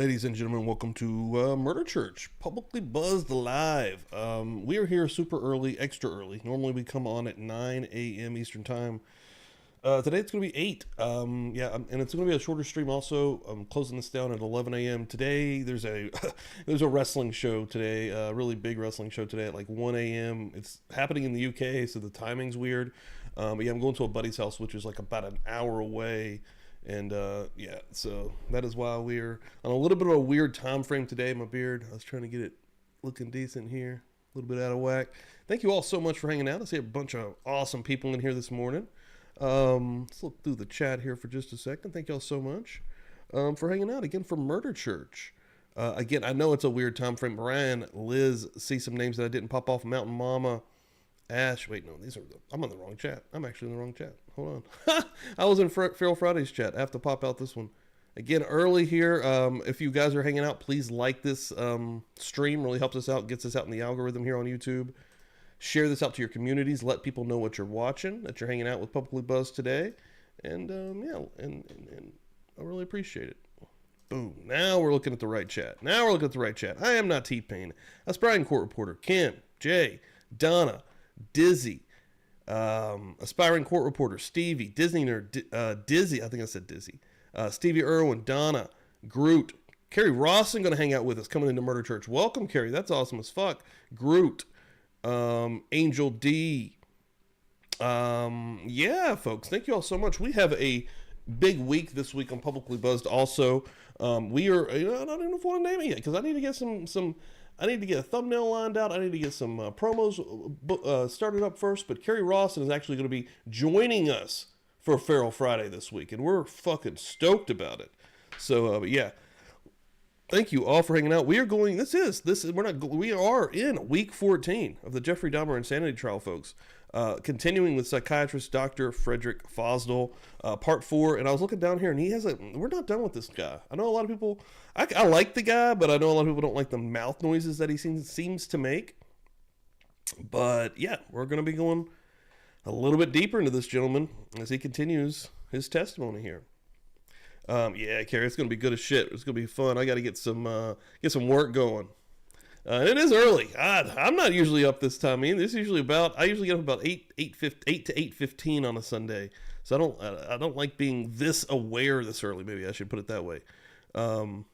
Ladies and gentlemen, welcome to Murder Church, Publicly Buzzed Live. We are here super early, extra early. Normally we come on at 9 a.m. Eastern Time. Today it's going to be 8. And it's going to be a shorter stream also. I'm closing this down at 11 a.m. Today there's a there's a wrestling show today, a really big wrestling show today at like 1 a.m. It's happening in the UK, so the timing's weird. But yeah, I'm going to a buddy's house, which is like about an hour away. And yeah, so that is why we're on a little bit of a weird time frame today. My beard, I was trying to get it looking decent here, a little bit out of whack. Thank you all so much for hanging out. I see a bunch of awesome people in here this morning. Let's look through the chat here for just a second. Thank you all so much for hanging out again for Murder Church. Again, I know it's a weird time frame. Brian, Liz, see some names that I didn't pop off. Mountain Mama, Ash. Wait, no, I'm on the wrong chat. I'm actually in the wrong chat. Hold on. I was in Feral Friday's chat. I have to pop out this one. Again, early here. If you guys are hanging out, please like this stream. Really helps us out, gets us out in the algorithm here on YouTube. Share this out to your communities. Let people know what you're watching, that you're hanging out with Publicly Buzzed today. And and I really appreciate it. Boom. Now we're looking at the right chat. I am not T-Pain. Aspiring court reporter, Kim, Jay, Donna, Dizzy, aspiring court reporter Stevie, Disney nerd, Dizzy, I think I said Dizzy, Stevie Irwin, Donna, Groot, Carrie Rawson going to hang out with us, coming into Murder Church. Welcome, Carrie. That's awesome as fuck. Groot, Angel D. Yeah, folks, thank you all so much. We have a big week this week on Publicly Buzzed. Also, we are, I don't even know if I want to name it yet, because I need to get I need to get a thumbnail lined out. I need to get some promos started up first. But Carrie Rawson is actually going to be joining us for Feral Friday this week, and we're fucking stoked about it. So, yeah, thank you all for hanging out. We are going. We are in week 14 of the Jeffrey Dahmer insanity trial, folks. Continuing with psychiatrist Dr. Frederick Fosdell, part 4. And I was looking down here, and we're not done with this guy. I know a lot of people, I like the guy, but I know a lot of people don't like the mouth noises that he seems to make. But yeah, we're going to be going a little bit deeper into this gentleman as he continues his testimony here. Yeah, Carrie, it's going to be good as shit. It's going to be fun. I got to get some work going. It is early. I'm not usually up this time. I usually get up about 8 to 8:15 on a Sunday. So I don't like being this aware this early. Maybe I should put it that way. All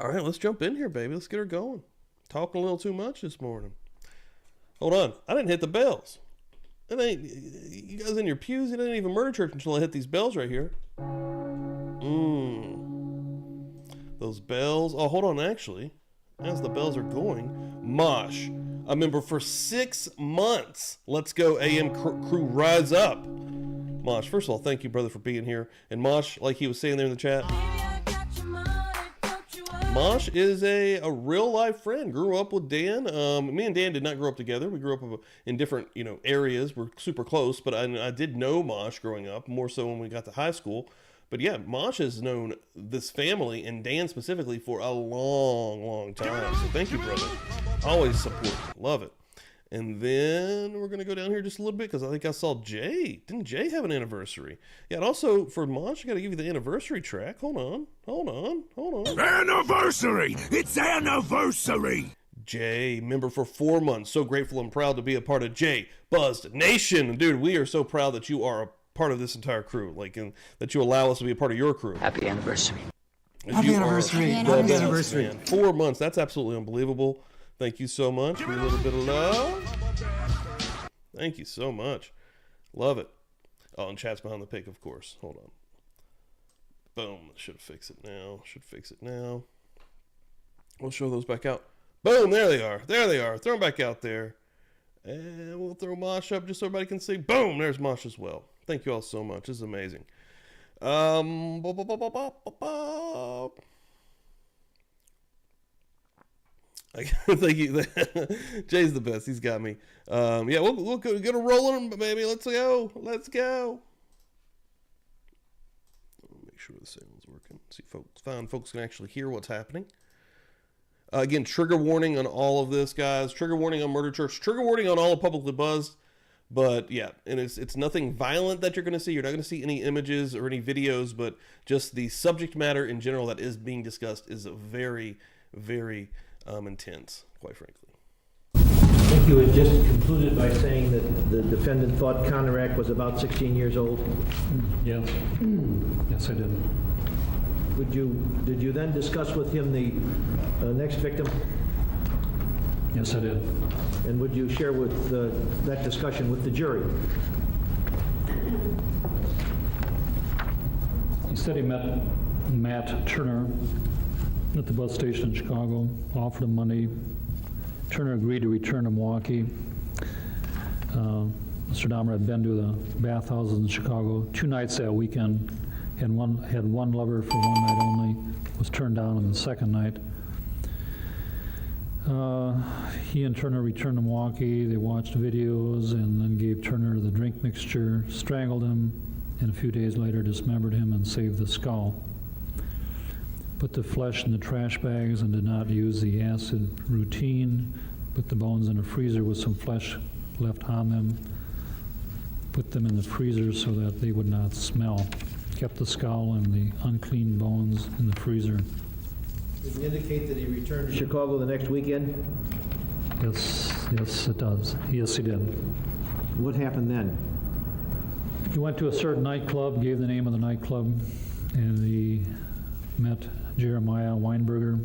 right, let's jump in here, baby. Let's get her going. Talking a little too much this morning. Hold on. I didn't hit the bells. You guys in your pews, it ain't even Murder Church until I hit these bells right here. Those bells. Oh, hold on, actually. As the bells are going, Mosh, a member for 6 months. Let's go, AM crew, rise up. Mosh, first of all, thank you, brother, for being here. And Mosh, like he was saying there in the chat, Mosh is a real life friend. Grew up with Dan. Me and Dan did not grow up together. We grew up in different areas. We're super close, but I did know Mosh growing up, more so when we got to high school. But yeah, Mosh has known this family, and Dan specifically, for a long, long time. So thank you, brother. Always support. Love it. And then we're going to go down here just a little bit, because I think I saw Jay. Didn't Jay have an anniversary? Yeah, and also for Mosh, I got to give you the anniversary track. Hold on. Anniversary! It's anniversary! Jay, member for 4 months. So grateful and proud to be a part of Jay Buzzed Nation. Dude, we are so proud that you are a part of this entire crew, and that you allow us to be a part of your crew. Happy anniversary. Happy anniversary. Man. 4 months. That's absolutely unbelievable. Thank you so much. Give me a little bit of love. Thank you so much. Love it. Oh, and chat's behind the pic, of course. Hold on. Boom. Should fix it now. We'll show those back out. Boom. There they are. Throw them back out there. And we'll throw Mosh up just so everybody can see. Boom. There's Mosh as well. Thank you all so much. This is amazing. Thank you. Jay's the best. He's got me. Yeah, we'll go rolling, baby. Let's go. Make sure the sound's working. See, folks can actually hear what's happening. Again, trigger warning on all of this, guys. Trigger warning on Murder Church. Trigger warning on all of Publicly Buzzed. But yeah, and it's nothing violent that you're going to see. You're not going to see any images or any videos, but just the subject matter in general that is being discussed is very, very intense, quite frankly. I think you had just concluded by saying that the defendant thought Conrack was about 16 years old. Yes. Yes, I did. Did you then discuss with him the next victim? Yes, I did. And would you share with that discussion with the jury? He said he met Matt Turner at the bus station in Chicago, offered him money. Turner agreed to return to Milwaukee. Mr. Dahmer had been to the bathhouses in Chicago 2 nights that weekend, had one lover for 1 night only, was turned down on the second night. He and Turner returned to Milwaukee. They watched videos and then gave Turner the drink mixture, strangled him, and a few days later dismembered him and saved the skull. Put the flesh in the trash bags and did not use the acid routine. Put the bones in a freezer with some flesh left on them. Put them in the freezer so that they would not smell. Kept the skull and the unclean bones in the freezer. Did he indicate that he returned to Chicago the next weekend? Yes, it does. Yes, he did. What happened then? He went to a certain nightclub, gave the name of the nightclub, and he met Jeremiah Weinberger.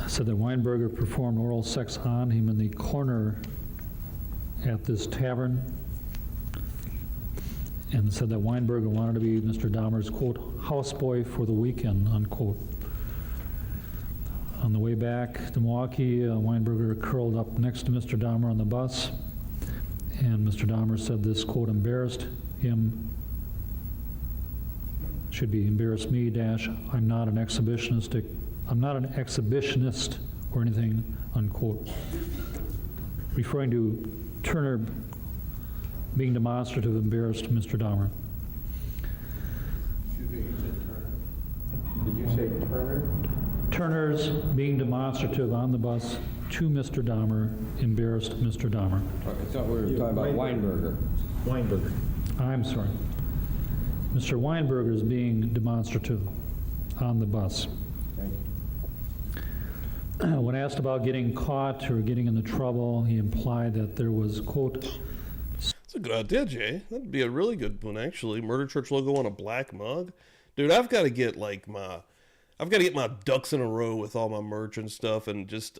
Said that Weinberger performed oral sex on him in the corner at this tavern, and said that Weinberger wanted to be Mr. Dahmer's, quote, houseboy for the weekend, unquote. On the way back to Milwaukee, Weinberger curled up next to Mr. Dahmer on the bus, and Mr. Dahmer said this, quote, embarrassed him, should be embarrassed me, dash, I'm not an exhibitionist or anything, unquote. Referring to Turner being demonstrative embarrassed Mr. Dahmer. Excuse me, you said Turner? Did you say Turner? Turner's being demonstrative on the bus to Mr. Dahmer embarrassed Mr. Dahmer. I thought we were talking about Weinberger. Weinberger. I'm sorry. Mr. Weinberger is being demonstrative on the bus. Thank When asked about getting caught or getting into trouble, he implied that there was, quote, That's a good idea, Jay. That'd be a really good one, actually. Murder Church logo on a black mug. Dude, I've got to get my ducks in a row with all my merch and stuff, and just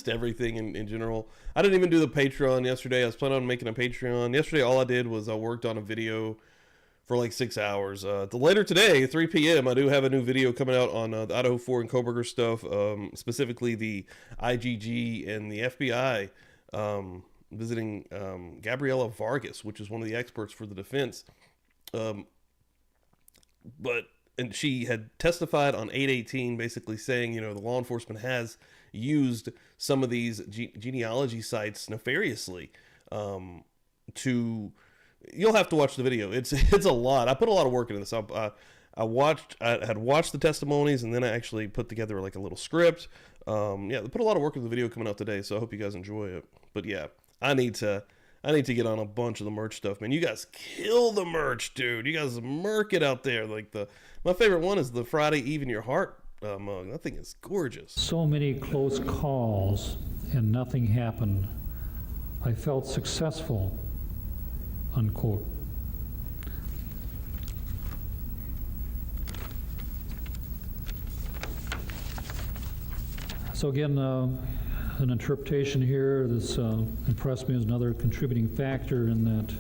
everything in general. I didn't even do the Patreon yesterday. I was planning on making a Patreon. Yesterday, all I did was I worked on a video for like 6 hours. Later today, 3 p.m., I do have a new video coming out on the Idaho 4 and Koberger stuff, specifically the IGG and the FBI visiting Gabriela Vargas, which is one of the experts for the defense. And she had testified on 8/18, basically saying, the law enforcement has used some of these genealogy sites nefariously. You'll have to watch the video. It's a lot. I put a lot of work into this. I had watched the testimonies, and then I actually put together like a little script. They put a lot of work into the video coming out today, so I hope you guys enjoy it. But yeah, I need to get on a bunch of the merch stuff, man. You guys kill the merch, dude. You guys murk it out there. My favorite one is the Friday Even Your Heart mug. That thing is gorgeous. so many close calls and nothing happened. I felt successful, unquote. So again, an interpretation here. This impressed me as another contributing factor in that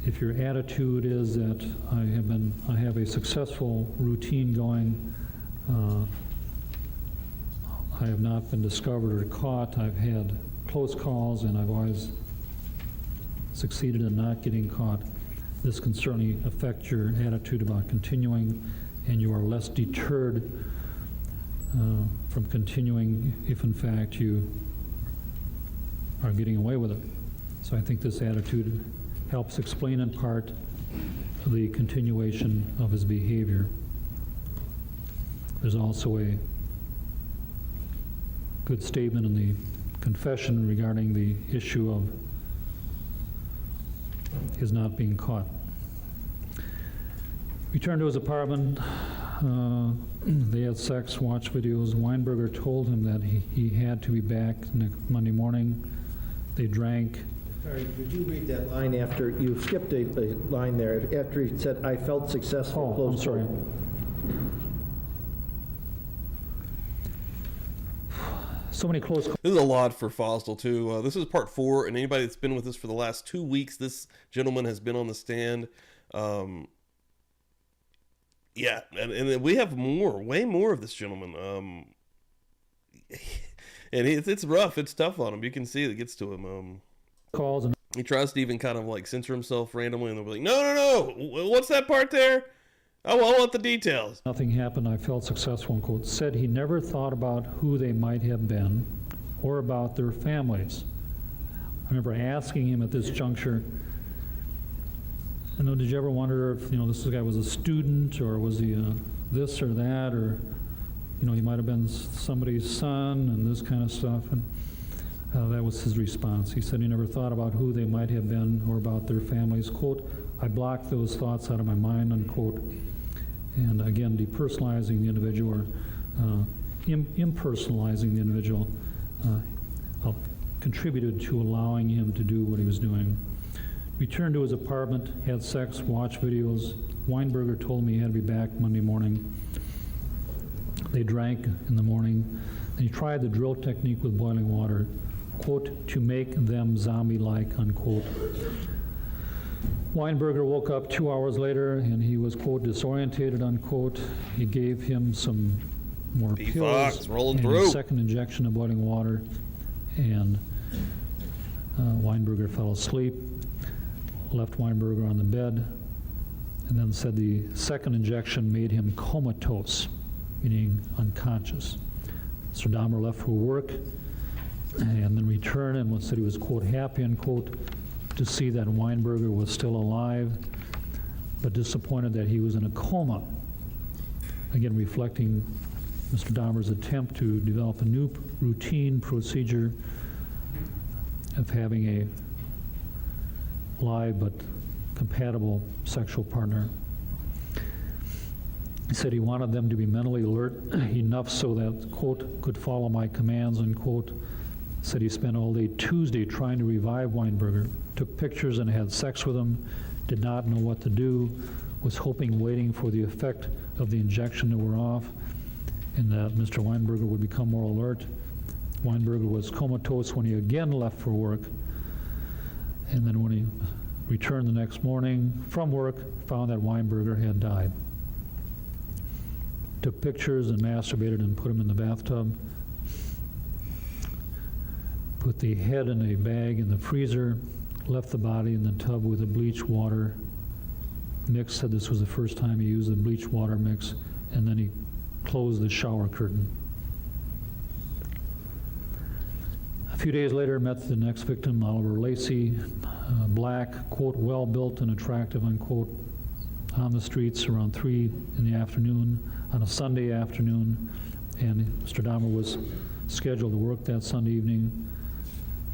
if your attitude is that I have a successful routine going, I have not been discovered or caught, I've had close calls, and I've always succeeded in not getting caught, this can certainly affect your attitude about continuing, and you are less deterred from continuing if in fact you are getting away with it. So I think this attitude helps explain in part the continuation of his behavior. There's also a good statement in the confession regarding the issue of his not being caught. Returned to his apartment. They had sex, watched videos. Weinberger told him that he had to be back next Monday morning. They drank. Sorry, would you read that line after, you skipped a line there, after he said, "I felt successful." Oh, I'm sorry. So many close calls. This is a lot for Fossil, too. This is part 4, and anybody that's been with us for the last 2 weeks, this gentleman has been on the stand. Yeah, and we have way more of this gentleman. And it's rough. It's tough on him. You can see it gets to him. Calls and he tries to even kind of like censor himself randomly, and they'll be like, no, what's that part there? Oh, I want the details. nothing happened. I felt successful, in quote. Said he never thought about who they might have been or about their families. I remember asking him at this juncture, did you ever wonder if, this guy was a student, or was he this or that, or, he might have been somebody's son, and this kind of stuff. And that was his response. He said he never thought about who they might have been or about their families. Quote, I blocked those thoughts out of my mind, unquote. And again, depersonalizing the individual, or impersonalizing the individual contributed to allowing him to do what he was doing. Returned to his apartment, had sex, watched videos. Weinberger told me he had to be back Monday morning. They drank in the morning, and he tried the drill technique with boiling water, quote, to make them zombie-like, unquote. Weinberger woke up 2 hours later, and he was, quote, disorientated, unquote. He gave him some more pills and a second injection of boiling water, and Weinberger fell asleep, left Weinberger on the bed, and then said the second injection made him comatose, meaning unconscious. Mr. Dahmer left for work and then returned and said he was, quote, happy, unquote, to see that Weinberger was still alive, but disappointed that he was in a coma. Again, reflecting Mr. Dahmer's attempt to develop a new routine procedure of having a live but compatible sexual partner. He said he wanted them to be mentally alert enough so that, quote, could follow my commands, unquote. Said he spent all day Tuesday trying to revive Weinberger, took pictures and had sex with him, did not know what to do, was waiting for the effect of the injection to wear off, and that Mr. Weinberger would become more alert. Weinberger was comatose when he again left for work, and then when he returned the next morning from work, found that Weinberger had died. Took pictures and masturbated and put him in the bathtub. Put the head in a bag in the freezer, left the body in the tub with a bleach water mix. Said this was the first time he used the bleach water mix, and then he closed the shower curtain. A few days later, met the next victim, Oliver Lacey, black, quote, well-built and attractive, unquote, on the streets around 3 in the afternoon on a Sunday afternoon, and Mr. Dahmer was scheduled to work that Sunday evening.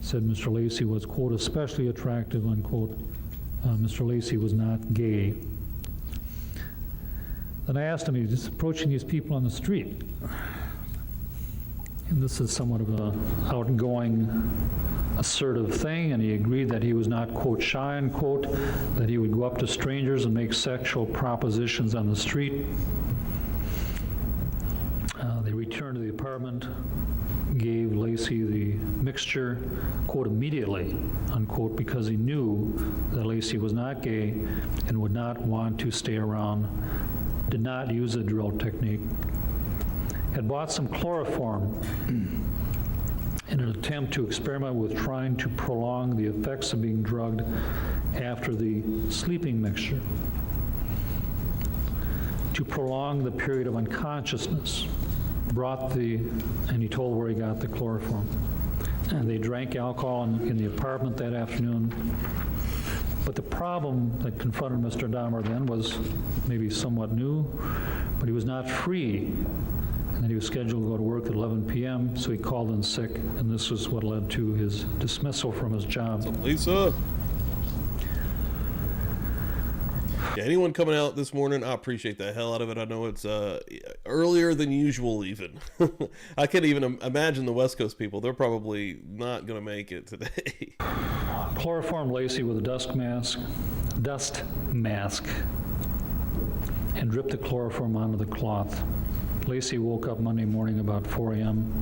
Said Mr. Lacey was, quote, especially attractive, unquote. Mr. Lacey was not gay. Then I asked him, he was approaching these people on the street, and this is somewhat of an outgoing, assertive thing, and he agreed that he was not, quote, shy, unquote, that he would go up to strangers and make sexual propositions on the street. They returned to the apartment, gave Lacey the mixture, quote, immediately, unquote, because he knew that Lacey was not gay and would not want to stay around, did not use a drill technique, had bought some chloroform in an attempt to experiment with trying to prolong the effects of being drugged after the sleeping mixture, to prolong the period of unconsciousness. And he told where he got the chloroform. And they drank alcohol in the apartment that afternoon. But the problem that confronted Mr. Dahmer then was maybe somewhat new, but he was not free And then he was scheduled to go to work at 11 p.m., so he called in sick, and this is what led to his dismissal from his job. What's up, Lisa? Yeah, anyone coming out this morning, I appreciate the hell out of it. I know it's earlier than usual even. I can't even imagine the West Coast people. They're probably not going to make it today. Chloroformed Lacey with a dust mask, and dripped the chloroform onto the cloth. Lacey woke up Monday morning about 4 a.m.,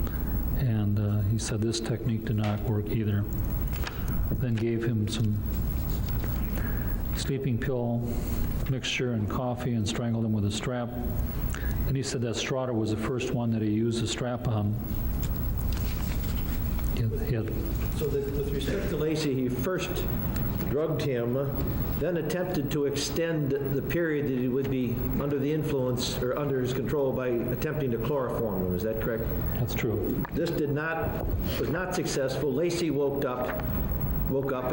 and he said this technique did not work either. Then gave him some sleeping pill mixture and coffee and strangled him with a strap. And he said that Straughter was the first one that he used the strap on. So that with respect to Lacey, he first drugged him, then attempted to extend the period that he would be under the influence or under his control by attempting to chloroform him. Is that correct? That's true. This was not successful. Lacey woke up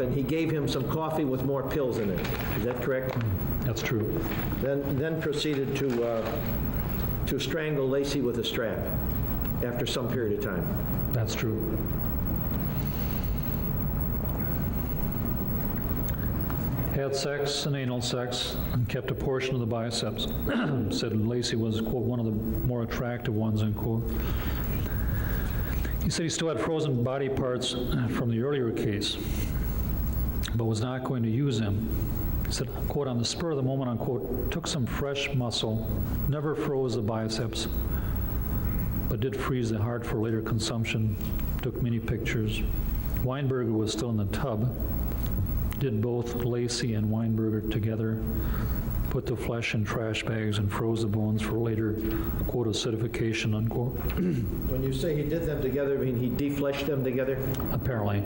and he gave him some coffee with more pills in it. Is that correct? That's true. Then proceeded to strangle Lacey with a strap after some period of time. That's true. Had sex and anal sex and kept a portion of the biceps. Said Lacey was, quote, one of the more attractive ones, unquote. He said he still had frozen body parts from the earlier case, but was not going to use them. He said, quote, on the spur of the moment, unquote, took some fresh muscle, never froze the biceps, but did freeze the heart for later consumption, took many pictures. Weinberger was still in the tub, did both Lacey and Weinberger together, put the flesh in trash bags and froze the bones for later, quote, acidification, unquote. When you say he did them together, I mean he defleshed them together? Apparently.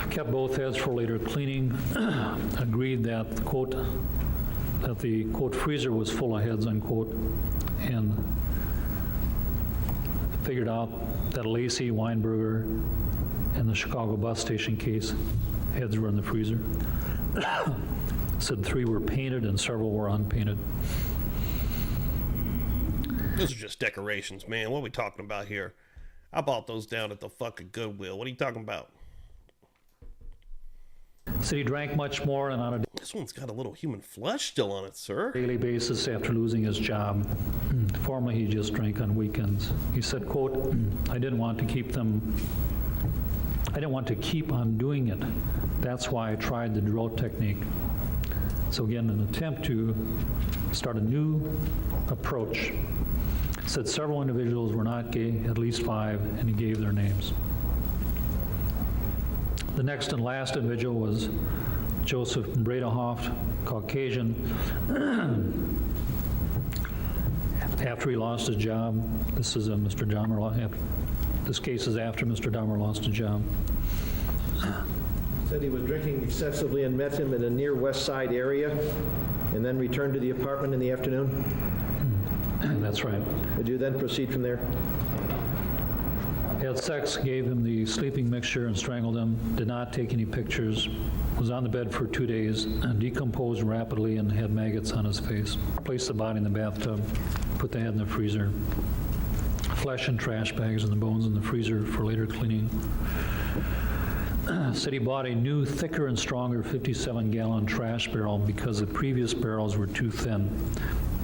Kept both heads for later cleaning, agreed that, quote, that the, quote, freezer was full of heads, unquote, and figured out that Lacey, Weinberger, and the Chicago bus station case heads were in the freezer. Said 3 were painted and several were unpainted. Those are just decorations, man. What are we talking about here? I bought those down at the fucking Goodwill. What are you talking about? Said he drank much more and on a This one's got a little human flesh still on it, sir. daily basis after losing his job. Formerly, he just drank on weekends. He said, quote, I didn't want to keep on doing it. That's why I tried the drill technique. So again, an attempt to start a new approach. Said several individuals were not gay, at least 5, and he gave their names. The next and last individual was Joseph Bredehoft, Caucasian. After he lost his job, this is Mr. Dahmer. This case is after Mr. Dahmer lost a job. Said he was drinking excessively and met him in a near West Side area and then returned to the apartment in the afternoon? That's right. Would you then proceed from there? Had sex, gave him the sleeping mixture and strangled him, did not take any pictures, was on the bed for 2 days, decomposed rapidly and had maggots on his face. Placed the body in the bathtub, put the head in the freezer. Flesh in trash bags and the bones in the freezer for later cleaning. Said he bought a new, thicker and stronger 57-gallon trash barrel because the previous barrels were too thin.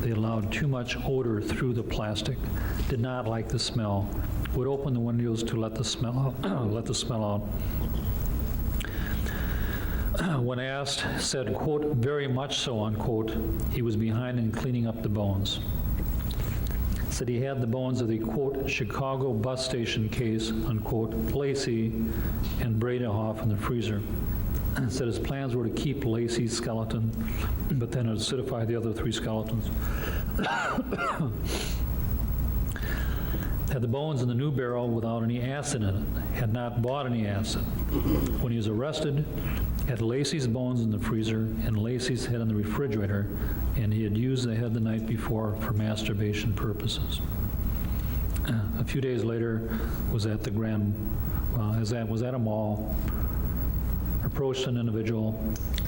They allowed too much odor through the plastic, did not like the smell, would open the windows to let the smell out. When asked, said, quote, very much so, unquote, he was behind in cleaning up the bones. Said he had the bones of the, quote, Chicago bus station case, unquote, Lacey and Bredehoft in the freezer. Said his plans were to keep Lacey's skeleton, but then acidify the other 3 skeletons. Had the bones in the new barrel without any acid in it, had not bought any acid. When he was arrested, had Lacey's bones in the freezer and Lacey's head in the refrigerator, and he had used the head the night before for masturbation purposes. A few days later, was at a mall, approached an individual,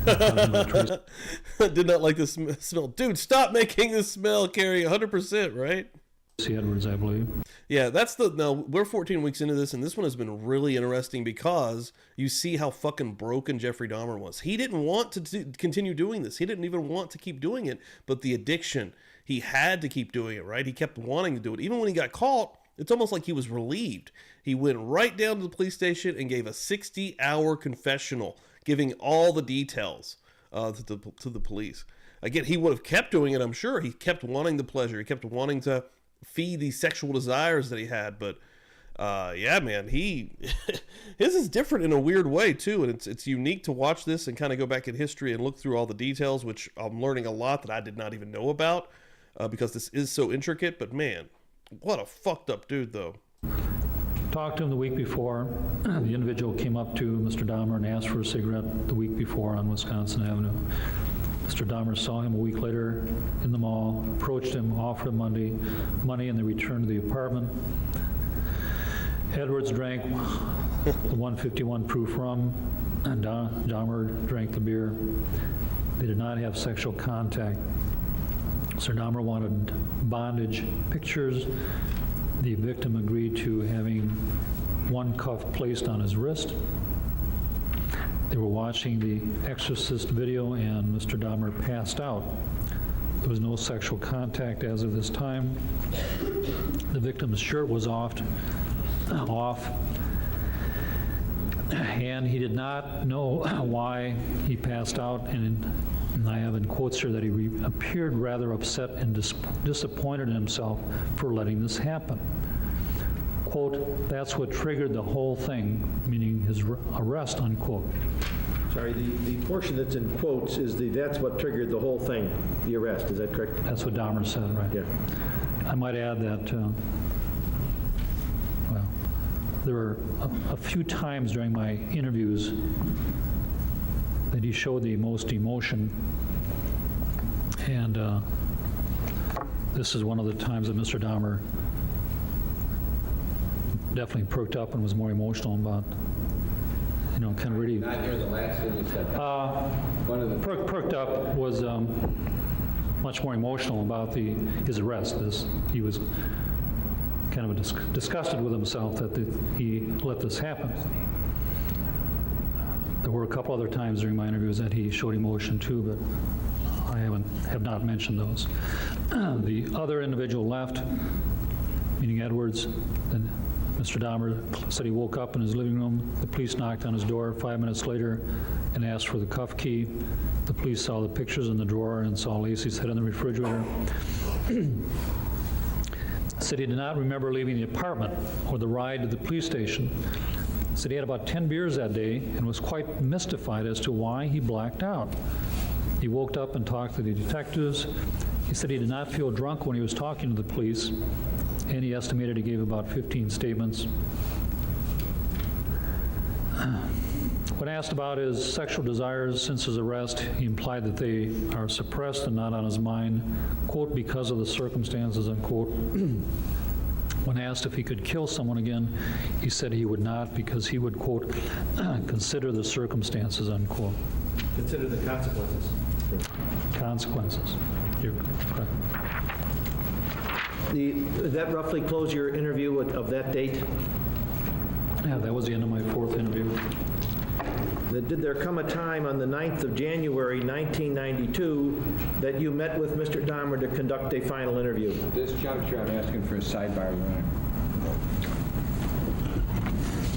Did not like the smell. Dude, stop making the smell, Carrie. 100%, right? Edwards, I believe. Yeah, now we're 14 weeks into this, and this one has been really interesting because you see how fucking broken Jeffrey Dahmer was. He didn't want to continue doing this. He didn't even want to keep doing it, but the addiction, he had to keep doing it, right? He kept wanting to do it. Even when he got caught, it's almost like he was relieved. He went right down to the police station and gave a 60-hour confessional, giving all the details to the police. Again, he would have kept doing it, I'm sure. He kept wanting the pleasure. He kept wanting to feed these sexual desires that he had, but yeah, man, his is different in a weird way too, and it's unique to watch this and kind of go back in history and look through all the details, which I'm learning a lot that I did not even know about because this is so intricate. But man, what a fucked up dude, though. Talked to him the week before. The individual came up to Mr. Dahmer and asked for a cigarette the week before on Wisconsin Avenue. Mr. Dahmer saw him a week later in the mall, approached him, offered him money, and they returned to the apartment. Edwards drank the 151 proof rum, and Dahmer drank the beer. They did not have sexual contact. Mr. Dahmer wanted bondage pictures. The victim agreed to having one cuff placed on his wrist. They were watching the Exorcist video, and Mr. Dahmer passed out. There was no sexual contact as of this time. The victim's shirt was off, and he did not know why he passed out, and I have in quotes here that he appeared rather upset and disappointed in himself for letting this happen. Quote, "That's what triggered the whole thing," meaning his arrest, unquote. Sorry, the portion that's in quotes is that's what triggered the whole thing, the arrest. Is that correct? That's what Dahmer said, right? Yeah. I might add that, well, there were a few times during my interviews that he showed the most emotion, and this is one of the times that Mr. Dahmer definitely perked up and was more emotional about, kind of really. Not hear the last thing you said. One of the Perked up was much more emotional about his arrest. He was kind of disgusted with himself that he let this happen. There were a couple other times during my interviews that he showed emotion too, but I have not mentioned those. The other individual left, meaning Edwards, and Mr. Dahmer said he woke up in his living room. The police knocked on his door 5 minutes later and asked for the cuff key. The police saw the pictures in the drawer and saw Lacey's head in the refrigerator. Said he did not remember leaving the apartment or the ride to the police station. Said he had about 10 beers that day and was quite mystified as to why he blacked out. He woke up and talked to the detectives. He said he did not feel drunk when he was talking to the police, and he estimated he gave about 15 statements. When asked about his sexual desires since his arrest, he implied that they are suppressed and not on his mind, quote, because of the circumstances, unquote. When asked if he could kill someone again, he said he would not because he would, quote, consider the circumstances, unquote. Consider the consequences. Consequences. You're correct. Did that roughly close your interview of that date? Yeah, that was the end of my fourth interview. Did there come a time on the 9th of January, 1992, that you met with Mr. Dahmer to conduct a final interview? At this juncture, I'm asking for a sidebar, Your Honor.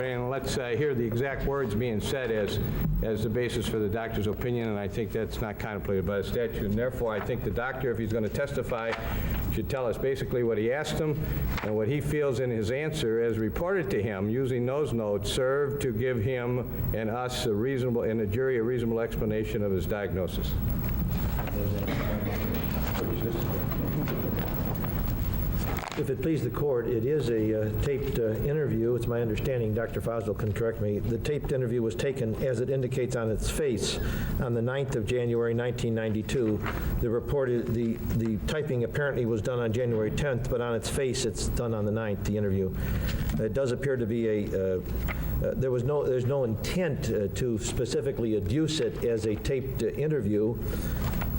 And let's hear the exact words being said as the basis for the doctor's opinion, and I think that's not contemplated by the statute. And therefore, I think the doctor, if he's going to testify, should tell us basically what he asked him and what he feels in his answer as reported to him using those notes served to give him and us a reasonable, and the jury a reasonable explanation of his diagnosis. If it pleases the court, it is a taped interview. It's my understanding, Dr. Fosdell can correct me, the taped interview was taken, as it indicates on its face, on the 9th of January, 1992. The typing apparently was done on January 10th, but on its face, it's done on the 9th, the interview. It does appear to be there's no intent to specifically adduce it as a taped interview.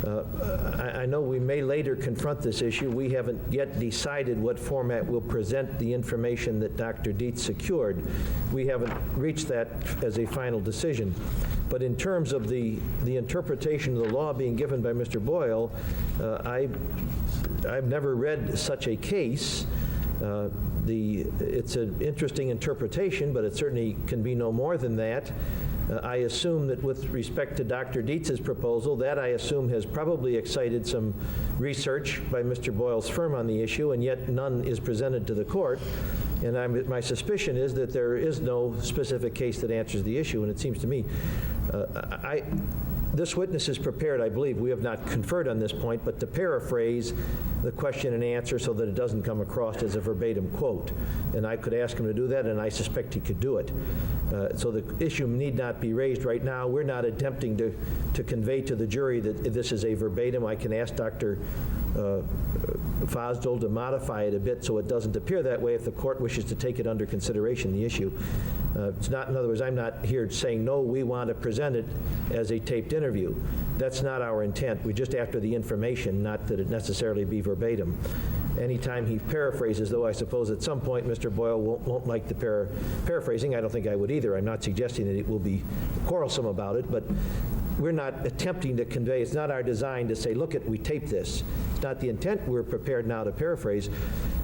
I know we may later confront this issue. We haven't yet decided what format will present the information that Dr. Dietz secured. We haven't reached that as a final decision. But in terms of the interpretation of the law being given by Mr. Boyle, I've never read such a case. It's an interesting interpretation, but it certainly can be no more than that. I assume that with respect to Dr. Dietz's proposal, that I assume has probably excited some research by Mr. Boyle's firm on the issue, and yet none is presented to the court. And my suspicion is that there is no specific case that answers the issue, and it seems to me, this witness is prepared, I believe, we have not conferred on this point, but to paraphrase the question and answer so that it doesn't come across as a verbatim quote. And I could ask him to do that, and I suspect he could do it. So the issue need not be raised right now. We're not attempting to convey to the jury that this is a verbatim. I can ask Dr. Fosdell to modify it a bit so it doesn't appear that way if the court wishes to take it under consideration, the issue. It's not, in other words, I'm not here saying, no, we want to present it as a taped interview. That's not our intent. We're just after the information, not that it necessarily be verbatim. Anytime he paraphrases, though, I suppose at some point Mr. Boyle won't like the paraphrasing. I don't think I would either. I'm not suggesting that it will be quarrelsome about it, but we're not attempting to convey. It's not our design to say, look, we taped this. It's not the intent. We're prepared now to paraphrase,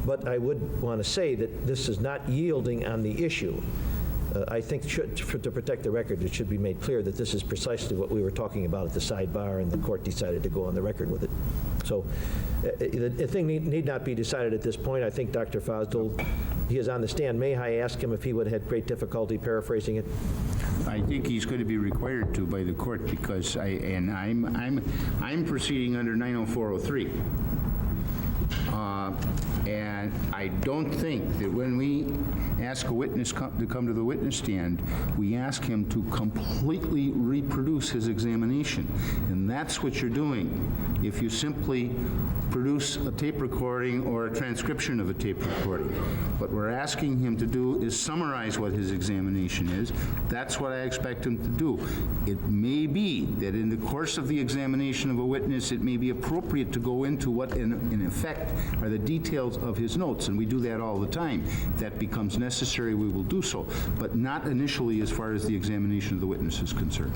but I would want to say that this is not yielding on the issue. I think to protect the record, it should be made clear that this is precisely what we were talking about at the sidebar, and the court decided to go on the record with it. So the thing need not be decided at this point. I think Dr. Fosdell, he is on the stand. May I ask him if he would have had great difficulty paraphrasing it? I think he's going to be required to by the court because I'm proceeding under 90403. And I don't think that when we ask a witness to come to the witness stand, we ask him to completely reproduce his examination. And that's what you're doing if you simply produce a tape recording or a transcription of a tape recording. What we're asking him to do is summarize what his examination is. That's what I expect him to do. It may be that in the course of the examination of a witness, it may be appropriate to go into what, in effect, are the details of his notes, and we do that all the time. If that becomes necessary, we will do so, but not initially as far as the examination of the witness is concerned.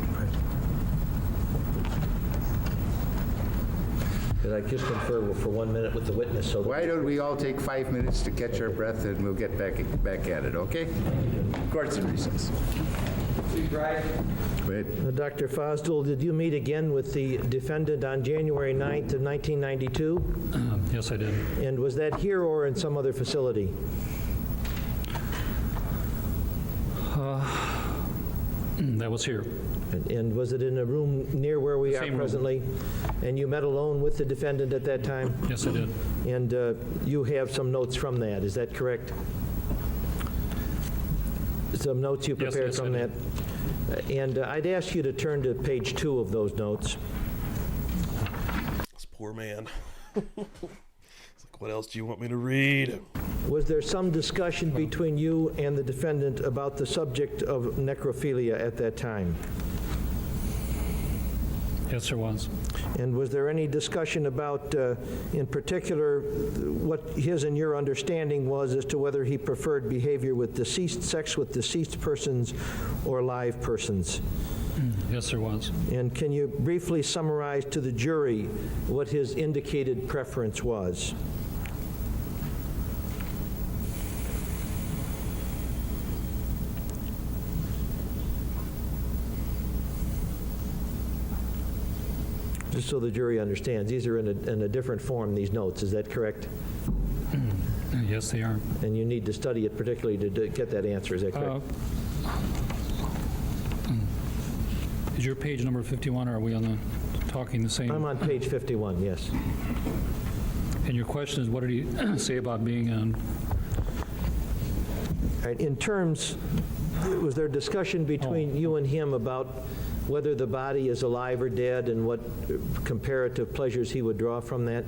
Could I just confer for 1 minute with the witness? So Why don't we all take 5 minutes to catch our breath, and we'll get back at it, okay? Court's in recess. Please rise. Wait. Dr. Fosdell, did you meet again with the defendant on January 9th of 1992? Yes, I did. And was that here or in some other facility? That was here. And was it in a room near where we are Same room. presently? And you met alone with the defendant at that time? Yes, I did. And you have some notes from that, is that correct? Some notes you prepared yes, from I that? And I'd ask you to turn to page 2 of those notes. This poor man. It's like, what else do you want me to read? Was there some discussion between you and the defendant about the subject of necrophilia at that time? Yes, there was. And was there any discussion about, in particular, what his and your understanding was as to whether he preferred behavior with sex with deceased persons or live persons? Yes, there was. And can you briefly summarize to the jury what his indicated preference was? Just so the jury understands, these are in a different form, these notes, is that correct? Yes, they are. And you need to study it particularly to get that answer, is that correct? Is your page number 51, or are we on the talking the same? I'm on page 51, yes. And your question is, what did he say about being on? All right, in terms, was there discussion between you and him about whether the body is alive or dead and what comparative pleasures he would draw from that?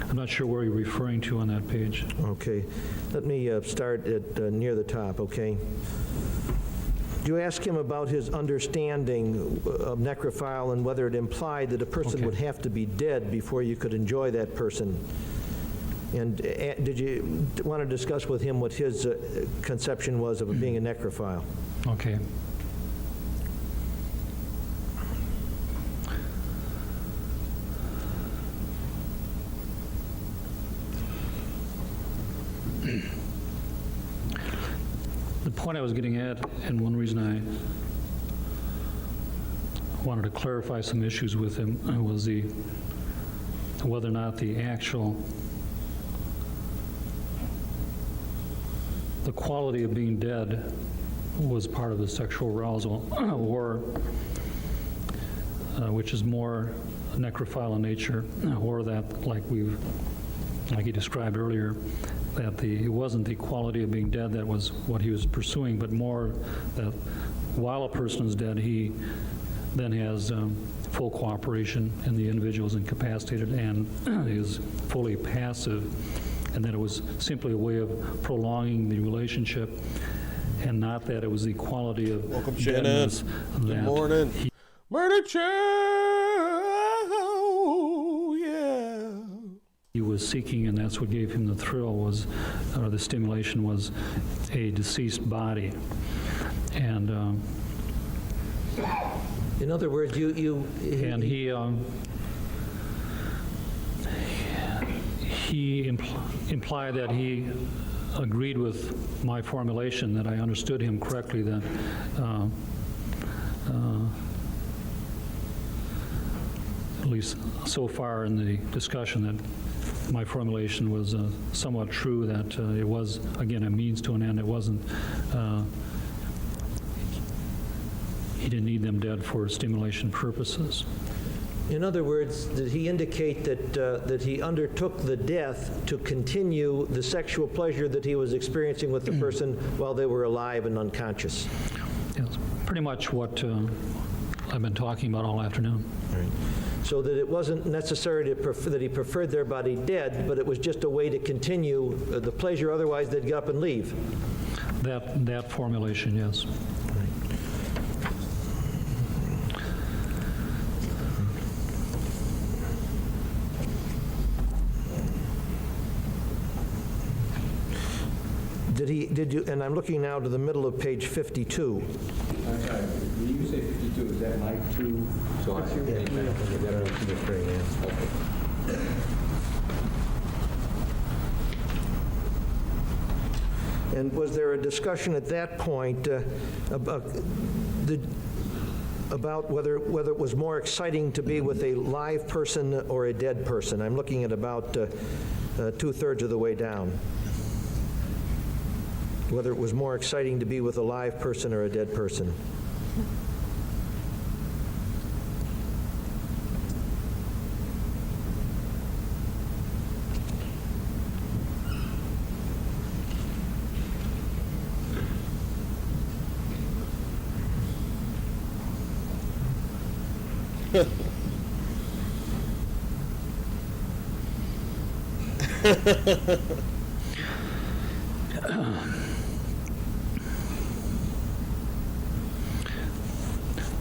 I'm not sure where you're referring to on that page. Okay, let me start at near the top, okay? You ask him about his understanding of necrophile and whether it implied that a person Okay. would have to be dead before you could enjoy that person. And did you want to discuss with him what his conception was of being a necrophile? Okay. The point I was getting at, and one reason I wanted to clarify some issues with him was whether or not the quality of being dead was part of the sexual arousal, or which is more necrophile in nature, or that, like he described earlier, that it wasn't the quality of being dead that was what he was pursuing, but more that while a person is dead, he then has full cooperation and the individual is incapacitated and is fully passive, and that it was simply a way of prolonging the relationship and not that it was the quality of Welcome, Shannon. deadness Good that morning. he Murder Chow, yeah. he was seeking, and that's what gave him the thrill, was, or the stimulation, was a deceased body. And In other words, and he implied that he agreed with my formulation, that I understood him correctly, that at least so far in the discussion, that my formulation was somewhat true, that it was, again, a means to an end. It wasn't, he didn't need them dead for stimulation purposes. In other words, did he indicate that he undertook the death to continue the sexual pleasure that he was experiencing with the person while they were alive and unconscious? Yes, pretty much what I've been talking about all afternoon. Right. So that it wasn't necessary that he preferred their body dead, but it was just a way to continue the pleasure, otherwise they'd get up and leave. That formulation, yes. Did you, and I'm looking now to the middle of page 52. I'm sorry, when you say 52, is that my two? So I see what And was there a discussion at that point about whether it was more exciting to be with a live person or a dead person? I'm looking at about 2/3 of the way down. Whether it was more exciting to be with a live person or a dead person.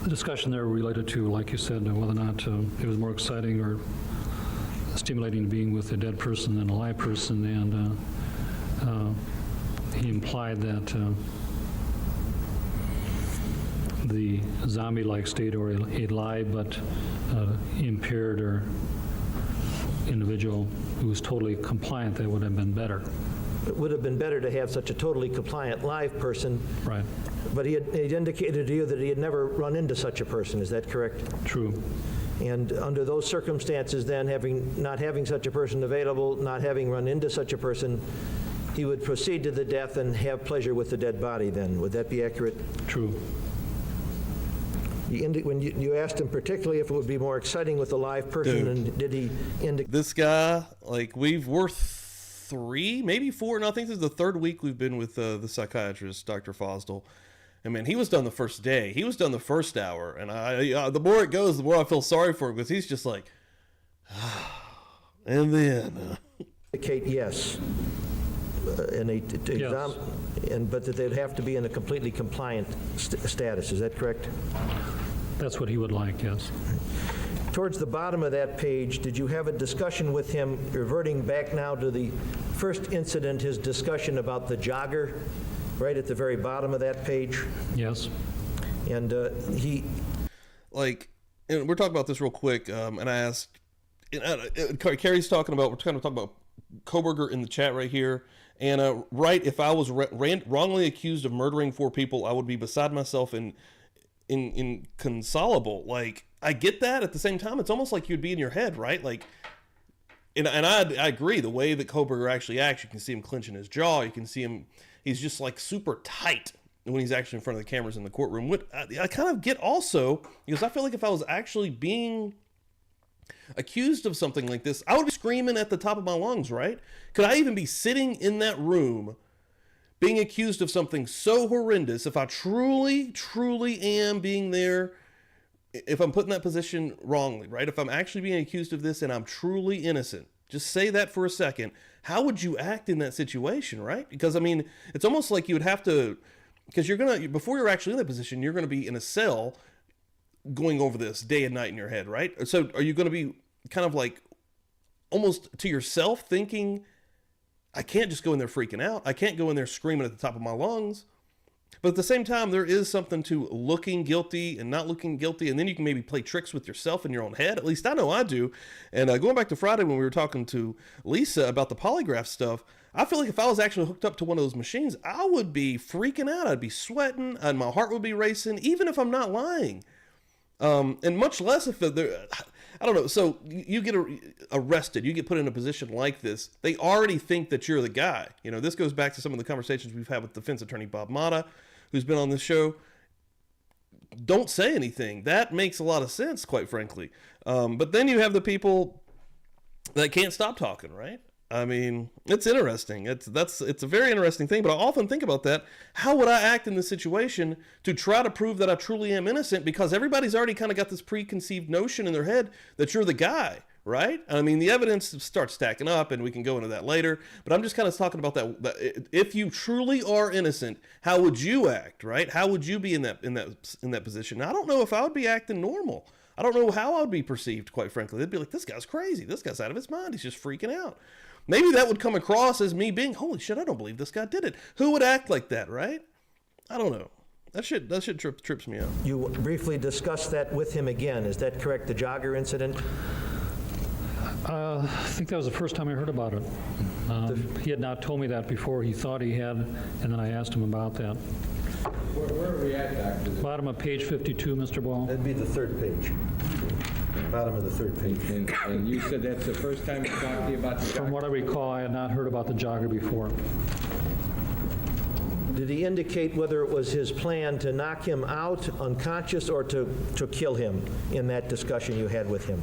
The discussion there related to, like you said, whether or not it was more exciting or stimulating being with a dead person than a live person, and he implied that the zombie-like state, or a live but impaired or individual who was totally compliant, that would have been better. It would have been better to have such a totally compliant live person. Right. But he'd indicated to you that he had never run into such a person. Is that correct? True. And under those circumstances, then, not having such a person available, not having run into such a person, he would proceed to the death and have pleasure with the dead body then. Would that be accurate? True. When you asked him particularly if it would be more exciting with a live person, and did he indicate? This guy, like, we're 3, maybe 4, and I think this is the 3rd week we've been with the psychiatrist, Dr. Fosdell. I mean, he was done the first day. He was done the first hour. And the more it goes, the more I feel sorry for him, because he's just like, and then. Indicate yes. Yes. But that they'd have to be in a completely compliant status. Is that correct? That's what he would like, yes. Towards the bottom of that page, did you have a discussion with him, reverting back now to the first incident, his discussion about the jogger, right at the very bottom of that page? Yes. And he... Like, and we're talking about this real quick, and I asked, Carrie's talking about, we're kind of talking about Koberger in the chat right here, and right, if I was wrongly accused of murdering 4 people, I would be beside myself and inconsolable. Like, I get that. At the same time, it's almost like you'd be in your head, right? Like, and I agree, the way that Koberger actually acts, you can see him clenching his jaw, you can see him, he's just like super tight when he's actually in front of the cameras in the courtroom. What I kind of get also, because I feel like if I was actually being accused of something like this, I would be screaming at the top of my lungs, right? Could I even be sitting in that room being accused of something so horrendous if I truly, truly am being there, if I'm put in that position wrongly, right? If I'm actually being accused of this and I'm truly innocent, just say that for a second. How would you act in that situation, right? Because, I mean, it's almost like you would have to, because before you're actually in that position, you're going to be in a cell going over this day and night in your head, right? So are you going to be kind of like almost to yourself thinking, I can't just go in there freaking out. I can't go in there screaming at the top of my lungs. But at the same time, there is something to looking guilty and not looking guilty. And then you can maybe play tricks with yourself in your own head. At least I know I do. And going back to Friday when we were talking to Lisa about the polygraph stuff, I feel like if I was actually hooked up to one of those machines, I would be freaking out. I'd be sweating and my heart would be racing, even if I'm not lying. And much less if they're, I don't know. So you get arrested, you get put in a position like this. They already think that you're the guy. You know, this goes back to some of the conversations we've had with defense attorney Bob Mata, who's been on this show. Don't say anything. That makes a lot of sense, quite frankly. But then you have the people that can't stop talking, right? I mean, it's interesting. It's a very interesting thing, but I often think about that. How would I act in this situation to try to prove that I truly am innocent? Because everybody's already kind of got this preconceived notion in their head that you're the guy, right? I mean, the evidence starts stacking up, and we can go into that later. But I'm just kind of talking about that. If you truly are innocent, how would you act, right? How would you be in that position? Now, I don't know if I would be acting normal. I don't know how I would be perceived, quite frankly. They'd be like, this guy's crazy. This guy's out of his mind. He's just freaking out. Maybe that would come across as me being, holy shit, I don't believe this guy did it. Who would act like that, right? I don't know. That shit trips me out. You briefly discussed that with him again. Is that correct, the jogger incident? I think that was the first time I heard about it. He had not told me that before. He thought he had, and then I asked him about that. Where are we at, Doctor? Bottom of page 52, Mr. Ball. That'd be the third page. Bottom of the third page. And you said that's the first time he talked to you about the From what I recall, I had not heard about the jogger before. Did he indicate whether it was his plan to knock him out unconscious or to kill him in that discussion you had with him?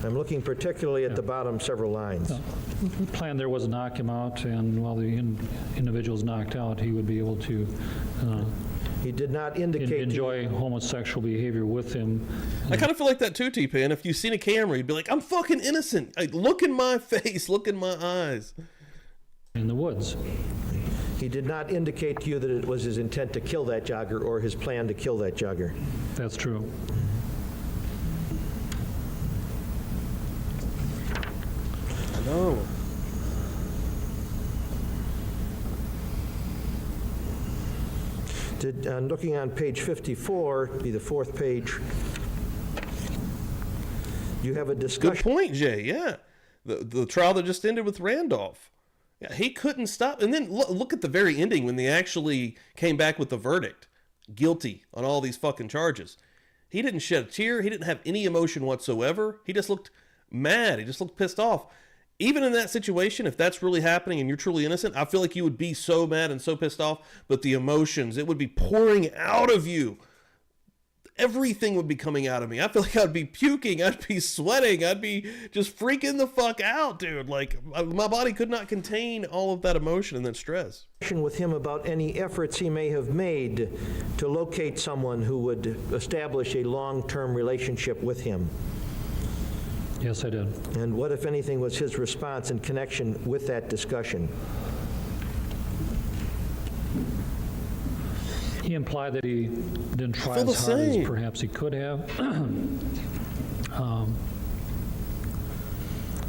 I'm looking particularly at the bottom several lines. The plan there was to knock him out, and while the individual's knocked out, he would be able to He did not indicate enjoy homosexual behavior with him. I kind of feel like that too, T-Pan. If you seen a camera, you'd be like, I'm fucking innocent. Like, look in my face, look in my eyes. In the woods. He did not indicate to you that it was his intent to kill that jogger or his plan to kill that jogger. That's true. I know. Looking on page 54, be the fourth page, you have a discussion. Good point, Jay. Yeah. The trial that just ended with Randolph. Yeah, he couldn't stop. And then look at the very ending when they actually came back with the verdict. Guilty on all these fucking charges. He didn't shed a tear. He didn't have any emotion whatsoever. He just looked mad. He just looked pissed off. Even in that situation, if that's really happening and you're truly innocent, I feel like you would be so mad and so pissed off, but the emotions, it would be pouring out of you. Everything would be coming out of me. I feel like I'd be puking. I'd be sweating. I'd be just freaking the fuck out, dude. Like, my body could not contain all of that emotion and that stress. With him about any efforts he may have made to locate someone who would establish a long-term relationship with him. Yes, I did. And what, if anything, was his response in connection with that discussion? He implied that he didn't try feel the as hard as same. perhaps he could have.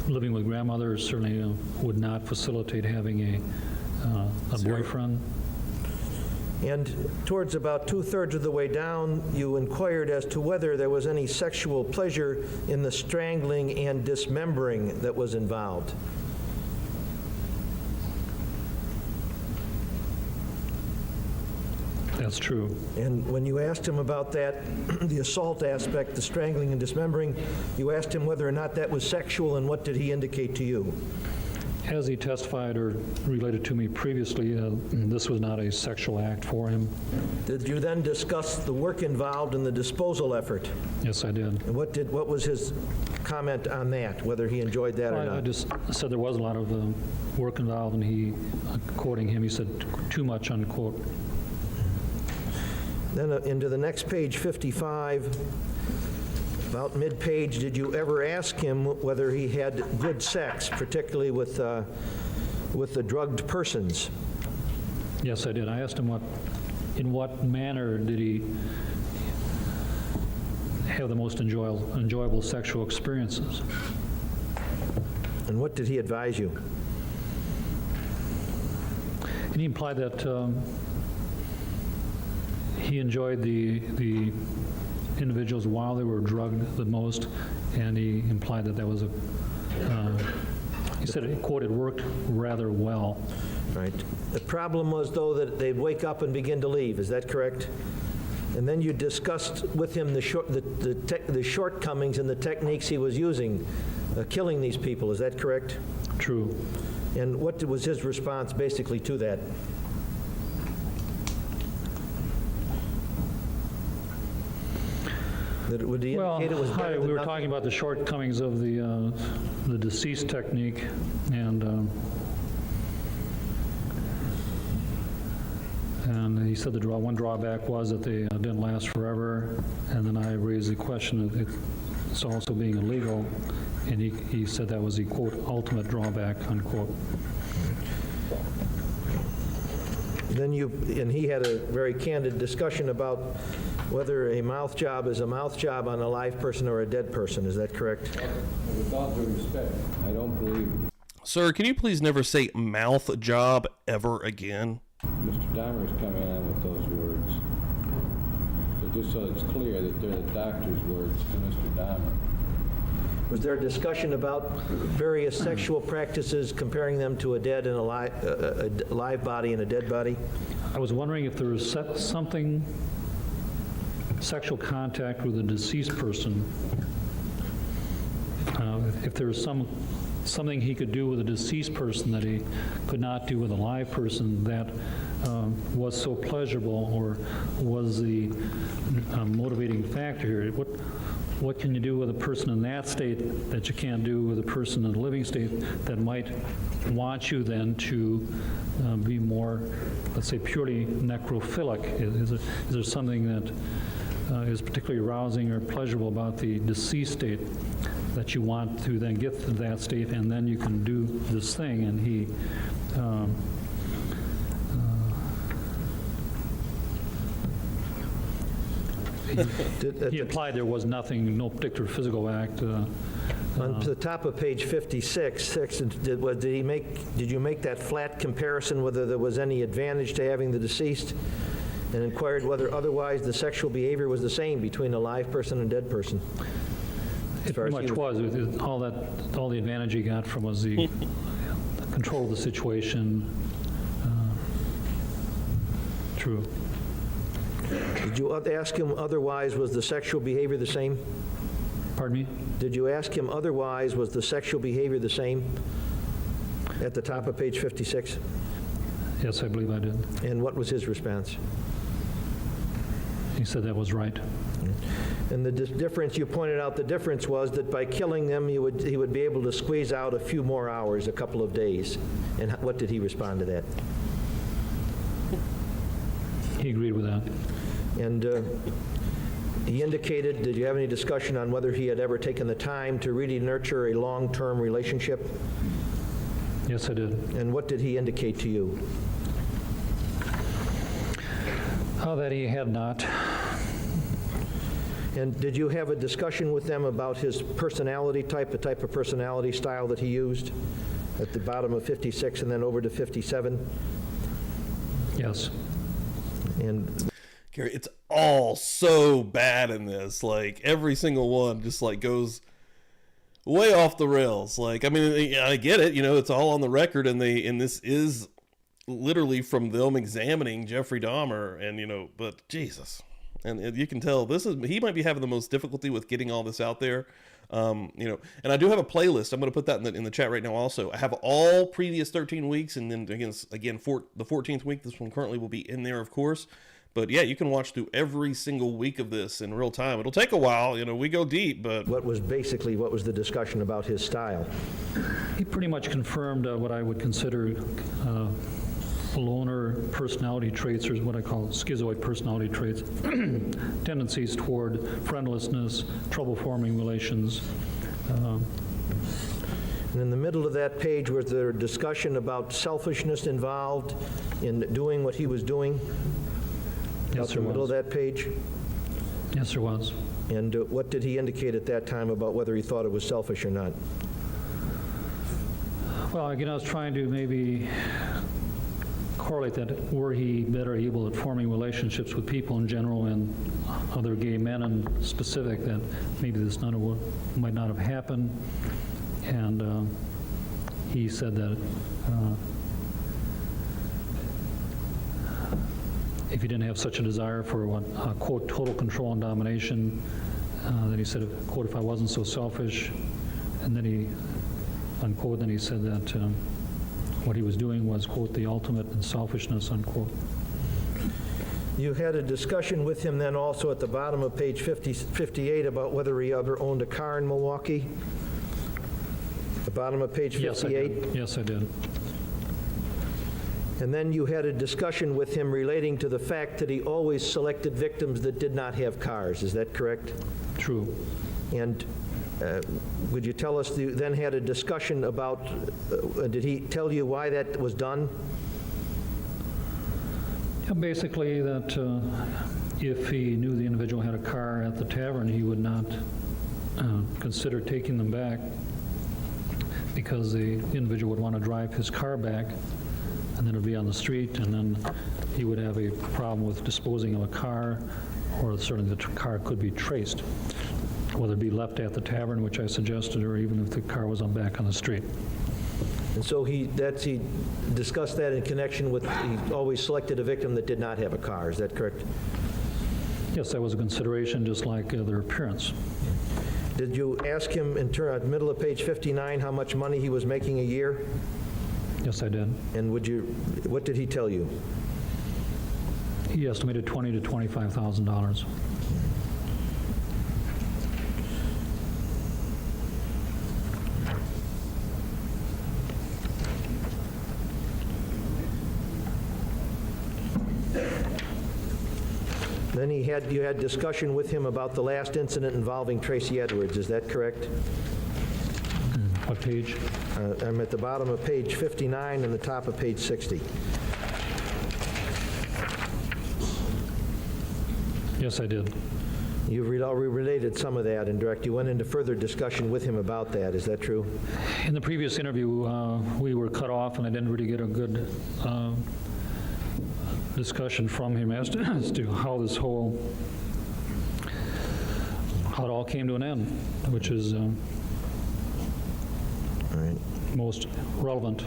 Living with grandmother certainly would not facilitate having a boyfriend. And towards about 2/3 of the way down, you inquired as to whether there was any sexual pleasure in the strangling and dismembering that was involved. That's true. And when you asked him about that, the assault aspect, the strangling and dismembering, you asked him whether or not that was sexual, and what did he indicate to you? As he testified or related to me previously, this was not a sexual act for him. Did you then discuss the work involved in the disposal effort? Yes, I did. And what was his comment on that, whether he enjoyed that or I not? just said there was a lot of work involved, and he, quoting him, he said, too much, unquote. Then into the next page, 55, about mid-page, did you ever ask him whether he had good sex, particularly with the drugged persons? Yes, I did. I asked him in what manner did he have the most enjoyable sexual experiences. And what did he advise you? And he implied that he enjoyed the individuals while they were drugged the most, and he implied that was he said, quote, it worked rather well. Right. The problem was, though, that they'd wake up and begin to leave. Is that correct? And then you discussed with him the shortcomings and the techniques he was using, killing these people. Is that correct? True. And what was his response basically to that? That would he indicate it was better than we were nothing? talking about the shortcomings of the deceased technique, and he said one drawback was that they didn't last forever, and then I raised the question of it's also being illegal, and he said that was the, quote, ultimate drawback, unquote. Then he had a very candid discussion about whether a mouth job is a mouth job on a live person or a dead person. Is that correct? With all due respect, I don't believe Sir, can you please never say mouth job ever again? Mr. Dahmer's coming on with those words. So just so it's clear that they're the doctor's words to Mr. Dahmer. Was there a discussion about various sexual practices, comparing them to a dead and a live body and a dead body? I was wondering if there was something, sexual contact with a deceased person, if there was something he could do with a deceased person that he could not do with a live person that was so pleasurable, or was the motivating factor here. What can you do with a person in that state that you can't do with a person in a living state that might want you then to be more, let's say, purely necrophilic? Is there something that is particularly arousing or pleasurable about the deceased state that you want to then get to that state, and then you can do this thing? And he he implied there was nothing, no particular physical act. On the top of page 56, did you make that flat comparison whether there was any advantage to having the deceased, and inquired whether otherwise the sexual behavior was the same between a live person and a dead person? It pretty much was. All the advantage he got from was the control of the situation. True. Did you ask him otherwise, was the sexual behavior the same? Pardon me? Did you ask him otherwise, was the sexual behavior the same at the top of page 56? Yes, I believe I did. And what was his response? He said that was right. And the difference, you pointed out the difference was that by killing them, he would be able to squeeze out a few more hours, a couple of days. And what did he respond to that? He agreed with that. And he indicated, did you have any discussion on whether he had ever taken the time to really nurture a long-term relationship? Yes, I did. And what did he indicate to you? Oh, that he had not. And did you have a discussion with them about his personality type, the type of personality style that he used at the bottom of 56 and then over to 57? Yes. And Gary, it's all so bad in this. Like, every single one just, like, goes way off the rails. Like, I mean, I get it. You know, it's all on the record, and this is literally from them examining Jeffrey Dahmer, and, you know, but Jesus. And you can tell he might be having the most difficulty with getting all this out there. You know, and I do have a playlist. I'm going to put that in the chat right now also. I have all previous 13 weeks, and then again for the 14th week, this one currently will be in there, of course. But yeah, you can watch through every single week of this in real time. It'll take a while, you know, we go deep, but... what was the discussion about his style? He pretty much confirmed what I would consider loner personality traits, or what I call schizoid personality traits, tendencies toward friendlessness, trouble forming relations. And in the middle of that page, was there a discussion about selfishness involved in doing what he was doing? Yes, Out there the middle was. of that page? Yes, there was. And what did he indicate at that time about whether he thought it was selfish or not? Well, again, I was trying to maybe correlate that, were he better able at forming relationships with people in general and other gay men in specific, that maybe this might not have happened. And he said that if he didn't have such a desire for what, quote, total control and domination, that he said, quote, if I wasn't so selfish, and then he, unquote, then he said that what he was doing was, quote, the ultimate in selfishness, unquote. You had a discussion with him then also at the bottom of page 58 about whether he ever owned a car in Milwaukee? The bottom of page 58? Yes, I did. Yes, I did. And then you had a discussion with him relating to the fact that he always selected victims that did not have cars. Is that correct? True. And would you tell us, you then had a discussion about, did he tell you why that was done? Yeah, basically that if he knew the individual had a car at the tavern, he would not consider taking them back, because the individual would want to drive his car back, and then it would be on the street, and then he would have a problem with disposing of a car, or certainly the car could be traced, whether it be left at the tavern, which I suggested, or even if the car was back on the street. And so he discussed that in connection with, he always selected a victim that did not have a car. Is that correct? Yes, that was a consideration, just like their appearance. Did you ask him in middle of page 59 how much money he was making a year? Yes, I did. And what did he tell you? He estimated $20,000 to $25,000. Then you had discussion with him about the last incident involving Tracy Edwards. Is that correct? What page? I'm at the bottom of page 59 and the top of page 60. Yes, I did. You related some of that, and you went into further discussion with him about that. Is that true? In the previous interview, we were cut off, and I didn't really get a good discussion from him as to how this how it all came to an end, which is All right. most relevant.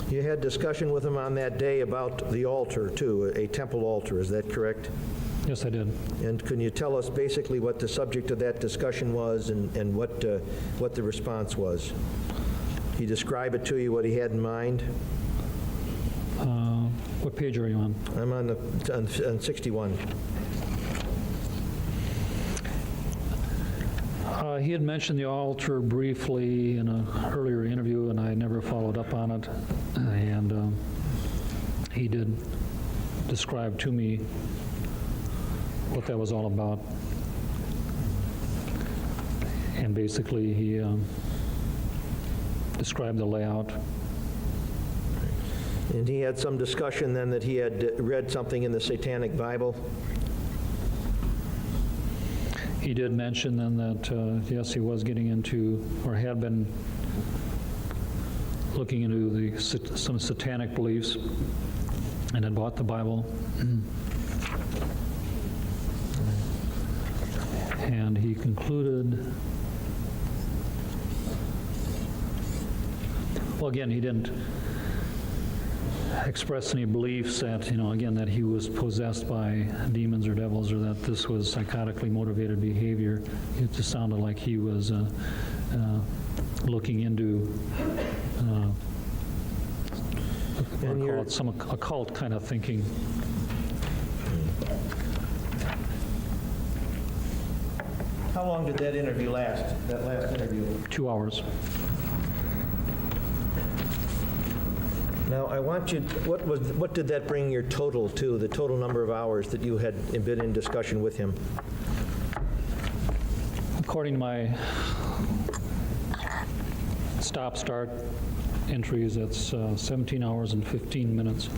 You had discussion with him on that day about the altar, too, a temple altar, is that correct? Yes, I did. And can you tell us basically what the subject of that discussion was and what the response was? He describe it to you, what he had in mind? What page are you on? I'm on 61. He had mentioned the altar briefly in an earlier interview, and I never followed up on it. And he did describe to me what that was all about. And basically, he described the layout. And he had some discussion then that he had read something in the Satanic Bible? He did mention then that, yes, he was getting into, or had been looking into some satanic beliefs, and had bought the Bible. And he concluded, well, again, he didn't express any beliefs that, again, that he was possessed by demons or devils, or that this was psychotically motivated behavior. It just sounded like he was looking into, call it some occult kind of thinking. How long did that interview last, that last interview? 2 hours. Now, I want you, what did that bring your total to, the total number of hours that you had been in discussion with him? According to my stop-start entries, it's 17 hours and 15 minutes.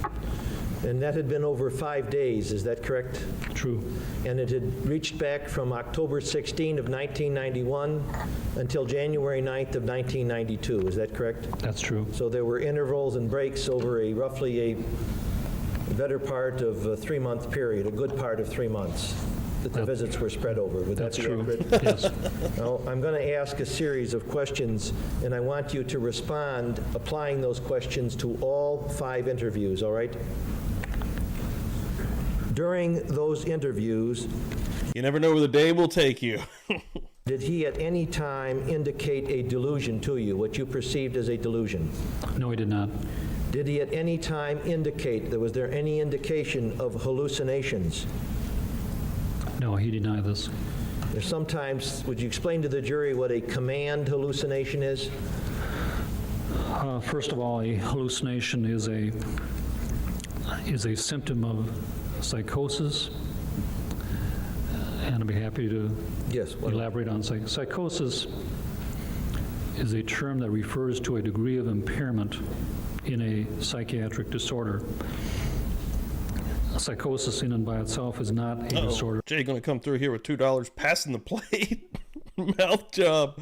And that had been over 5 days, is that correct? True. And it had reached back from October 16 of 1991 until January 9th of 1992, is that correct? That's true. So there were intervals and breaks over roughly a better part of a 3-month period, a good part of 3 months, that the visits were spread over. Would that be accurate? Yes. Now, I'm going to ask a series of questions, and I want you to respond applying those questions to all 5 interviews, all right? During those interviews, You never know where the day will take you. did he at any time indicate a delusion to you, what you perceived as a delusion? No, he did not. Did he at any time indicate, was there any indication of hallucinations? No, he denied this. There's sometimes, would you explain to the jury what a command hallucination is? First of all, a hallucination is a symptom of psychosis, and I'd be happy to Yes. elaborate on psychosis. Is a term that refers to a degree of impairment in a psychiatric disorder. Psychosis in and by itself is not a disorder. Jay gonna come through here with $2 passing the plate. Mouth job.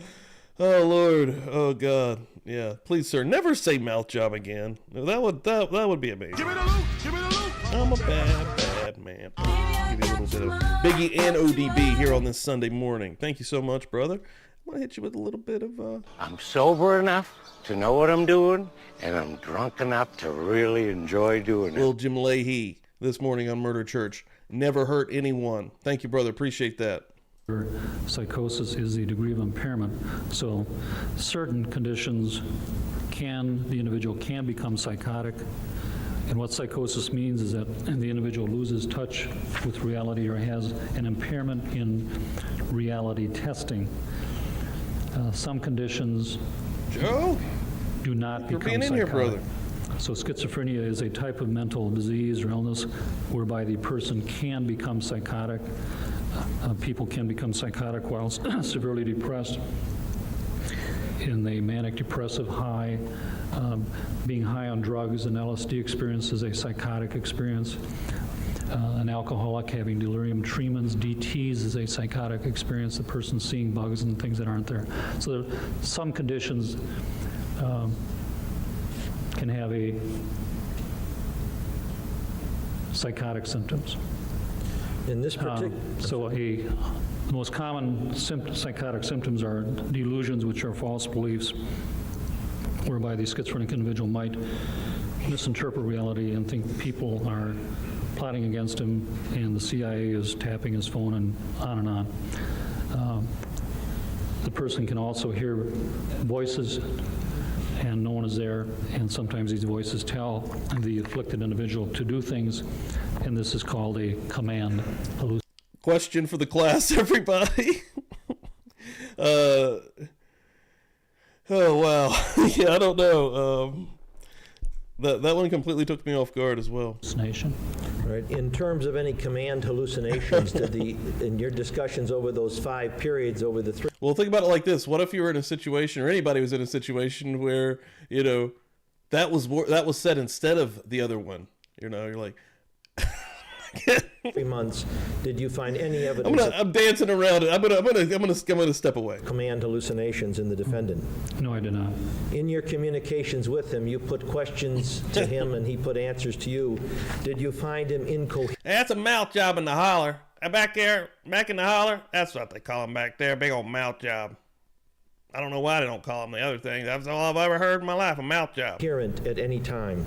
Oh Lord. Oh God. Yeah. Please, sir, never say mouth job again. That would be amazing. Give me the loot! Give me the loot! I'm a bad man. Give you a little bit of Biggie and ODB here on this Sunday morning. Thank you so much, brother. I'm gonna hit you with a little bit of I'm sober enough to know what I'm doing, and I'm drunk enough to really enjoy doing it. Little Jim Leahy this morning on Murder Church. Never hurt anyone. Thank you, brother. Appreciate that. Psychosis is a degree of impairment. So certain conditions the individual can become psychotic. And what psychosis means is that the individual loses touch with reality or has an impairment in reality testing. Some conditions Joe? do not become being in psychotic. here, brother. So schizophrenia is a type of mental disease or illness whereby the person can become psychotic. People can become psychotic while severely depressed. In the manic depressive high, being high on drugs, an LSD experience is a psychotic experience. An alcoholic having delirium tremens, DTs, is a psychotic experience. The person seeing bugs and things that aren't there. So there, some conditions can have a psychotic symptoms. In this particular... The most common psychotic symptoms are delusions, which are false beliefs, whereby the schizophrenic individual might misinterpret reality and think people are plotting against him and the CIA is tapping his phone and on and on. The person can also hear voices and no one is there, and sometimes these voices tell the afflicted individual to do things, and this is called a command hallucination. Question for the class, everybody. Oh, wow. Yeah, I don't know. That one completely took me off guard as well. Right. In terms of any command hallucinations, in your discussions over those 5 periods over the 3... Well, think about it like this. What if you were in a situation, or anybody was in a situation where, you know, that was said instead of the other one? You know, you're like... 3 months, did you find any evidence? I'm dancing around it. I'm gonna step away. Command hallucinations in the defendant? No, I did not. In your communications with him, you put questions to him and he put answers to you. Did you find him incoherent? That's a mouth job in the holler. Back there, back in the holler, that's what they call him back there, big old mouth job. I don't know why they don't call him the other thing. That's all I've ever heard in my life, a mouth job. Incoherent at any time?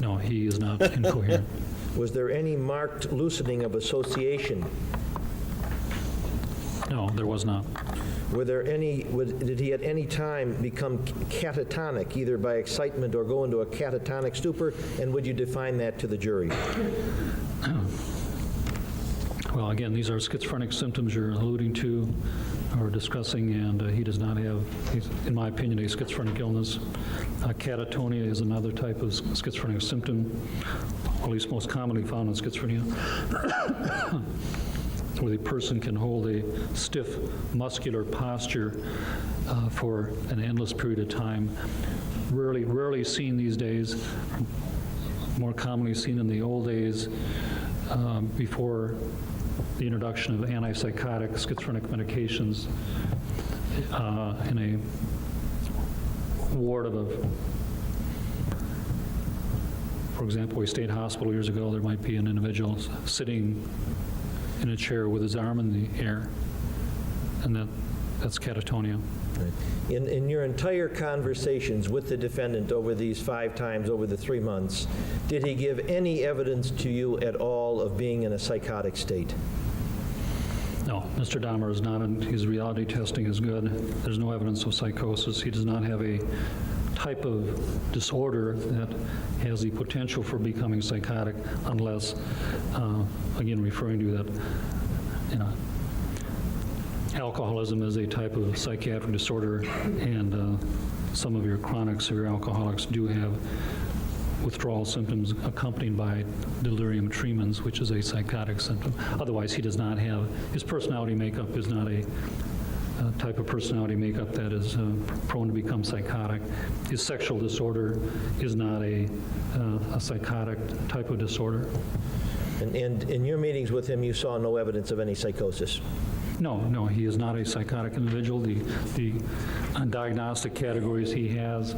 No, he is not incoherent. Was there any marked loosening of association? No, there was not. Did he at any time become catatonic, either by excitement or go into a catatonic stupor? And would you define that to the jury? Well, again, these are schizophrenic symptoms you're alluding to or discussing, and he does not have, in my opinion, a schizophrenic illness. Catatonia is another type of schizophrenic symptom, or at least most commonly found in schizophrenia, where the person can hold a stiff muscular posture for an endless period of time. Rarely seen these days, more commonly seen in the old days before the introduction of antipsychotic schizophrenic medications in a ward of for example, a state hospital years ago, there might be an individual sitting in a chair with his arm in the air, and that's catatonia. Right. In your entire conversations with the defendant over these 5 times over the 3 months, did he give any evidence to you at all of being in a psychotic state? No, Mr. Dahmer is not, his reality testing is good. There's no evidence of psychosis. He does not have a type of disorder that has the potential for becoming psychotic unless, again, referring to that, you know, alcoholism is a type of psychiatric disorder, and some of your chronic severe alcoholics do have withdrawal symptoms accompanied by delirium tremens, which is a psychotic symptom. Otherwise, he does not have, his personality makeup is not a type of personality makeup that is prone to become psychotic. His sexual disorder is not a psychotic type of disorder. And in your meetings with him, you saw no evidence of any psychosis? No, he is not a psychotic individual. The diagnostic categories he has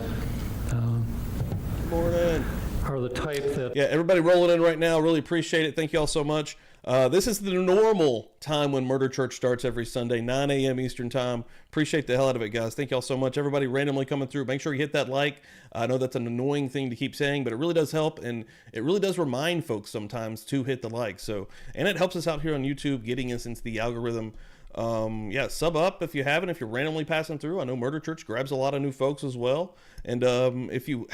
are the type that... Yeah, everybody rolling in right now. Really appreciate it. Thank you all so much. This is the normal time when Murder Church starts every Sunday, 9 a.m. Eastern Time. Appreciate the hell out of it, guys. Thank you all so much. Everybody randomly coming through. Make sure you hit that like. I know that's an annoying thing to keep saying, but it really does help, and it really does remind folks sometimes to hit the like. So, and it helps us out here on YouTube, getting us into the algorithm. Yeah, sub up if you haven't, if you're randomly passing through. I know Murder Church grabs a lot of new folks as well. And if you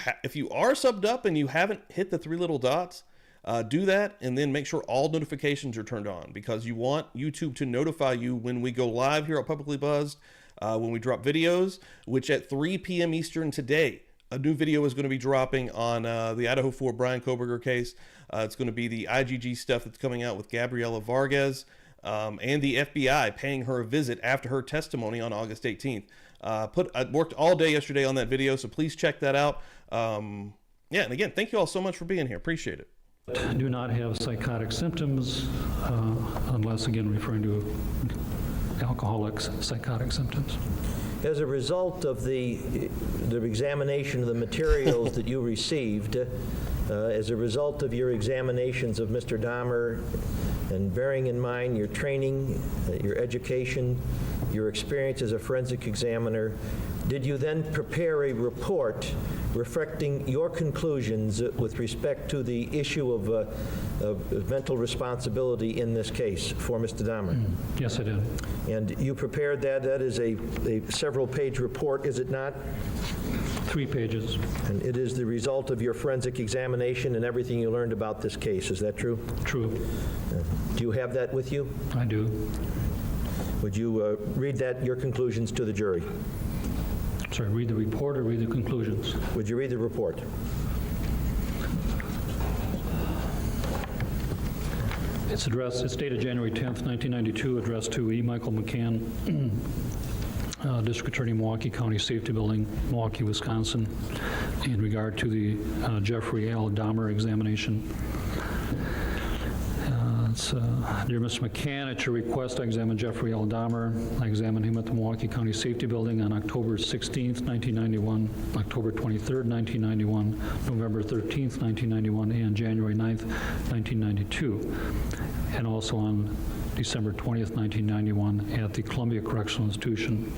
are subbed up and you haven't hit the 3 little dots, do that, and then make sure all notifications are turned on, because you want YouTube to notify you when we go live here at Publicly Buzzed, when we drop videos, which at 3 p.m. Eastern today, a new video is going to be dropping on the Idaho 4 Brian Koberger case. It's going to be the IGG stuff that's coming out with Gabriela Vargas, and the FBI paying her a visit after her testimony on August 18th. I worked all day yesterday on that video, so please check that out. Yeah, and again, thank you all so much for being here. Appreciate it. Do not have psychotic symptoms, unless, again, referring to alcoholics' psychotic symptoms. As a result of the examination of the materials that you received, as a result of your examinations of Mr. Dahmer, and bearing in mind your training, your education, your experience as a forensic examiner, Did you then prepare a report reflecting your conclusions with respect to the issue of mental responsibility in this case for Mr. Dahmer? Yes, I did. And you prepared that? That is a several-page report, is it not? 3 pages. And it is the result of your forensic examination and everything you learned about this case. Is that true? True. Do you have that with you? I do. Would you read your conclusions to the jury? Sorry, read the report or read the conclusions? Would you read the report? It's dated January 10th, 1992, addressed to E. Michael McCann, District Attorney, Milwaukee County Safety Building, Milwaukee, Wisconsin, in regard to the Jeffrey L. Dahmer examination. Dear Mr. McCann, at your request, I examined Jeffrey L. Dahmer. I examined him at the Milwaukee County Safety Building on October 16th, 1991, October 23rd, 1991, November 13th, 1991, and January 9th, 1992, and also on December 20th, 1991, at the Columbia Correctional Institution.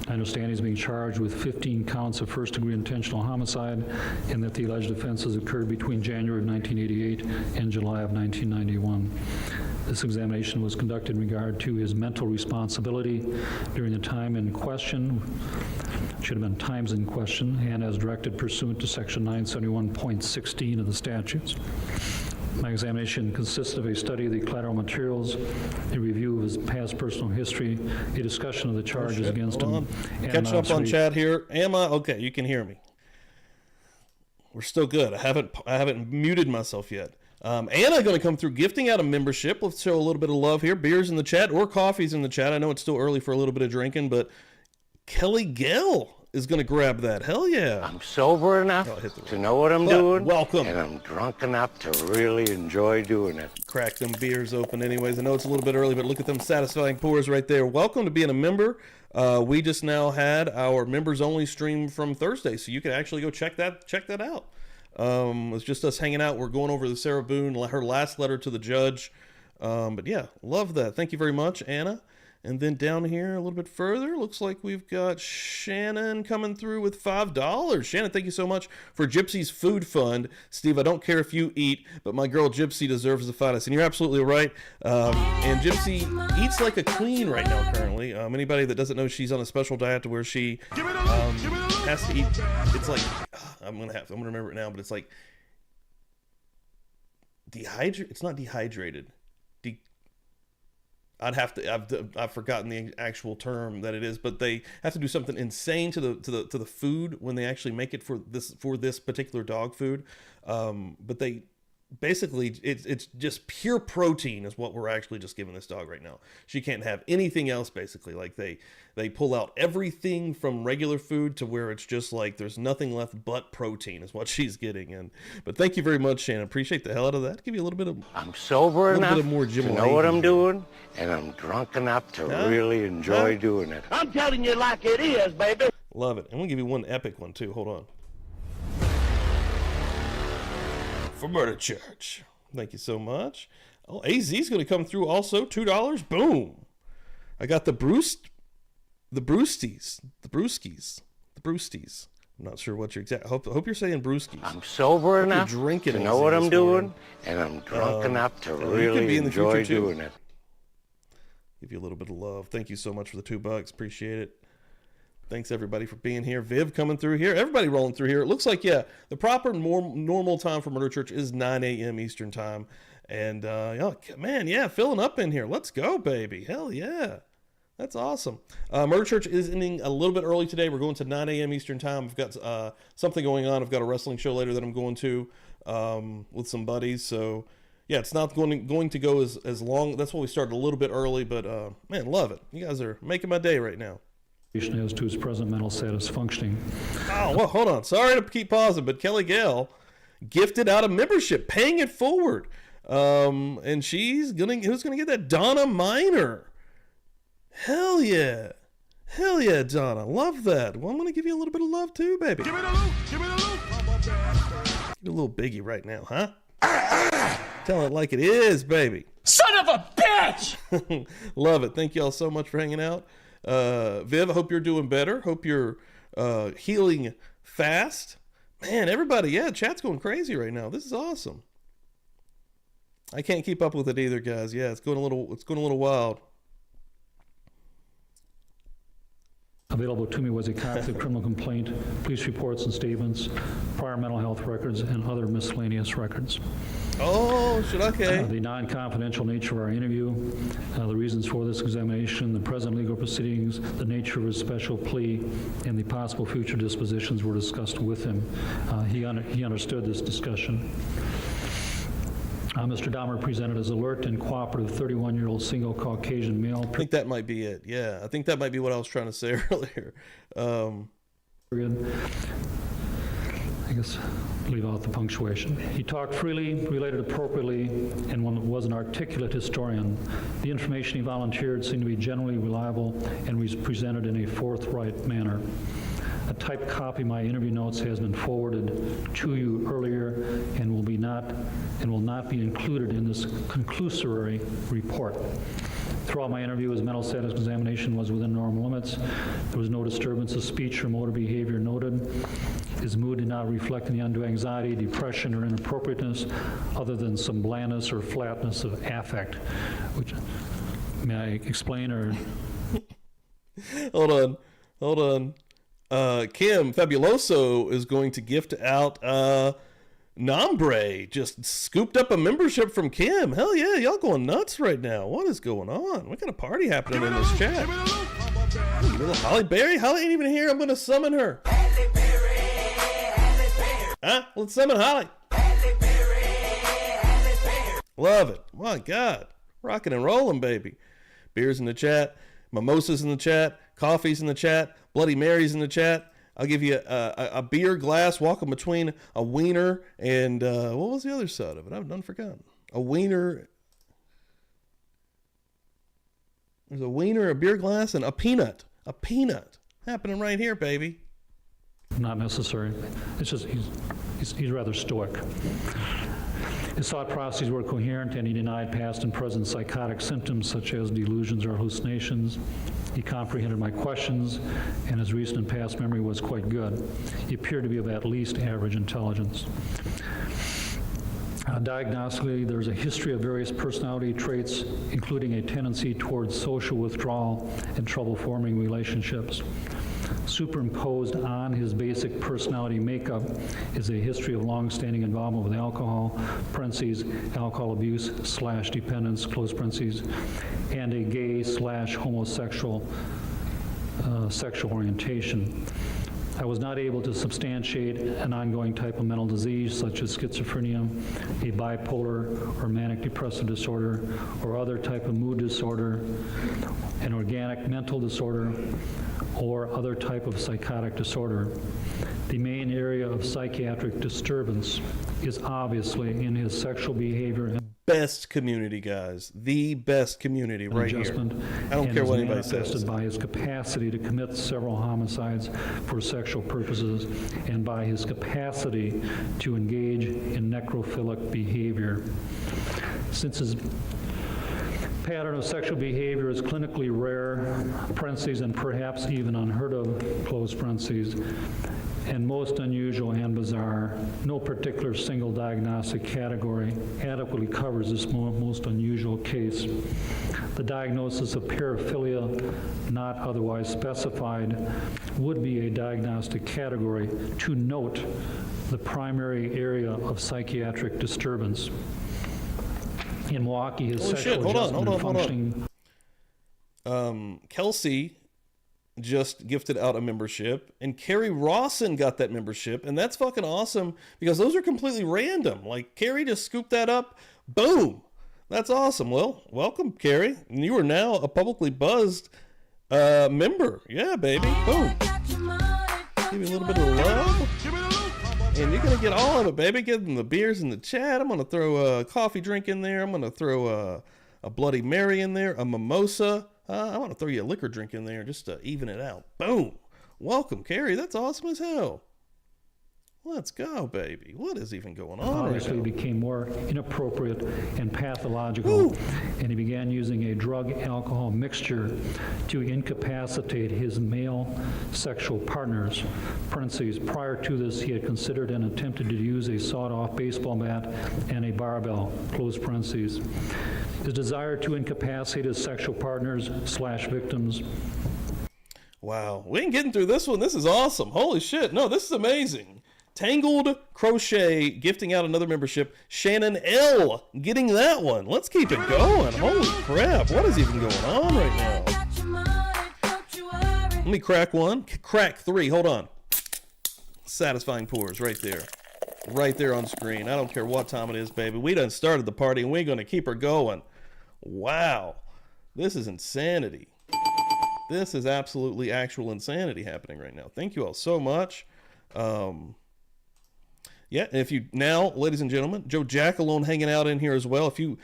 I understand he's being charged with 15 counts of first-degree intentional homicide, and that the alleged offenses occurred between January of 1988 and July of 1991. This examination was conducted in regard to his mental responsibility during the time in question, should have been times in question, and as directed pursuant to Section 971.16 of the statutes. My examination consisted of a study of the collateral materials, a review of his past personal history, a discussion of the charges against him. Catch up on chat here. Am I? Okay, you can hear me. We're still good. I haven't muted myself yet. Anna going to come through gifting out a membership. Let's show a little bit of love here. Beers in the chat or coffees in the chat. I know it's still early for a little bit of drinking, but Kelly Gell is going to grab that. Hell yeah. I'm sober enough to know what I'm doing. Welcome. And I'm drunk enough to really enjoy doing it. Crack them beers open anyways. I know it's a little bit early, but look at them satisfying pours right there. Welcome to being a member. We just now had our members only stream from Thursday, so you can actually go check that out. It's just us hanging out. We're going over the Sarah Boone, her last letter to the judge. But yeah, love that. Thank you very much, Anna. And then down here a little bit further, looks like we've got Shannon coming through with $5. Shannon, thank you so much for Gypsy's Food Fund. Steve, I don't care if you eat, but my girl Gypsy deserves the finest. And you're absolutely right. And Gypsy eats like a queen right now currently. Anybody that doesn't know, she's on a special diet to where she has to eat. It's like, I'm going to remember it now, but it's like it's not dehydrated. I've forgotten the actual term that it is, but they have to do something insane to the food when they actually make it for this particular dog food. But they basically it's just pure protein is what we're actually just giving this dog right now. She can't have anything else basically. Like they pull out everything from regular food to where it's just like there's nothing left but protein is what she's getting in. But thank you very much, Shannon. Appreciate the hell out of that. Give you a little bit of I'm sober enough to know what I'm doing, and I'm drunk enough to really enjoy doing it. I'm telling you like it is, baby. Love it. And we'll give you one epic one too. Hold on. For Murder Church. Thank you so much. Oh, AZ's going to come through also. $2. Boom. I got the Brewsties. I'm not sure what you're I hope you're saying Brewskis. I'm sober enough to know what I'm doing, and I'm drunk enough to really enjoy doing it. Give you a little bit of love. Thank you so much for the $2. Appreciate it. Thanks, everybody, for being here. Viv coming through here. Everybody rolling through here. It looks like, yeah, the proper normal time for Murder Church is 9 a.m. Eastern time. And, man, yeah, filling up in here. Let's go, baby. Hell yeah. That's awesome. Murder Church is ending a little bit early today. We're going to 9 a.m. Eastern time. I've got something going on. I've got a wrestling show later that I'm going to with some buddies. So, yeah, it's not going to go as long. That's why we started a little bit early. But, man, love it. You guys are making my day right now. As to his present mental status functioning. Oh, well, hold on. Sorry to keep pausing, but Kelly Gale gifted out a membership, paying it forward. And who's gonna get that? Donna Miner. Hell yeah. Hell yeah, Donna. Love that. Well, I'm gonna give you a little bit of love too, baby. Give me the loot. Give me the loot. You're a little biggie right now, huh? Tell it like it is, baby. Son of a bitch! Love it. Thank you all so much for hanging out. Viv, I hope you're doing better. Hope you're healing fast. Man, everybody, yeah, chat's going crazy right now. This is awesome. I can't keep up with it either, guys. Yeah, it's going a little wild. Available to me was a copy of the criminal complaint, police reports and statements, prior mental health records, and other miscellaneous records. Oh, okay. The non-confidential nature of our interview, the reasons for this examination, the present legal proceedings, the nature of his special plea, and the possible future dispositions were discussed with him. He understood this discussion. Mr. Dahmer presented as alert and cooperative 31-year-old single Caucasian male. I think that might be it. Yeah, I think that might be what I was trying to say earlier. I guess leave out the punctuation. He talked freely, related appropriately, and was an articulate historian. The information he volunteered seemed to be generally reliable and was presented in a forthright manner. A typed copy of my interview notes has been forwarded to you earlier and will not be included in this conclusory report. Throughout my interview, his mental status examination was within normal limits. There was no disturbance of speech or motor behavior noted. His mood did not reflect any undue anxiety, depression, or inappropriateness, other than some blandness or flatness of affect. Which, may I explain, or? Hold on. Kim Fabuloso is going to gift out Nombre. Just scooped up a membership from Kim. Hell yeah, y'all going nuts right now. What is going on? What kind of party happening in this chat? Little Holly Berry? Holly ain't even here. I'm going to summon her. Huh? Let's summon Holly. Love it. My God. Rocking and rolling, baby. Beers in the chat. Mimosas in the chat. Coffee's in the chat. Bloody Mary's in the chat. I'll give you a beer glass walking between a wiener and what was the other side of it? I've done forgotten. A wiener. There's a wiener, a beer glass, and a peanut. A peanut happening right here, baby. Not necessary. It's just he's rather stoic. His thought processes were coherent, and he denied past and present psychotic symptoms such as delusions or hallucinations. He comprehended my questions, and his recent and past memory was quite good. He appeared to be of at least average intelligence. Diagnostically, there's a history of various personality traits, including a tendency towards social withdrawal and trouble forming relationships. Superimposed on his basic personality makeup is a history of long-standing involvement with alcohol, parentheses, alcohol abuse / dependence, close parentheses, and a gay / homosexual sexual orientation. I was not able to substantiate an ongoing type of mental disease such as schizophrenia, a bipolar or manic depressive disorder, or other type of mood disorder, an organic mental disorder, or other type of psychotic disorder. The main area of psychiatric disturbance is obviously in his sexual behavior and best community, guys. The best community right here. I don't care what anybody says. Manifested by his capacity to commit several homicides for sexual purposes and by his capacity to engage in necrophilic behavior. Since his pattern of sexual behavior is clinically rare, parentheses, and perhaps even unheard of, close parentheses, and most unusual and bizarre, no particular single diagnostic category adequately covers this most unusual case. The diagnosis of paraphilia, not otherwise specified, would be a diagnostic category to note the primary area of psychiatric disturbance. In Milwaukee, his sexual adjustment and functioning. Kelsey just gifted out a membership, and Carrie Rawson got that membership, and that's fucking awesome because those are completely random. Like, Carrie just scooped that up, boom. That's awesome. Well, welcome, Carrie. You are now a Publicly Buzzed member. Yeah, baby. Boom. Give you a little bit of love. And you're going to get all of it, baby. Get them the beers in the chat. I'm going to throw a coffee drink in there. I'm going to throw a Bloody Mary in there, a mimosa. I want to throw you a liquor drink in there just to even it out. Boom. Welcome, Carrie. That's awesome as hell. Let's go, baby. What is even going on Obviously, right now? became more inappropriate and pathological, and he began using a drug-alcohol mixture to incapacitate his male sexual partners. Parentheses, prior to this, he had considered and attempted to use a sawed-off baseball bat and a barbell, close parentheses. His desire to incapacitate his sexual partners / victims. Wow, we ain't getting through this one. This is awesome. Holy shit. No, this is amazing. Tangled Crochet gifting out another membership. Shannon L getting that one. Let's keep it going. Holy crap. What is even going on right now? Let me crack one. Crack three. Hold on. Satisfying pours right there. Right there on screen. I don't care what time it is, baby. We done started the party and we're going to keep her going. Wow. This is insanity. This is absolutely actual insanity happening right now. Thank you all so much. Yeah, and if you now, ladies and gentlemen, Joe Jackalone hanging out in here as well. If you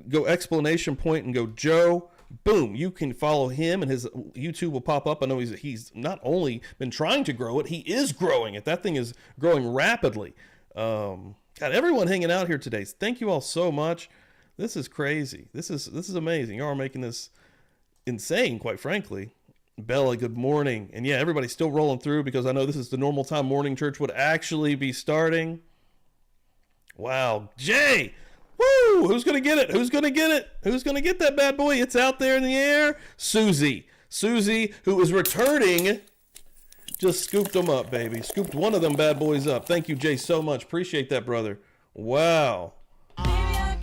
go exclamation point and go Joe, boom, you can follow him and his YouTube will pop up. I know he's not only been trying to grow it, he is growing it. That thing is growing rapidly. Got everyone hanging out here today. Thank you all so much. This is crazy. This is amazing. You are making this insane, quite frankly. Bella, good morning. And yeah, everybody's still rolling through because I know this is the normal time morning church would actually be starting. Wow. Jay! Woo! Who's going to get it? Who's going to get it? Who's going to get that bad boy? It's out there in the air. Susie. Susie, who is returning, just scooped them up, baby. Scooped one of them bad boys up. Thank you, Jay, so much. Appreciate that, brother. Wow. I'm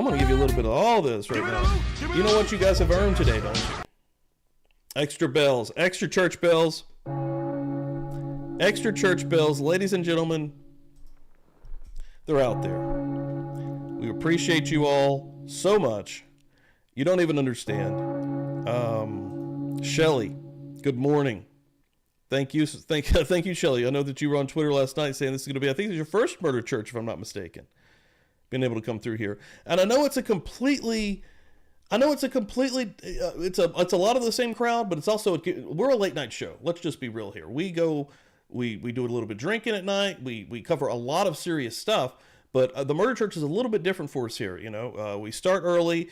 going to give you a little bit of all this right now. You know what you guys have earned today, don't you? Extra bells, extra church bells, extra church bells. Ladies and gentlemen, they're out there. We appreciate you all so much. You don't even understand. Shelly, good morning. Thank you, thank you, Shelly. I know that you were on Twitter last night saying this is going to be, I think it's your first murder church, if I'm not mistaken. Been able to come through here. And I know it's a lot of the same crowd, but it's also, we're a late night show. Let's just be real here. We do a little bit of drinking at night. We cover a lot of serious stuff, but the murder church is a little bit different for us here. You know, we start early.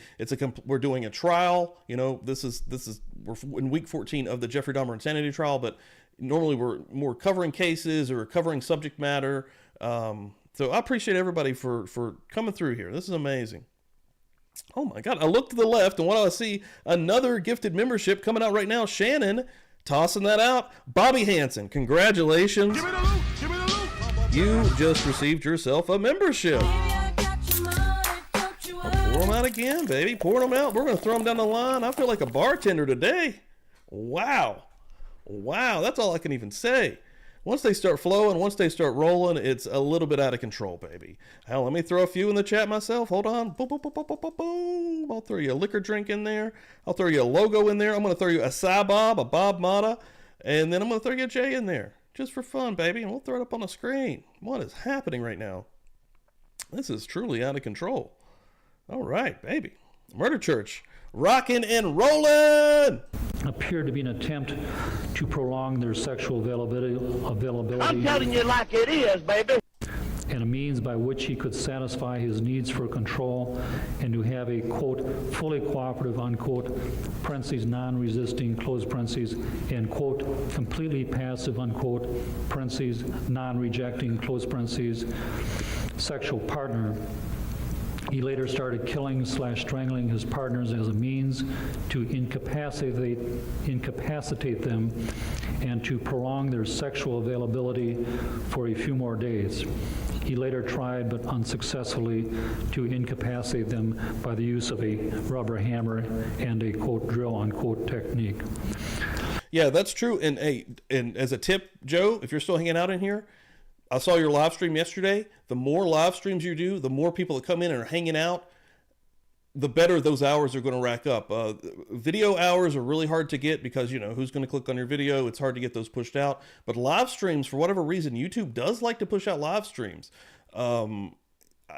We're doing a trial. You know, we're in week 14 of the Jeffrey Dahmer insanity trial, but normally we're more covering cases or covering subject matter. So I appreciate everybody for coming through here. This is amazing. Oh my God, I look to the left and what I see, another gifted membership coming out right now. Shannon, tossing that out. Bobby Hanson, congratulations. Give me the loop. Give me the loop. You just received yourself a membership. Pour them out again, baby. Pour them out. We're going to throw them down the line. I feel like a bartender today. Wow. Wow, that's all I can even say. Once they start flowing, once they start rolling, it's a little bit out of control, baby. Hell, let me throw a few in the chat myself. Hold on. Boom, boom, boom, boom, boom, boom, boom. I'll throw you a liquor drink in there. I'll throw you a logo in there. I'm going to throw you a Bob, a Bob Mata, and then I'm going to throw you a J in there. Just for fun, baby, and we'll throw it up on the screen. What is happening right now? This is truly out of control. All right, baby. Murder Church. Rocking and rolling! Appeared to be an attempt to prolong their sexual availability. I'm telling you like it is, baby. And a means by which he could satisfy his needs for control and to have a, quote, fully cooperative, unquote, parentheses, non-resisting, close parentheses, and, quote, completely passive, unquote, parentheses, non-rejecting, close parentheses, sexual partner. He later started killing / strangling his partners as a means to incapacitate them and to prolong their sexual availability for a few more days. He later tried, but unsuccessfully, to incapacitate them by the use of a rubber hammer and a, quote, drill, unquote, technique. Yeah, that's true. And as a tip, Joe, if you're still hanging out in here, I saw your live stream yesterday. The more live streams you do, the more people that come in and are hanging out, the better those hours are going to rack up. Video hours are really hard to get because, you know, who's going to click on your video? It's hard to get those pushed out. But live streams, for whatever reason, YouTube does like to push out live streams.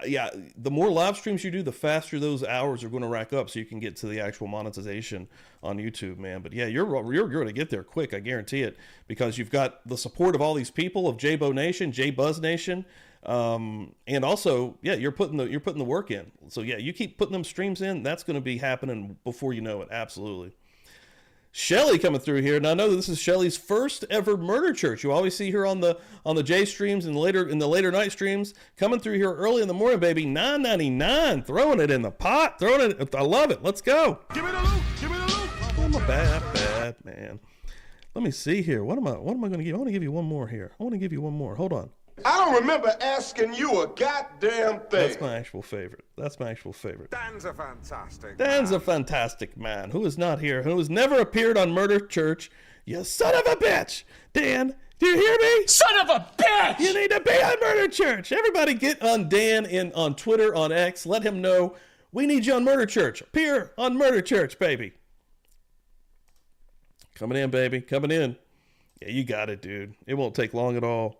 yeah, the more live streams you do, the faster those hours are going to rack up, so you can get to the actual monetization on YouTube, man. But yeah, you're going to get there quick, I guarantee it, because you've got the support of all these people of J-Bo Nation, J-Buzz Nation, and also, yeah, you're putting the work in. So yeah, you keep putting them streams in, that's going to be happening before you know it. Absolutely. Shelly coming through here. Now I know this is Shelly's first ever murder church. You always see her on the J streams and in the later night streams, coming through here early in the morning, baby. $9.99, throwing it in the pot, throwing it. I love it. Let's go. Give me the loot. Give me the loot. I'm a bad man. Let me see here. What am I going to give? I want to give you one more here. Hold on. I don't remember asking you a goddamn thing. That's my actual favorite. Dan's a fantastic Dan's a fantastic man who is not here, who has never appeared on Murder Church. You son of a bitch. Dan, do you hear me? Son of a bitch! You need to be on Murder Church. Everybody get on Dan on Twitter, on X. Let him know we need you on Murder Church. Appear on Murder Church, baby. Coming in, baby. Coming in. Yeah, you got it, dude. It won't take long at all.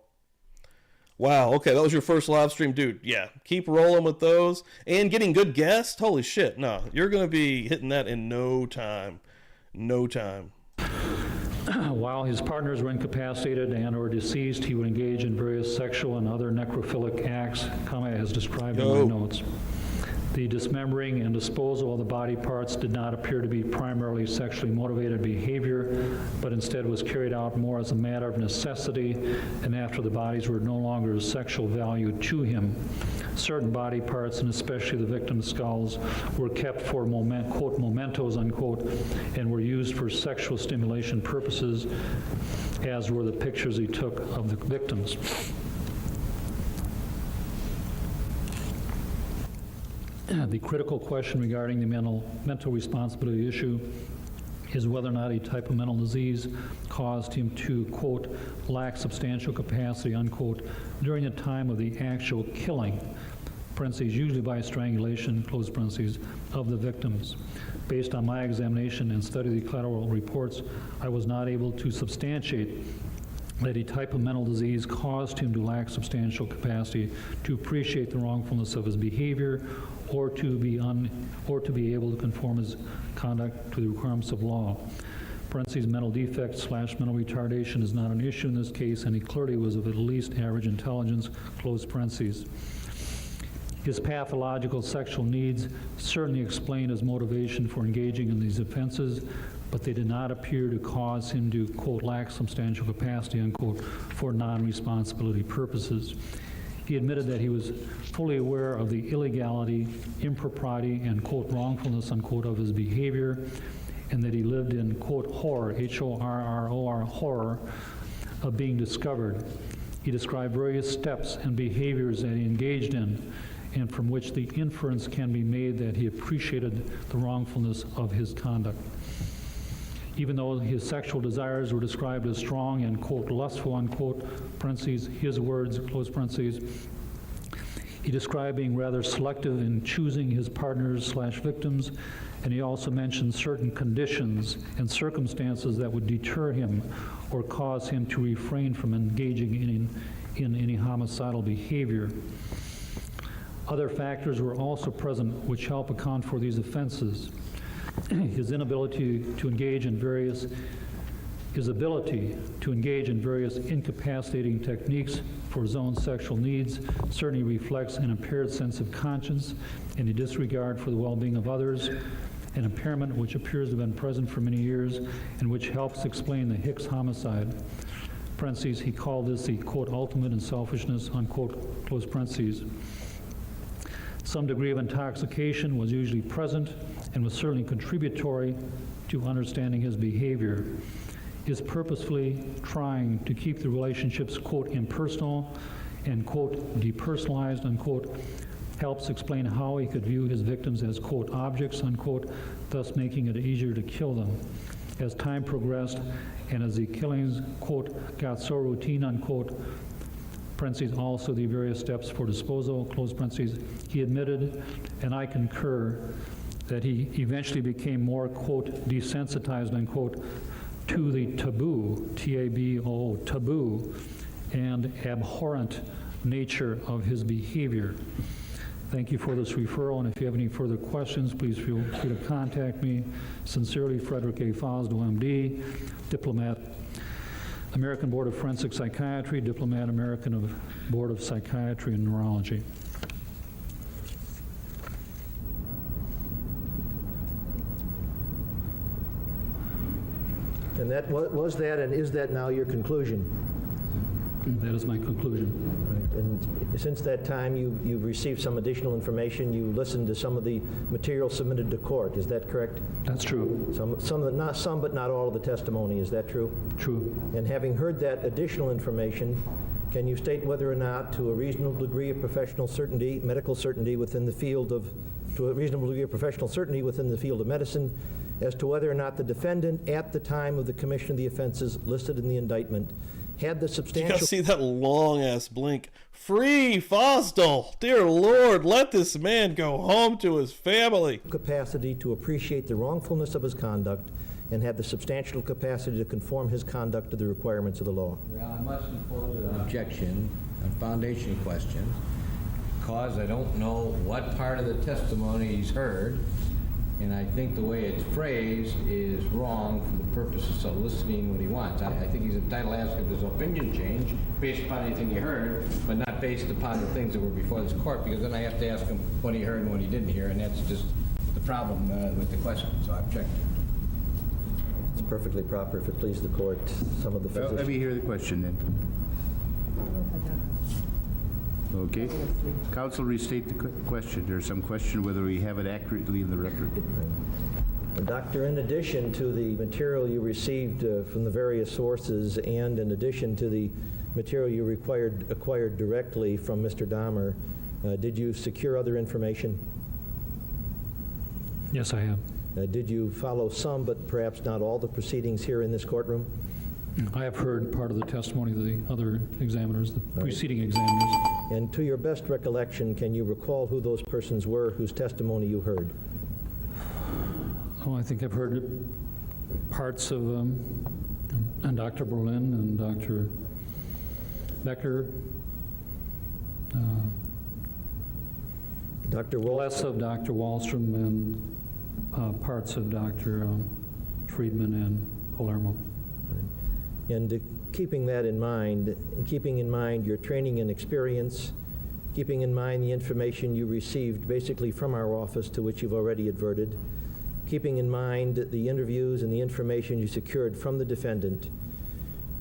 Wow, okay, that was your first live stream, dude. Yeah, keep rolling with those. And getting good guests? Holy shit, no. You're going to be hitting that in no time. While his partners were incapacitated and or deceased, he would engage in various sexual and other necrophilic acts, as described in my notes. The dismembering and disposal of the body parts did not appear to be primarily sexually motivated behavior, but instead was carried out more as a matter of necessity and after the bodies were no longer of sexual value to him. Certain body parts, and especially the victim's skulls, were kept for quote, mementos, unquote, and were used for sexual stimulation purposes, as were the pictures he took of the victims. The critical question regarding the mental responsibility issue is whether or not a type of mental disease caused him to, quote, lack substantial capacity, unquote, during the time of the actual killing, parentheses, usually by strangulation, close parentheses, of the victims. Based on my examination and study of the collateral reports, I was not able to substantiate that a type of mental disease caused him to lack substantial capacity to appreciate the wrongfulness of his behavior or to be able to conform his conduct to the requirements of law. Parentheses, mental defect / mental retardation is not an issue in this case, and he clearly was of at least average intelligence, close parentheses. His pathological sexual needs certainly explain his motivation for engaging in these offenses, but they did not appear to cause him to, quote, lack substantial capacity, unquote, for non-responsibility purposes. He admitted that he was fully aware of the illegality, impropriety, and, quote, wrongfulness, unquote, of his behavior, and that he lived in, quote, horror, H-O-R-R-O-R, horror, of being discovered. He described various steps and behaviors that he engaged in, and from which the inference can be made that he appreciated the wrongfulness of his conduct. Even though his sexual desires were described as strong and, quote, lustful, unquote, parentheses, his words, close parentheses, he described being rather selective in choosing his partners / victims, and he also mentioned certain conditions and circumstances that would deter him or cause him to refrain from engaging in any homicidal behavior. Other factors were also present which help account for these offenses. His ability to engage in various incapacitating techniques for his own sexual needs certainly reflects an impaired sense of conscience and a disregard for the well-being of others, an impairment which appears to have been present for many years and which helps explain the Hicks homicide. Parentheses, he called this the, quote, ultimate in selfishness, unquote, close parentheses. Some degree of intoxication was usually present and was certainly contributory to understanding his behavior. His purposefully trying to keep the relationships, quote, impersonal and, quote, depersonalized, unquote, helps explain how he could view his victims as, quote, objects, unquote, thus making it easier to kill them. As time progressed and as the killings, quote, got so routine, unquote, parentheses, also the various steps for disposal, close parentheses, he admitted, and I concur, that he eventually became more, quote, desensitized, unquote, to the taboo, T-A-B-O, taboo, and abhorrent nature of his behavior. Thank you for this referral, and if you have any further questions, please feel free to contact me. Sincerely, Frederick A. Fosdo, MD, diplomat, American Board of Forensic Psychiatry, diplomat, American Board of Psychiatry and Neurology. And that was that, and is that now your conclusion? That is my conclusion. Right. And since that time, you've received some additional information. You listened to some of the material submitted to court. Is that correct? That's true. Not some, but not all of the testimony. Is that true? True. And having heard that additional information, can you state whether or not, to a reasonable degree of professional certainty, medical certainty within the field of, to a reasonable degree of professional certainty within the field of medicine, as to whether or not the defendant, at the time of the commission of the offenses listed in the indictment, had the You substantial... gotta see that long-ass blink. Free Fosdal! Dear Lord, let this man go home to his family. ...capacity to appreciate the wrongfulness of his conduct and had the substantial capacity to conform his conduct to the requirements of the law. Well, I must impose an objection, a foundation question, because I don't know what part of the testimony he's heard, and I think the way it's phrased is wrong for the purpose of soliciting what he wants. I think he's entitled to ask if his opinion changed based upon anything he heard, but not based upon the things that were before this court, because then I have to ask him what he heard and what he didn't hear, and that's just the problem with the question, so I object. It's perfectly proper if it pleases the court. Some of the Well, physicians... let me hear the question then. Okay. Counsel, restate the question. There's some question whether we have it accurately in the record. Doctor, in addition to the material you received from the various sources and in addition to the material you acquired directly from Mr. Dahmer, did you secure other information? Yes, I have. Did you follow some, but perhaps not all, the proceedings here in this courtroom? I have heard part of the testimony of the other examiners, the preceding examiners. And to your best recollection, can you recall who those persons were whose testimony you heard? Oh, I think I've heard parts of and Dr. Berlin and Dr. Becker, Dr. Wolf? less of Dr. Wallstrom and parts of Dr. Friedman and Palermo. And keeping that in mind, and keeping in mind your training and experience, keeping in mind the information you received basically from our office to which you've already adverted, keeping in mind the interviews and the information you secured from the defendant,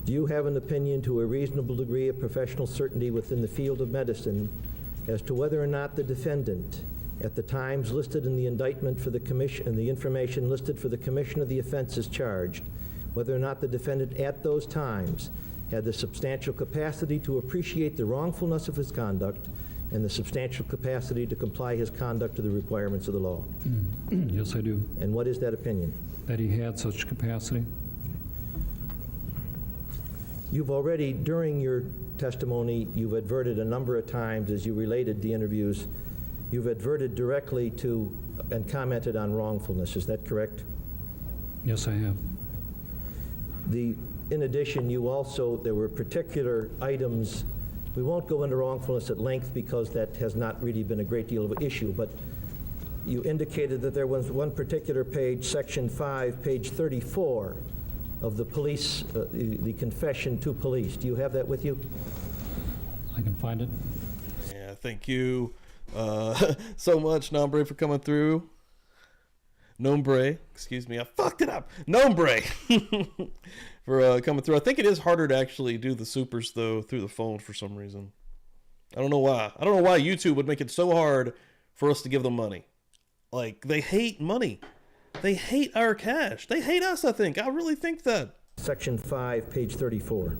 do you have an opinion to a reasonable degree of professional certainty within the field of medicine as to whether or not the defendant, at the times listed in the indictment for the commission and the information listed for the commission of the offenses charged, whether or not the defendant at those times had the substantial capacity to appreciate the wrongfulness of his conduct and the substantial capacity to comply his conduct to the requirements of the law? Yes, I do. And what is that opinion? That he had such capacity. You've already, during your testimony, you've adverted a number of times as you related the interviews, you've adverted directly to and commented on wrongfulness. Is that correct? Yes, I have. In addition, you also, there were particular items, we won't go into wrongfulness at length because that has not really been a great deal of an issue, but you indicated that there was one particular page, section 5, page 34 of the police, the confession to police. Do you have that with you? I can find it. Yeah, thank you so much, Nombre, for coming through. Nombre, excuse me, I fucked it up. Nombre for coming through. I think it is harder to actually do the supers, though, through the phone for some reason. I don't know why. I don't know why YouTube would make it so hard for us to give them money. Like, they hate money. They hate our cash. They hate us, I think. I really think that. Section 5, page 34.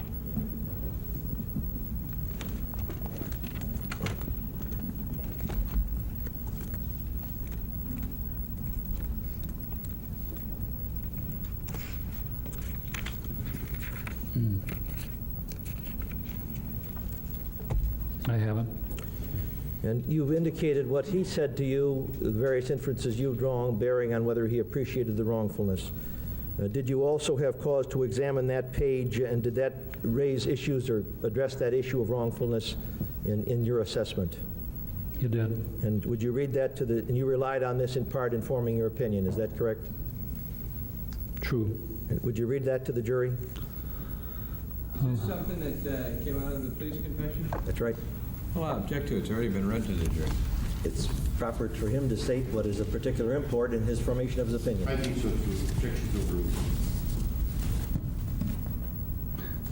I haven't. And you've indicated what he said to you, the various inferences you've drawn bearing on whether he appreciated the wrongfulness. Did you also have cause to examine that page, and did that raise issues or address that issue of wrongfulness in your assessment? You did. And would you read that to the, and you relied on this in part in forming your opinion, is that correct? True. Would you read that to the jury? Is this something that came out of the police confession? That's right. Well, I object to it. It's already been read to the jury. It's proper for him to state what is of particular import in his formation of his opinion. I think so, too. Objection overruled.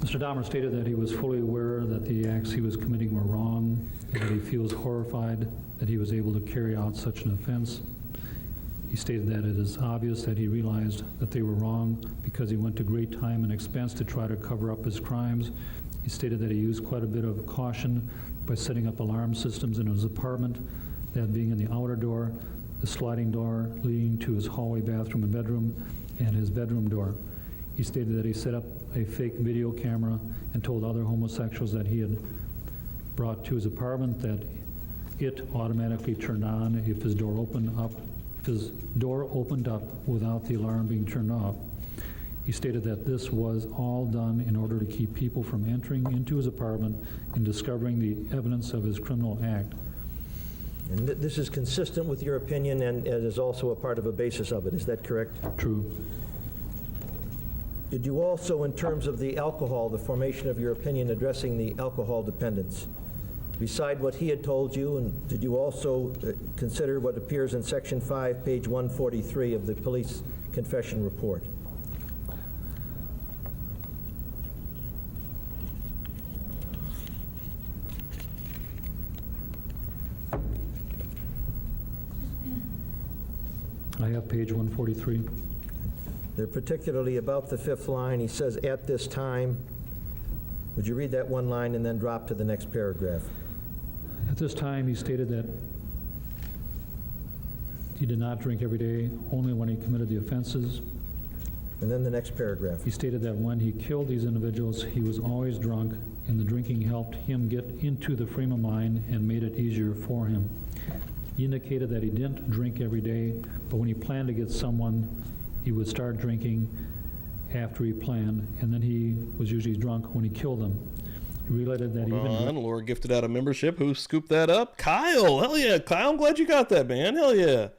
Mr. Dahmer stated that he was fully aware that the acts he was committing were wrong, and that he feels horrified that he was able to carry out such an offense. He stated that it is obvious that he realized that they were wrong because he went to great time and expense to try to cover up his crimes. He stated that he used quite a bit of caution by setting up alarm systems in his apartment, that being in the outer door, the sliding door leading to his hallway bathroom and bedroom, and his bedroom door. He stated that he set up a fake video camera and told other homosexuals that he had brought to his apartment that it automatically turned on if his door opened up without the alarm being turned off. He stated that this was all done in order to keep people from entering into his apartment and discovering the evidence of his criminal act. And this is consistent with your opinion and is also a part of a basis of it, is that correct? True. Did you also, in terms of the alcohol, the formation of your opinion addressing the alcohol dependence, beside what he had told you, and did you also consider what appears in Section 5, page 143 of the police confession report? I have page 143. They're particularly about the fifth line. He says, "At this time." Would you read that one line and then drop to the next paragraph? At this time, he stated that he did not drink every day, only when he committed the offenses. And then the next paragraph. He stated that when he killed these individuals, he was always drunk, and the drinking helped him get into the frame of mind and made it easier for him. He indicated that he didn't drink every day, but when he planned to get someone, he would start drinking after he planned, and then he was usually drunk when he killed them. He related that Laura gifted out a membership. Who scooped that up? Kyle. Hell yeah. Kyle, I'm glad you got that, man. Hell yeah.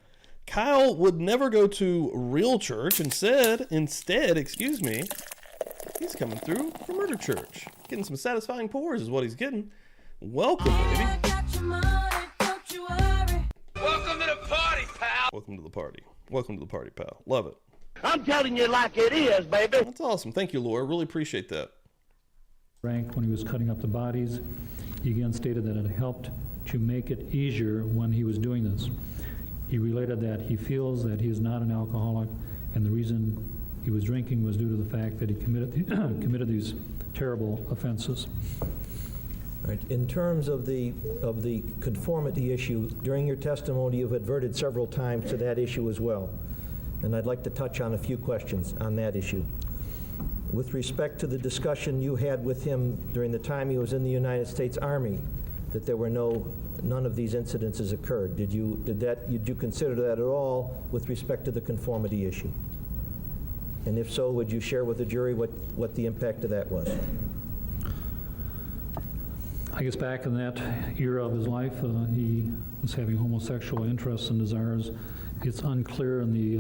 Kyle would never go to real church. Instead, excuse me, he's coming through for murder church. Getting some satisfying pours is what he's getting. Welcome, baby. Welcome to the party, pal. Welcome to the party. Welcome to the party, pal. Love it. I'm telling you like it is, baby. That's awesome. Thank you, Laura. Really appreciate that. Rank when he was cutting up the bodies. He again stated that it helped to make it easier when he was doing this. He related that he feels that he is not an alcoholic, and the reason he was drinking was due to the fact that he committed these terrible offenses. Right. In terms of the conformity issue, during your testimony, you've adverted several times to that issue as well. And I'd like to touch on a few questions on that issue. With respect to the discussion you had with him during the time he was in the United States Army, that there were none of these incidences occurred. Did you consider that at all with respect to the conformity issue? And if so, would you share with the jury what the impact of that was? I guess back in that era of his life, he was having homosexual interests and desires. It's unclear, and the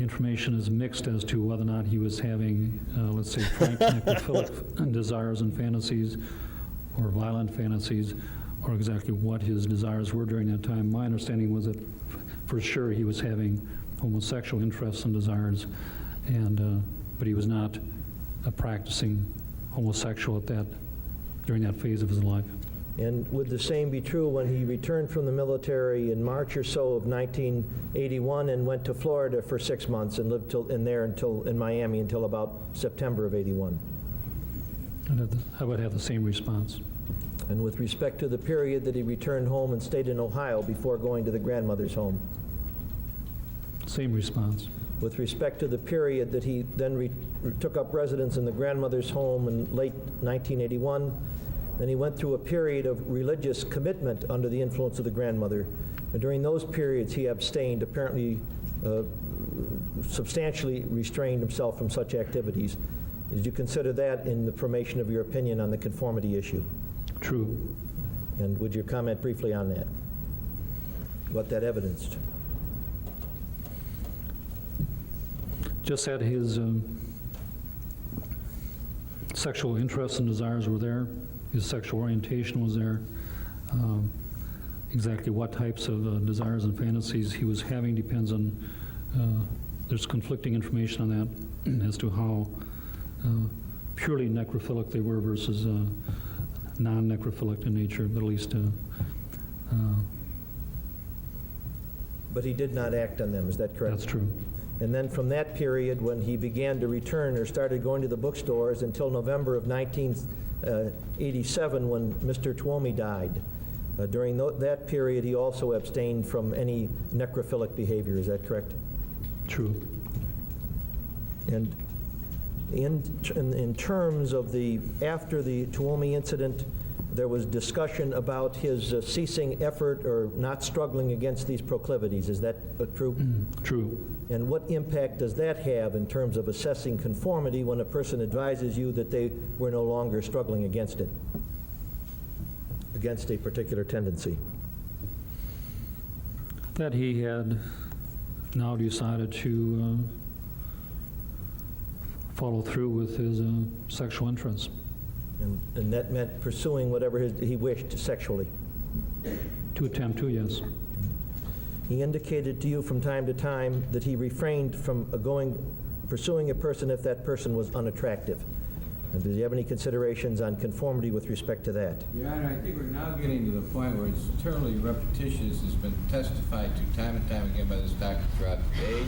information is mixed as to whether or not he was having, let's say, frank necrophilic desires and fantasies, or violent fantasies, or exactly what his desires were during that time. My understanding was that for sure he was having homosexual interests and desires, and but he was not a practicing homosexual during that phase of his life. And would the same be true when he returned from the military in March or so of 1981 and went to Florida for 6 months and lived in Miami until about September of 81? I would have the same response. And with respect to the period that he returned home and stayed in Ohio before going to the grandmother's home? Same response. With respect to the period that he then took up residence in the grandmother's home in late 1981, then he went through a period of religious commitment under the influence of the grandmother. And during those periods, he abstained, apparently substantially restrained himself from such activities. Did you consider that in the formation of your opinion on the conformity issue? True. And would you comment briefly on that? What that evidenced? Just that his sexual interests and desires were there, his sexual orientation was there. Exactly what types of desires and fantasies he was having depends on, there's conflicting information on that as to how purely necrophilic they were versus non-necrophilic in nature, but at least. But he did not act on them, is that correct? That's true. And then from that period when he began to return or started going to the bookstores until November of 1987 when Mr. Twomey died. During that period, he also abstained from any necrophilic behavior, is that correct? True. And in terms of after the Twomey incident, there was discussion about his ceasing effort or not struggling against these proclivities. Is that true? True. And what impact does that have in terms of assessing conformity when a person advises you that they were no longer struggling against it, against a particular tendency? That he had now decided to follow through with his sexual interests. And that meant pursuing whatever he wished sexually? To attempt to, yes. He indicated to you from time to time that he refrained from pursuing a person if that person was unattractive. And does he have any considerations on conformity with respect to that? Your Honor, I think we're now getting to the point where it's totally repetitious. It's been testified to time and time again by this doctor throughout the day,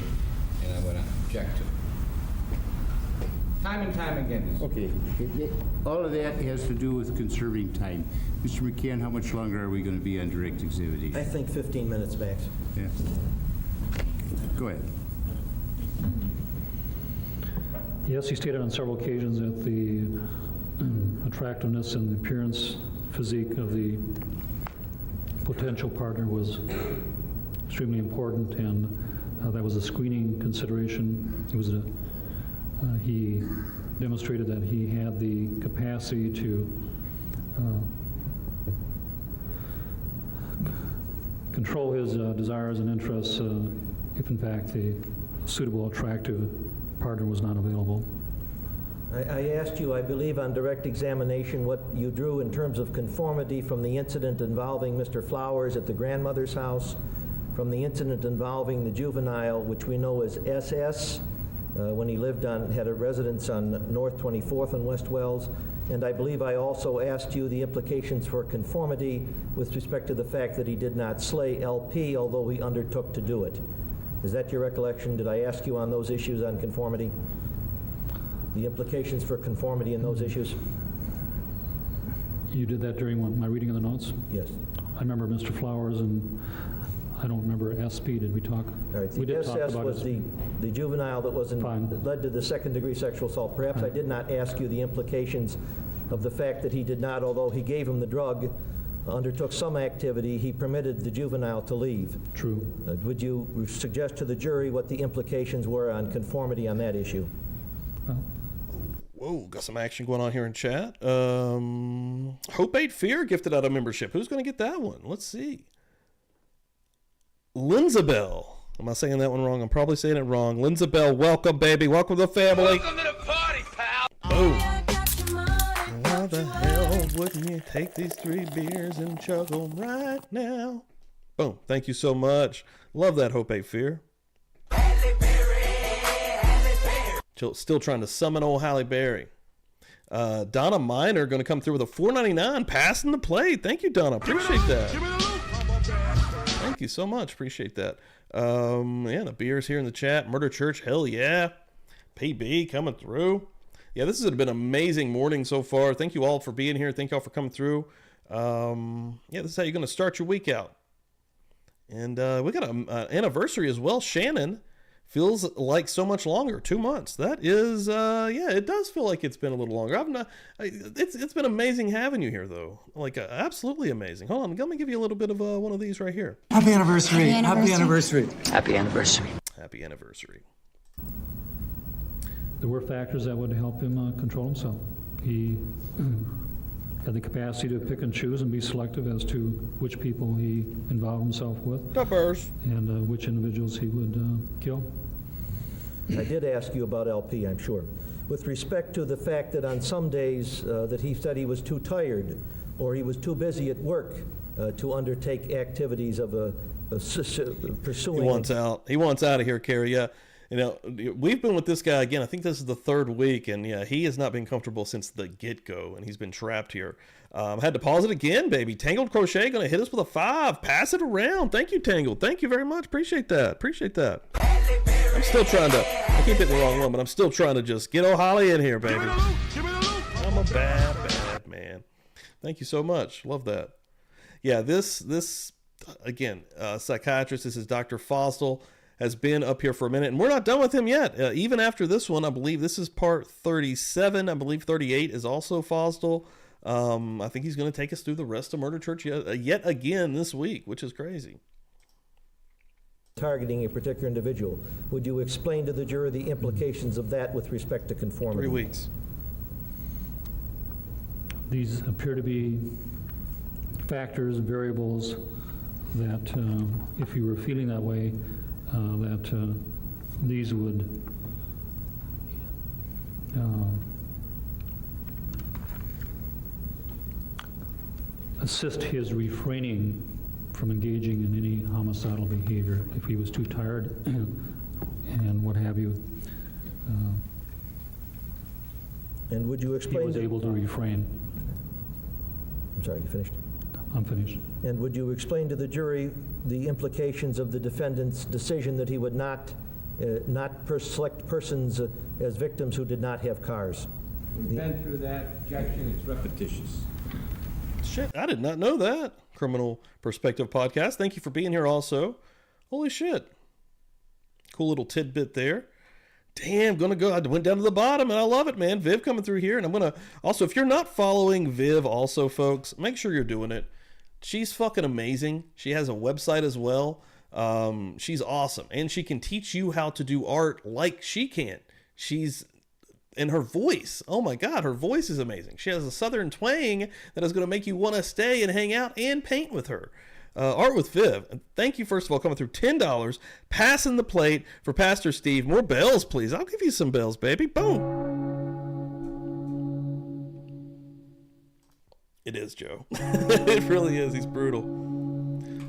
and I'm going to object to it. Time and time again. Okay. All of that has to do with conserving time. Mr. McCann, how much longer are we going to be on direct examination? I think 15 minutes max. Yeah. Go ahead. Yes, he stated on several occasions that the attractiveness and the appearance, physique of the potential partner was extremely important, and that was a screening consideration. It was he demonstrated that he had the capacity to control his desires and interests if, in fact, the suitable, attractive partner was not available. I asked you, I believe, on direct examination what you drew in terms of conformity from the incident involving Mr. Flowers at the grandmother's house, from the incident involving the juvenile, which we know as SS, when he had a residence on North 24th and West Wells. And I believe I also asked you the implications for conformity with respect to the fact that he did not slay LP, although he undertook to do it. Is that your recollection? Did I ask you on those issues on conformity? The implications for conformity in those issues? You did that during my reading of the notes? Yes. I remember Mr. Flowers, and I don't remember SP. Did we talk? All right. We The did talk SS about was the juvenile that that led to the second-degree sexual assault. Perhaps I did not ask you the implications of the fact that he did not, although he gave him the drug, undertook some activity, he permitted the juvenile to leave. True. Would you suggest to the jury what the implications were on conformity on that issue? Whoa, got some action going on here in chat. Hope Ain't Fear gifted out a membership. Who's going to get that one? Let's see. Linzabelle. Am I saying that one wrong? I'm probably saying it wrong. Linzabelle, welcome, baby. Welcome to the family. Welcome to the party, pal. Boom. Why the hell wouldn't you take these 3 beers and chug them right now? Boom. Thank you so much. Love that Hope Ain't Fear. Still trying to summon old Halle Berry. Donna Miner going to come through with a $4.99, passing the plate. Thank you, Donna. Appreciate that. Thank you so much. Appreciate that. Yeah, the beers here in the chat. Murder Church, hell yeah. PB coming through. Yeah, this has been an amazing morning so far. Thank you all for being here. Thank you all for coming through. Yeah, this is how you're going to start your week out. And we got an anniversary as well. Shannon feels like so much longer. 2 months. That is, yeah, it does feel like it's been a little longer. It's been amazing having you here, though. Like, absolutely amazing. Hold on, let me give you a little bit of one of these right here. Happy anniversary. Happy anniversary. Happy anniversary. Happy anniversary. There were factors that would help him control himself. He had the capacity to pick and choose and be selective as to which people he involved himself with and which individuals he would kill. I did ask you about LP, I'm sure. With respect to the fact that on some days that he said he was too tired or he was too busy at work to undertake activities of pursuing... He wants out of here, Kerry. Yeah. You know, we've been with this guy again. I think this is the third week, and yeah, he has not been comfortable since the get-go, and he's been trapped here. Had to pause it again, baby. Tangled Crochet going to hit us with a 5. Pass it around. Thank you, Tangled. Thank you very much. Appreciate that. I'm still trying to, I keep hitting the wrong one, but I'm still trying to just get O'Holly in here, baby. I'm a bad man. Thank you so much. Love that. Yeah, this again, psychiatrist, this is Dr. Fossil, has been up here for a minute, and we're not done with him yet. Even after this one, I believe this is part 37. I believe 38 is also Fossil. I think he's going to take us through the rest of Murder Church yet again this week, which is crazy. Targeting a particular individual. Would you explain to the jury the implications of that with respect to conformity? 3 weeks. These appear to be factors and variables that, if you were feeling that way, that these would assist his refraining from engaging in any homicidal behavior if he was too tired and what have you. And would you explain... He was able to refrain. I'm sorry, you finished? I'm finished. And would you explain to the jury the implications of the defendant's decision that he would not select persons as victims who did not have cars? We've been through that. Objection, it's repetitious. Shit, I did not know that. Criminal Perspective Podcast. Thank you for being here also. Holy shit. Cool little tidbit there. Damn, gonna go. I went down to the bottom and I love it, man. Viv coming through here. And I'm gonna also, if you're not following Viv also, folks, make sure you're doing it. She's fucking amazing. She has a website as well. She's awesome. And she can teach you how to do art like she can. And her voice, oh my God, her voice is amazing. She has a southern twang that is going to make you want to stay and hang out and paint with her. Art with Viv. And thank you, first of all, coming through $10. Passing the plate for Pastor Steve. More bells, please. I'll give you some bells, baby. Boom. It is Joe. It really is. He's brutal.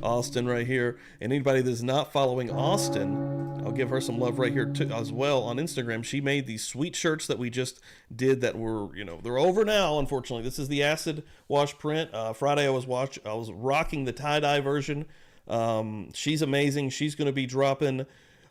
Austin right here. And anybody that's not following Austin, I'll give her some love right here too, as well on Instagram. She made these sweet shirts that we just did that were, they're over now, unfortunately. This is the acid wash print. Friday I was rocking the tie-dye version. She's amazing. She's going to be dropping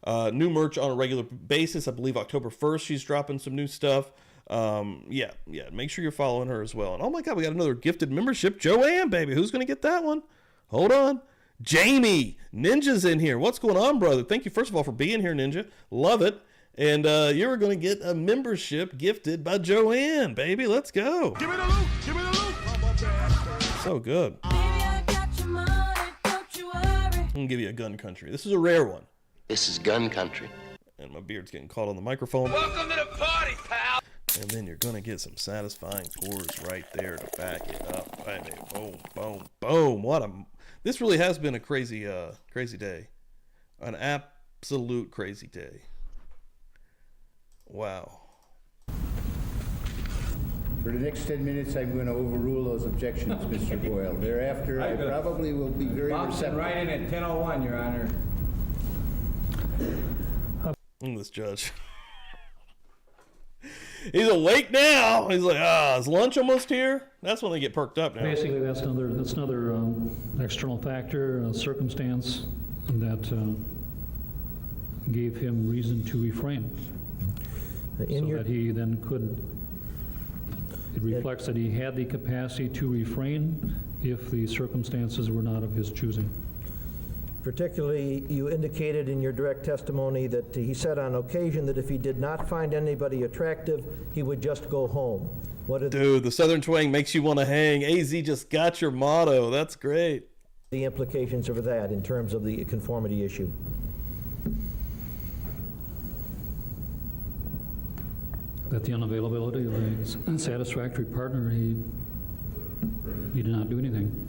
new merch on a regular basis. I believe October 1st she's dropping some new stuff. Yeah, make sure you're following her as well. And oh my God, we got another gifted membership. Joanne, baby. Who's going to get that one? Hold on. Jamie, Ninja's in here. What's going on, brother? Thank you, first of all, for being here, Ninja. Love it. And you're going to get a membership gifted by Joanne, baby. Let's go. Give me the loot. Give me the loot. So good. I'm going to give you a gun country. This is a rare one. This is gun country. And my beard's getting caught on the microphone. Welcome to the party, pal. And then you're going to get some satisfying chords right there to back it up. Baby. Boom, boom, boom. This really has been a crazy day. An absolute crazy day. Wow. For the next 10 minutes, I'm going to overrule those objections, Mr. Boyle. Thereafter, I probably will be very receptive. Right in at 10:01, Your Honor. This judge. He's awake now. He's like, is lunch almost here? That's when they get perked up now. Basically, that's another external factor, a circumstance that gave him reason to refrain. That he then could. It reflects that he had the capacity to refrain if the circumstances were not of his choosing. Particularly, you indicated in your direct testimony that he said on occasion that if he did not find anybody attractive, he would just go home. Dude, the Southern twang makes you want to hang. AZ just got your motto. That's great. The implications of that in terms of the conformity issue. That the unavailability of a satisfactory partner, he He did not do anything.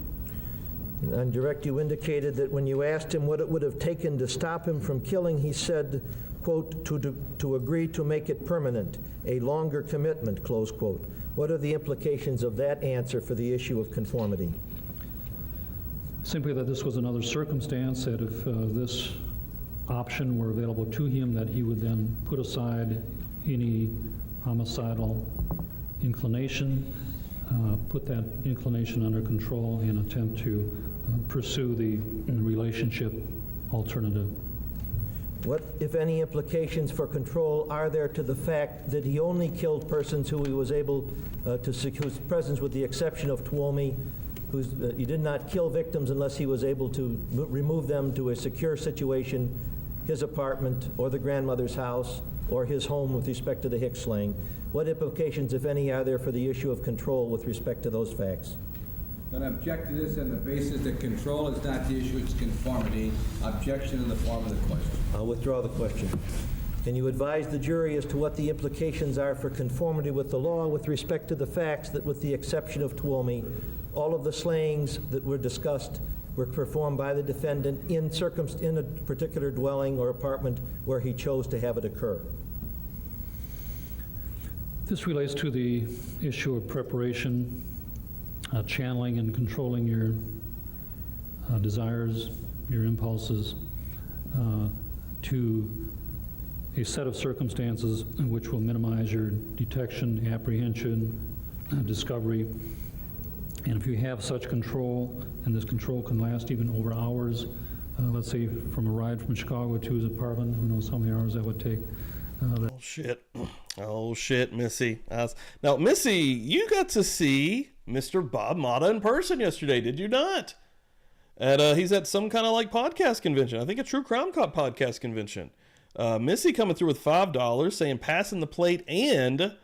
On direct, you indicated that when you asked him what it would have taken to stop him from killing, he said, quote, to agree to make it permanent, a longer commitment, close quote. What are the implications of that answer for the issue of conformity? Simply that this was another circumstance, that if this option were available to him, that he would then put aside any homicidal inclination, put that inclination under control, and attempt to pursue the relationship alternative. What, if any, implications for control are there to the fact that he only killed persons who he was able to secure, whose presence, with the exception of Tuomi, he did not kill victims unless he was able to remove them to a secure situation, his apartment or the grandmother's house or his home with respect to the Hicks slaying? What implications, if any, are there for the issue of control with respect to those facts? I'm going to object to this on the basis that control is not the issue, it's conformity. Objection in the form of the question. I'll withdraw the question. Can you advise the jury as to what the implications are for conformity with the law with respect to the facts that, with the exception of Tuomi, all of the slayings that were discussed were performed by the defendant in a particular dwelling or apartment where he chose to have it occur? This relates to the issue of preparation, channeling and controlling your desires, your impulses, to a set of circumstances which will minimize your detection, apprehension, discovery. And if you have such control, and this control can last even over hours, let's say from a ride from Chicago to his apartment, who knows how many hours that would take. Oh shit, Missy. Now, Missy, you got to see Mr. Bob Motta in person yesterday, did you not? He's at some kind of like podcast convention. I think a True Crime Cop podcast convention. Missy coming through with $5, saying passing the plate and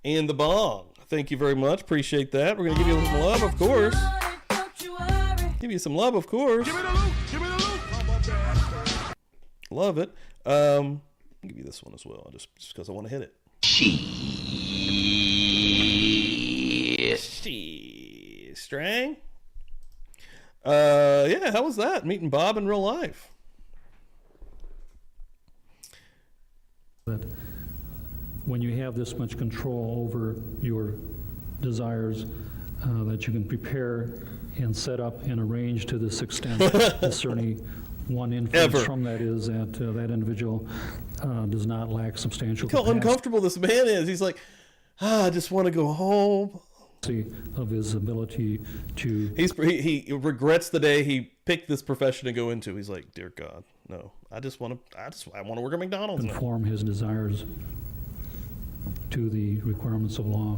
the bong. Thank you very much. Appreciate that. We're going to give you some love, of course. Give you some love, of course. Give me the loot. Give me the loot. Love it. I'll give you this one as well, just because I want to hit it. Strang. Yeah, how was that? Meeting Bob in real life. That when you have this much control over your desires, that you can prepare and set up and arrange to this extent, is certainly one influence from that is that that individual does not lack substantial capacity. Look how uncomfortable this man is. He's like, I just want to go home. Of his ability to... He regrets the day he picked this profession to go into. He's like, dear God, no. I want to work at McDonald's. Conform his desires to the requirements of law.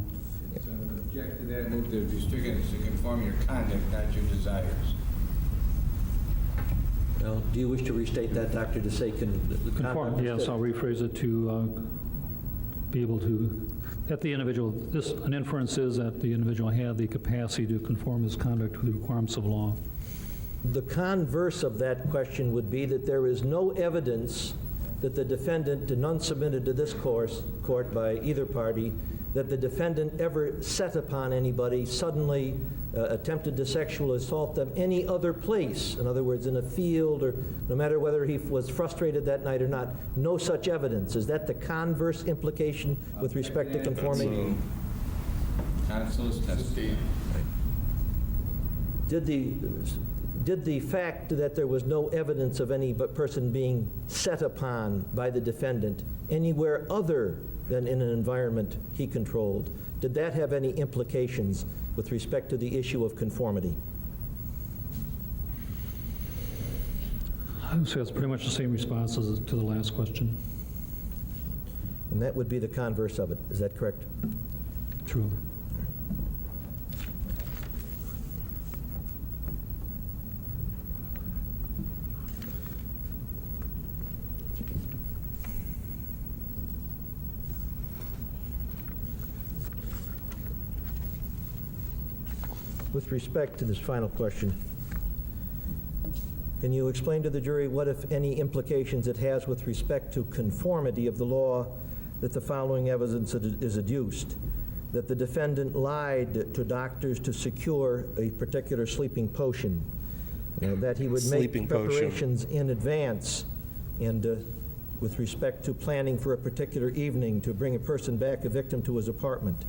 So object to that, move to restrict it to conform your conduct, not your desires. Well, do you wish to restate that, Doctor, to say conform? Yes, I'll rephrase it to be able to, that the individual, an inference is that the individual had the capacity to conform his conduct to the requirements of law. The converse of that question would be that there is no evidence that the defendant, and none submitted to this court by either party, that the defendant ever set upon anybody, suddenly attempted to sexually assault them any other place. In other words, in a field, or no matter whether he was frustrated that night or not, no such evidence. Is that the converse implication with respect to conformity? Counsel's testimony. Did the fact that there was no evidence of any person being set upon by the defendant anywhere other than in an environment he controlled, did that have any implications with respect to the issue of conformity? I would say it's pretty much the same response as to the last question. And that would be the converse of it. Is that correct? True. With respect to this final question, can you explain to the jury what, if any, implications it has with respect to conformity of the law that the following evidence is adduced? that the defendant lied to doctors to secure a particular sleeping potion, that he would Sleeping make potion. preparations in advance and with respect to planning for a particular evening to bring a person back, a victim, to his apartment,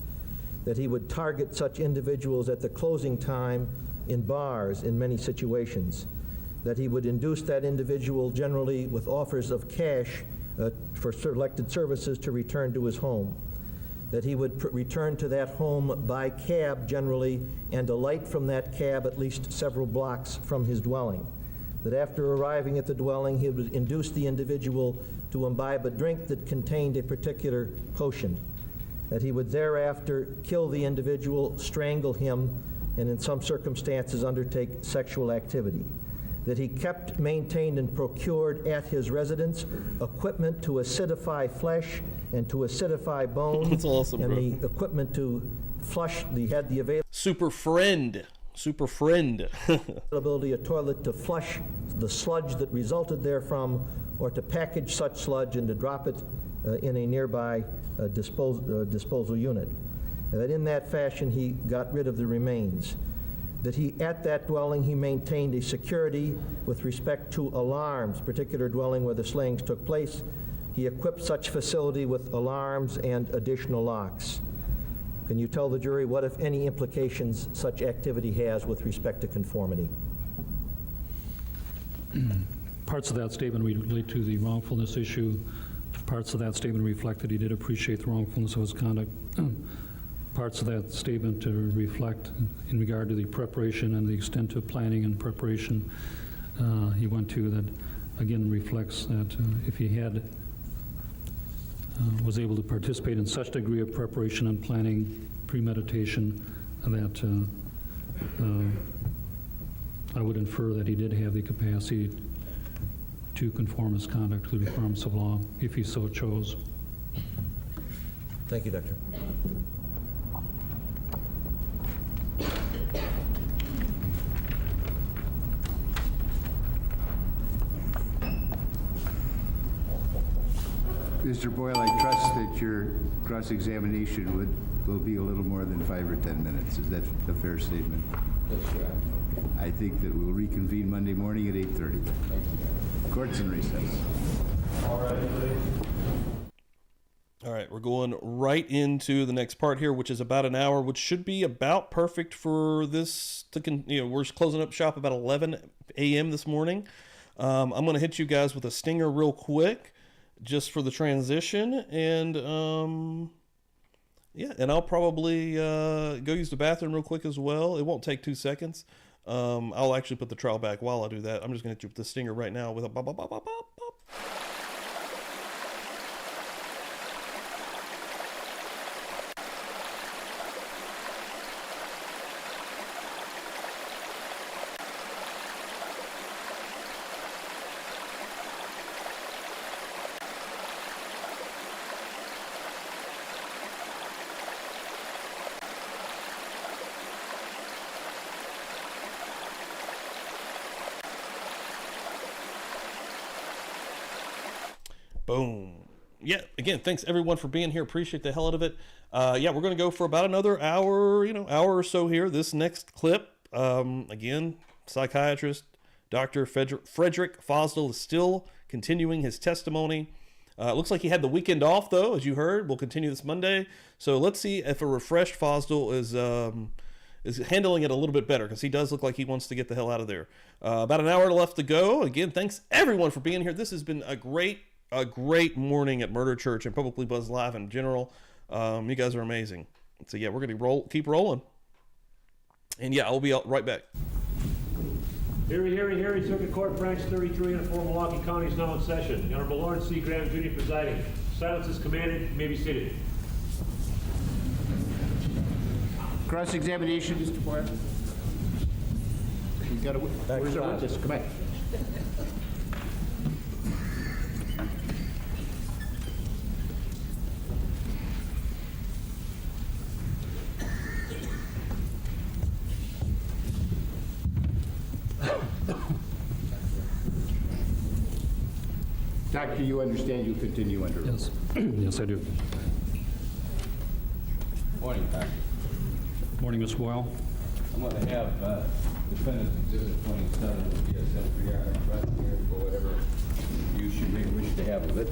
that he would target such individuals at the closing time in bars in many situations, that he would induce that individual generally with offers of cash for selected services to return to his home, that he would return to that home by cab generally and alight from that cab at least several blocks from his dwelling, that after arriving at the dwelling he would induce the individual to imbibe a drink that contained a particular potion, that he would thereafter kill the individual, strangle him, and in some circumstances undertake sexual activity, that he kept, maintained, and procured at his residence equipment to acidify flesh and to acidify bone. That's awesome, and bro. the equipment to flush, had the Super friend. availability of toilet to flush the sludge that resulted therefrom, or to package such sludge and to drop it in a nearby disposal unit. And that in that fashion he got rid of the remains. That he, at that dwelling, he maintained a security with respect to alarms, particular dwelling where the slayings took place. He equipped such facility with alarms and additional locks. Can you tell the jury what, if any, implications such activity has with respect to conformity? Parts of that statement relate to the wrongfulness issue. Parts of that statement reflect that he did appreciate the wrongfulness of his conduct. Parts of that statement reflect in regard to the preparation and the extent of planning and preparation he went to, that again reflects that if he had was able to participate in such degree of preparation and planning, premeditation, that I would infer that he did have the capacity to conform his conduct to the requirements of law if he so chose. Thank you, Doctor. Mr. Boyle, I trust that your cross-examination will be a little more than 5 or 10 minutes. Is that a fair statement? That's correct. I think that we'll reconvene Monday morning at 8:30. Court's in recess. All right, we're going right into the next part here, which is about an hour, which should be about perfect for this to we're closing up shop about 11 a.m. this morning. I'm going to hit you guys with a stinger real quick, just for the transition, and yeah, and I'll probably go use the bathroom real quick as well. It won't take 2 seconds. I'll actually put the trial back while I do that. I'm just going to hit you with the stinger right now with a bop, bop, bop, bop, bop, bop. Boom. Yeah, again, thanks everyone for being here. Appreciate the hell out of it. Yeah, we're going to go for about another hour, hour or so here. This next clip, again, psychiatrist Dr. Frederick Fosdell is still continuing his testimony. It looks like he had the weekend off, though, as you heard. We'll continue this Monday. So let's see if a refreshed Fosdell is handling it a little bit better, because he does look like he wants to get the hell out of there. About an hour left to go. Again, thanks everyone for being here. This has been a great morning at Murder Church and Publicly Buzzed Live in general. You guys are amazing. So yeah, we're going to keep rolling. And yeah, I'll be right back. Hearing, Circuit Court, Branch 33 in Fort Milwaukee County is now in session. The Honorable Lawrence C. Graham Jr. presiding. Silence is commanded. You may be seated. Cross-examination, Mr. Boyle. You got a witness. Come back. Doctor, you understand you continue under oath? Yes. Yes, I do. Morning, Doctor. Morning, Ms. Boyle. I'm going to have Defendant's Exhibit 27 of the DSM-3R present here for whatever use you may wish to have of it.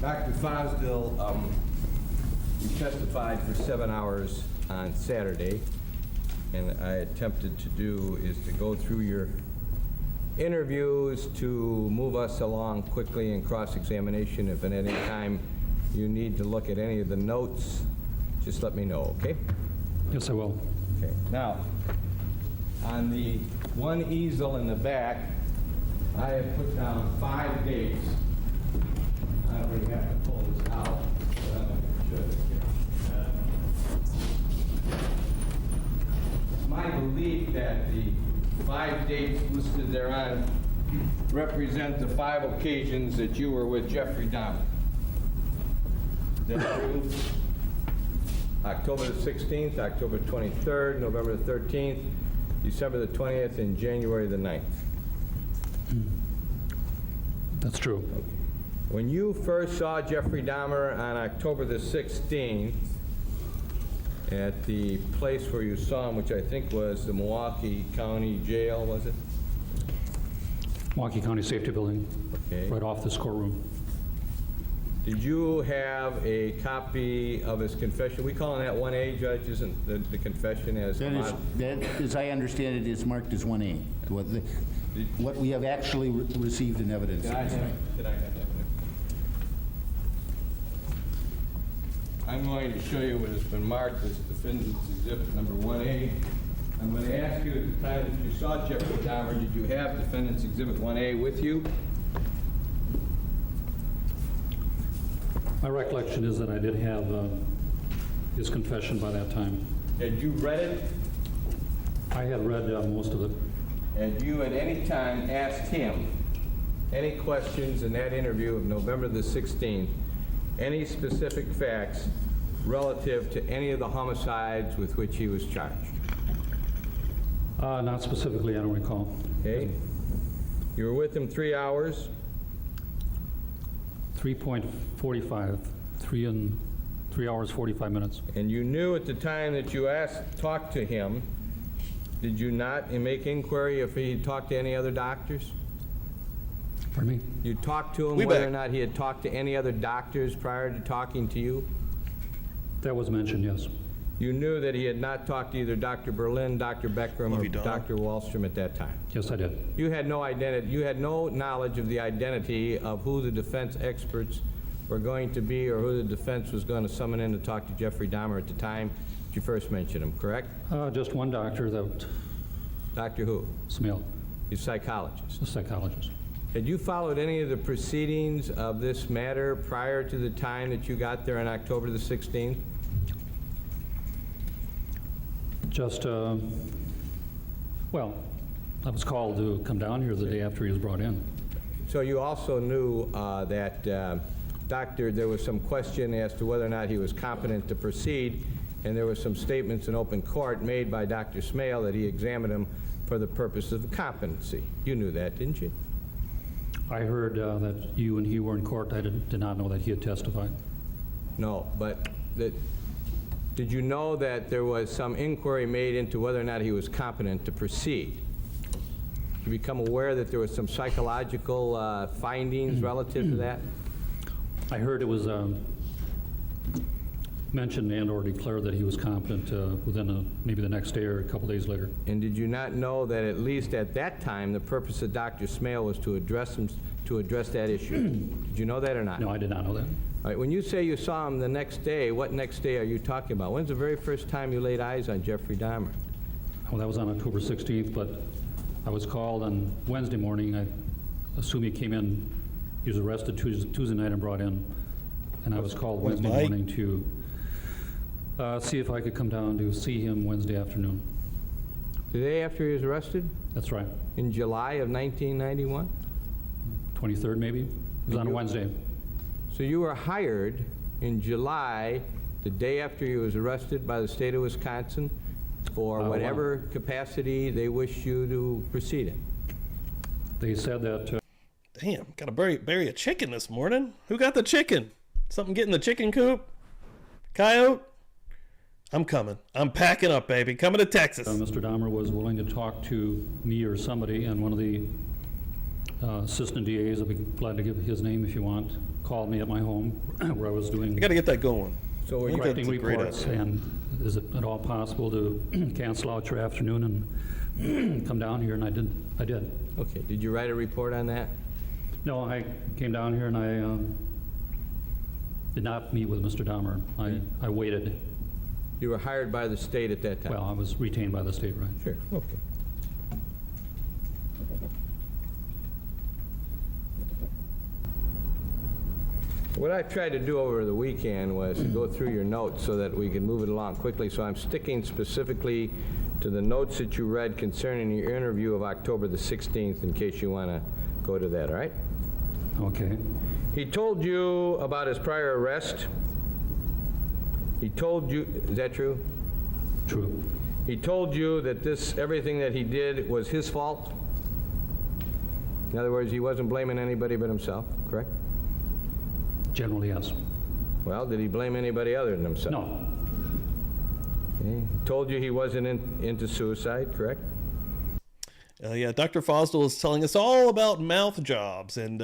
Dr. Fosdill, you testified for 7 hours on Saturday, and I attempted to do is to go through your interviews to move us along quickly in cross-examination. If at any time you need to look at any of the notes, just let me know, okay? Yes, I will. Okay. Now, on the one easel in the back, I have put down 5 dates. I don't really have to pull this out, but I'm going to show it here. It's my belief that the 5 dates listed thereon represent the 5 occasions that you were with Jeffrey Dahmer. Is that true? October the 16th, October 23rd, November the 13th, December the 20th, and January the 9th. That's true. When you first saw Jeffrey Dahmer on October the 16th at the place where you saw him, which I think was the Milwaukee County Jail, was it? Milwaukee County Safety Building, Okay. right off this courtroom. Did you have a copy of his confession? We call that 1A, Judge, isn't the confession as... That, as I understand it, is marked as 1A. What we have actually received in evidence. Did I have that? I'm going to show you what has been marked as Defendant's Exhibit number 1A. I'm going to ask you at the time that you saw Jeffrey Dahmer, did you have Defendant's Exhibit 1A with you? My recollection is that I did have his confession by that time. Had you read it? I had read most of it. Had you at any time asked him any questions in that interview of November the 16th, any specific facts relative to any of the homicides with which he was charged? Not specifically, I don't recall. Okay. You were with him 3 hours. 3.45, 3 hours, 45 minutes. And you knew at the time that you talked to him, did you not make inquiry if he talked to any other doctors? Pardon me? You talked to him whether or not he had talked to any other doctors prior to talking to you? That was mentioned, yes. You knew that he had not talked to either Dr. Berlin, Dr. Beckram, or Dr. Wallstrom at that time? Yes, I did. You had no identity, you had no knowledge of the identity of who the defense experts were going to be or who the defense was going to summon in to talk to Jeffrey Dahmer at the time that you first mentioned him, correct? Just one doctor, that Dr. who? Smil, He's a psychologist. a psychologist. Had you followed any of the proceedings of this matter prior to the time that you got there on October the 16th? Just, well, I was called to come down here the day after he was brought in. So you also knew that there was some question as to whether or not he was competent to proceed, and there were some statements in open court made by Dr. Smale that he examined him for the purpose of competency. You knew that, didn't you? I heard that you and he were in court. I did not know that he had testified. No, but did you know that there was some inquiry made into whether or not he was competent to proceed? Did you become aware that there was some psychological findings relative to that? I heard it was mentioned and or declared that he was competent within maybe the next day or a couple days later. And did you not know that at least at that time the purpose of Dr. Smale was to address that issue? Did you know that or not? No, I did not know that. All right, when you say you saw him the next day, what next day are you talking about? When's the very first time you laid eyes on Jeffrey Dahmer? Well, that was on October 16th, but I was called on Wednesday morning. I assume he came in, he was arrested Tuesday night and brought in, and I was called Wednesday morning to see if I could come down to see him Wednesday afternoon. The day after he was arrested? That's right. In July of 1991? 23rd, maybe? It was on a Wednesday. So you were hired in July, the day after he was arrested by the state of Wisconsin, for whatever capacity they wish you to proceed in. They said that... Damn, gotta bury a chicken this morning. Who got the chicken? Something getting the chicken coop? Coyote? I'm coming. I'm packing up, baby. Coming to Texas. Mr. Dahmer was willing to talk to me or somebody, and one of the assistant DAs, I'll be glad to give his name if you want, called me at my home where I was doing... I gotta get that going. So we're writing reports, and is it at all possible to cancel out your afternoon and come down here? And I did. Okay, did you write a report on that? No, I came down here and I did not meet with Mr. Dahmer. I waited. You were hired by the state at that time? Well, I was retained by the state, right? Sure, okay. What I tried to do over the weekend was to go through your notes so that we could move it along quickly. So I'm sticking specifically to the notes that you read concerning your interview of October the 16th in case you want to go to that, all right? Okay. He told you about his prior arrest. He told you, is that true? True. He told you that everything that he did was his fault? In other words, he wasn't blaming anybody but himself, correct? Generally, yes. Well, did he blame anybody other than himself? No. Okay. Told you he wasn't into suicide, correct? Yeah, Dr. Fosdell is telling us all about mouth jobs and,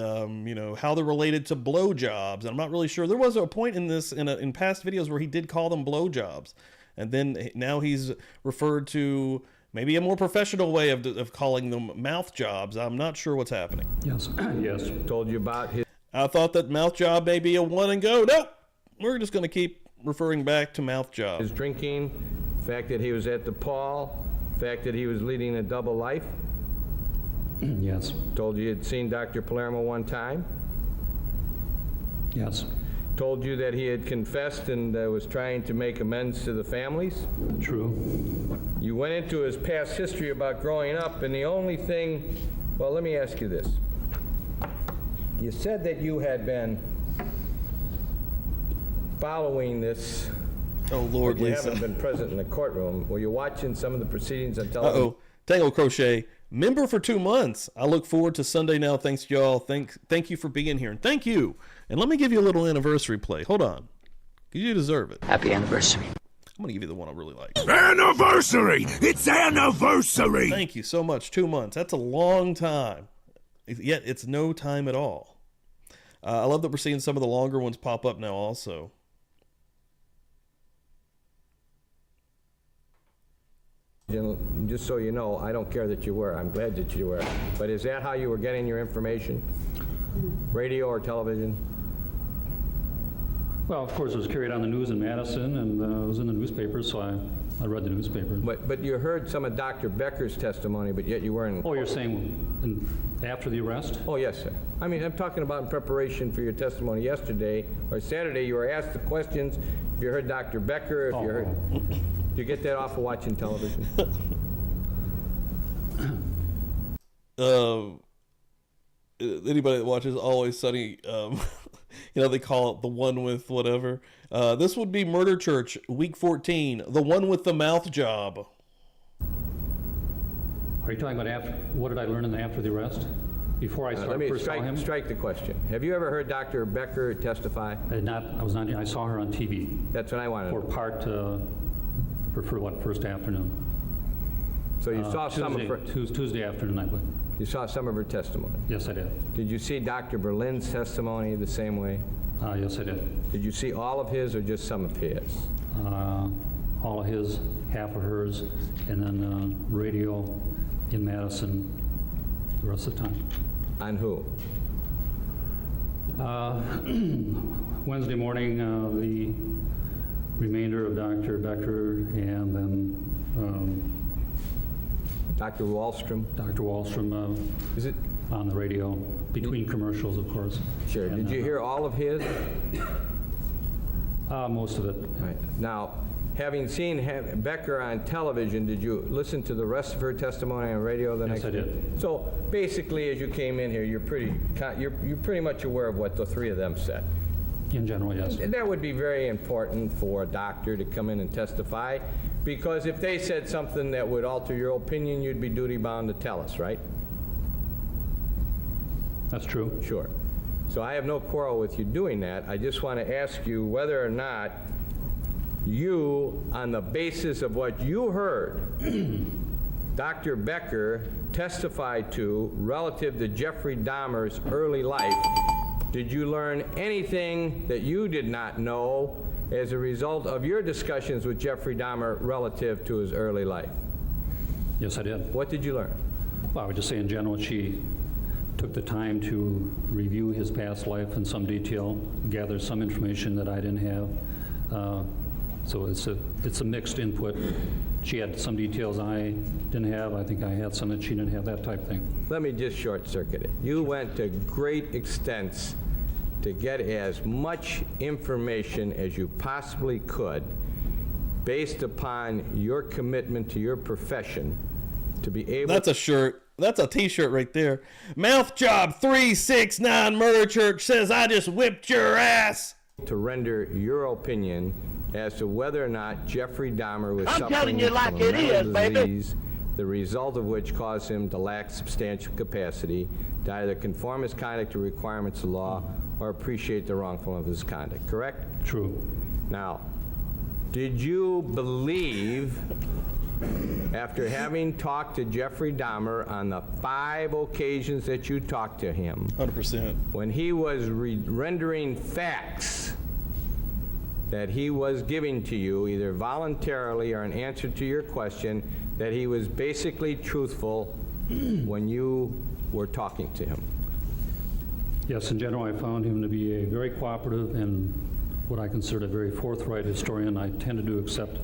how they're related to blow jobs. And I'm not really sure. There was a point in this, in past videos where he did call them blow jobs. And then now he's referred to maybe a more professional way of calling them mouth jobs. I'm not sure what's happening. Yes, yes. Told you about his... I thought that mouth job may be a one and go. Nope. We're just going to keep referring back to mouth job. His drinking, fact that he was at the Paul, fact that he was leading a double life. Yes. Told you had seen Dr. Palermo one time. Yes. Told you that he had confessed and was trying to make amends to the families. True. You went into his past history about growing up, and the only thing, well, let me ask you this. You said that you had been following this. Oh, Lord, you Lisa. haven't been present in the courtroom. Were you watching some of the proceedings on television? Uh-oh. Tango Crochet, member for 2 months. I look forward to Sunday now. Thanks, y'all. Thank you for being here. And thank you. And let me give you a little anniversary play. Hold on. Because you deserve it. Happy anniversary. I'm going to give you the one I really like. Anniversary! It's anniversary! Thank you so much. 2 months. That's a long time. Yet it's no time at all. I love that we're seeing some of the longer ones pop up now also. Just so you know, I don't care that you were. I'm glad that you were. But is that how you were getting your information? Radio or television? Well, of course, it was carried on the news in Madison, and it was in the newspaper, so I read the newspaper. But you heard some of Dr. Becker's testimony, but yet you weren't... Oh, you're saying after the arrest? Oh, yes, sir. I mean, I'm talking about in preparation for your testimony yesterday or Saturday. You were asked the questions. If you heard Dr. Becker, if you heard... You get that off of watching television? Anybody that watches Always Sunny, they call it the one with whatever. This would be Murder Church, week 14, the one with the mouth job. Are you talking about what did I learn after the arrest? Before I first saw him? Strike the question. Have you ever heard Dr. Becker testify? I saw her on TV. That's what I wanted to know. For what, first afternoon? So you saw some of her... Tuesday afternoon, I believe. You saw some of her testimony? Yes, I did. Did you see Dr. Berlin's testimony the same way? Yes, I did. Did you see all of his or just some of his? All of his, half of hers, and then radio in Madison the rest of the time. On who? Wednesday morning, the remainder of Dr. Becker, and then Dr. Wallstrom. Dr. Wallstrom. Is it on the radio between commercials, of course? Sure. And, did you hear all of his? Most of it. Right. Now, having seen Becker on television, did you listen to the rest of her testimony on radio the next day? Yes, I did. So basically, as you came in here, you're pretty much aware of what the three of them said. In general, yes. And that would be very important for a doctor to come in and testify, because if they said something that would alter your opinion, you'd be duty-bound to tell us, right? That's true. Sure. So I have no quarrel with you doing that. I just want to ask you whether or not you, on the basis of what you heard Dr. Becker testified to relative to Jeffrey Dahmer's early life, did you learn anything that you did not know as a result of your discussions with Jeffrey Dahmer relative to his early life? Yes, I did. What did you learn? Well, I would just say in general, she took the time to review his past life in some detail, gather some information that I didn't have. So it's a mixed input. She had some details I didn't have. I think I had some that she didn't have, that type thing. Let me just short circuit it. You went to great extents to get as much information as you possibly could based upon your commitment to your profession to be able. That's a shirt. That's a t-shirt right there. Mouth Job 369 Murder Church says I just whipped your ass. To render your opinion as to whether or not Jeffrey Dahmer was suffering from a mental disease, the result of which caused him to lack substantial capacity to either conform his conduct to requirements of law or appreciate the wrongfulness of his conduct, correct? True. Now, did you believe, after having talked to Jeffrey Dahmer on the 5 occasions that you talked to him, 100%, when he was rendering facts that he was giving to you, either voluntarily or in answer to your question, that he was basically truthful when you were talking to him? Yes, in general, I found him to be a very cooperative and what I consider a very forthright historian. I tended to accept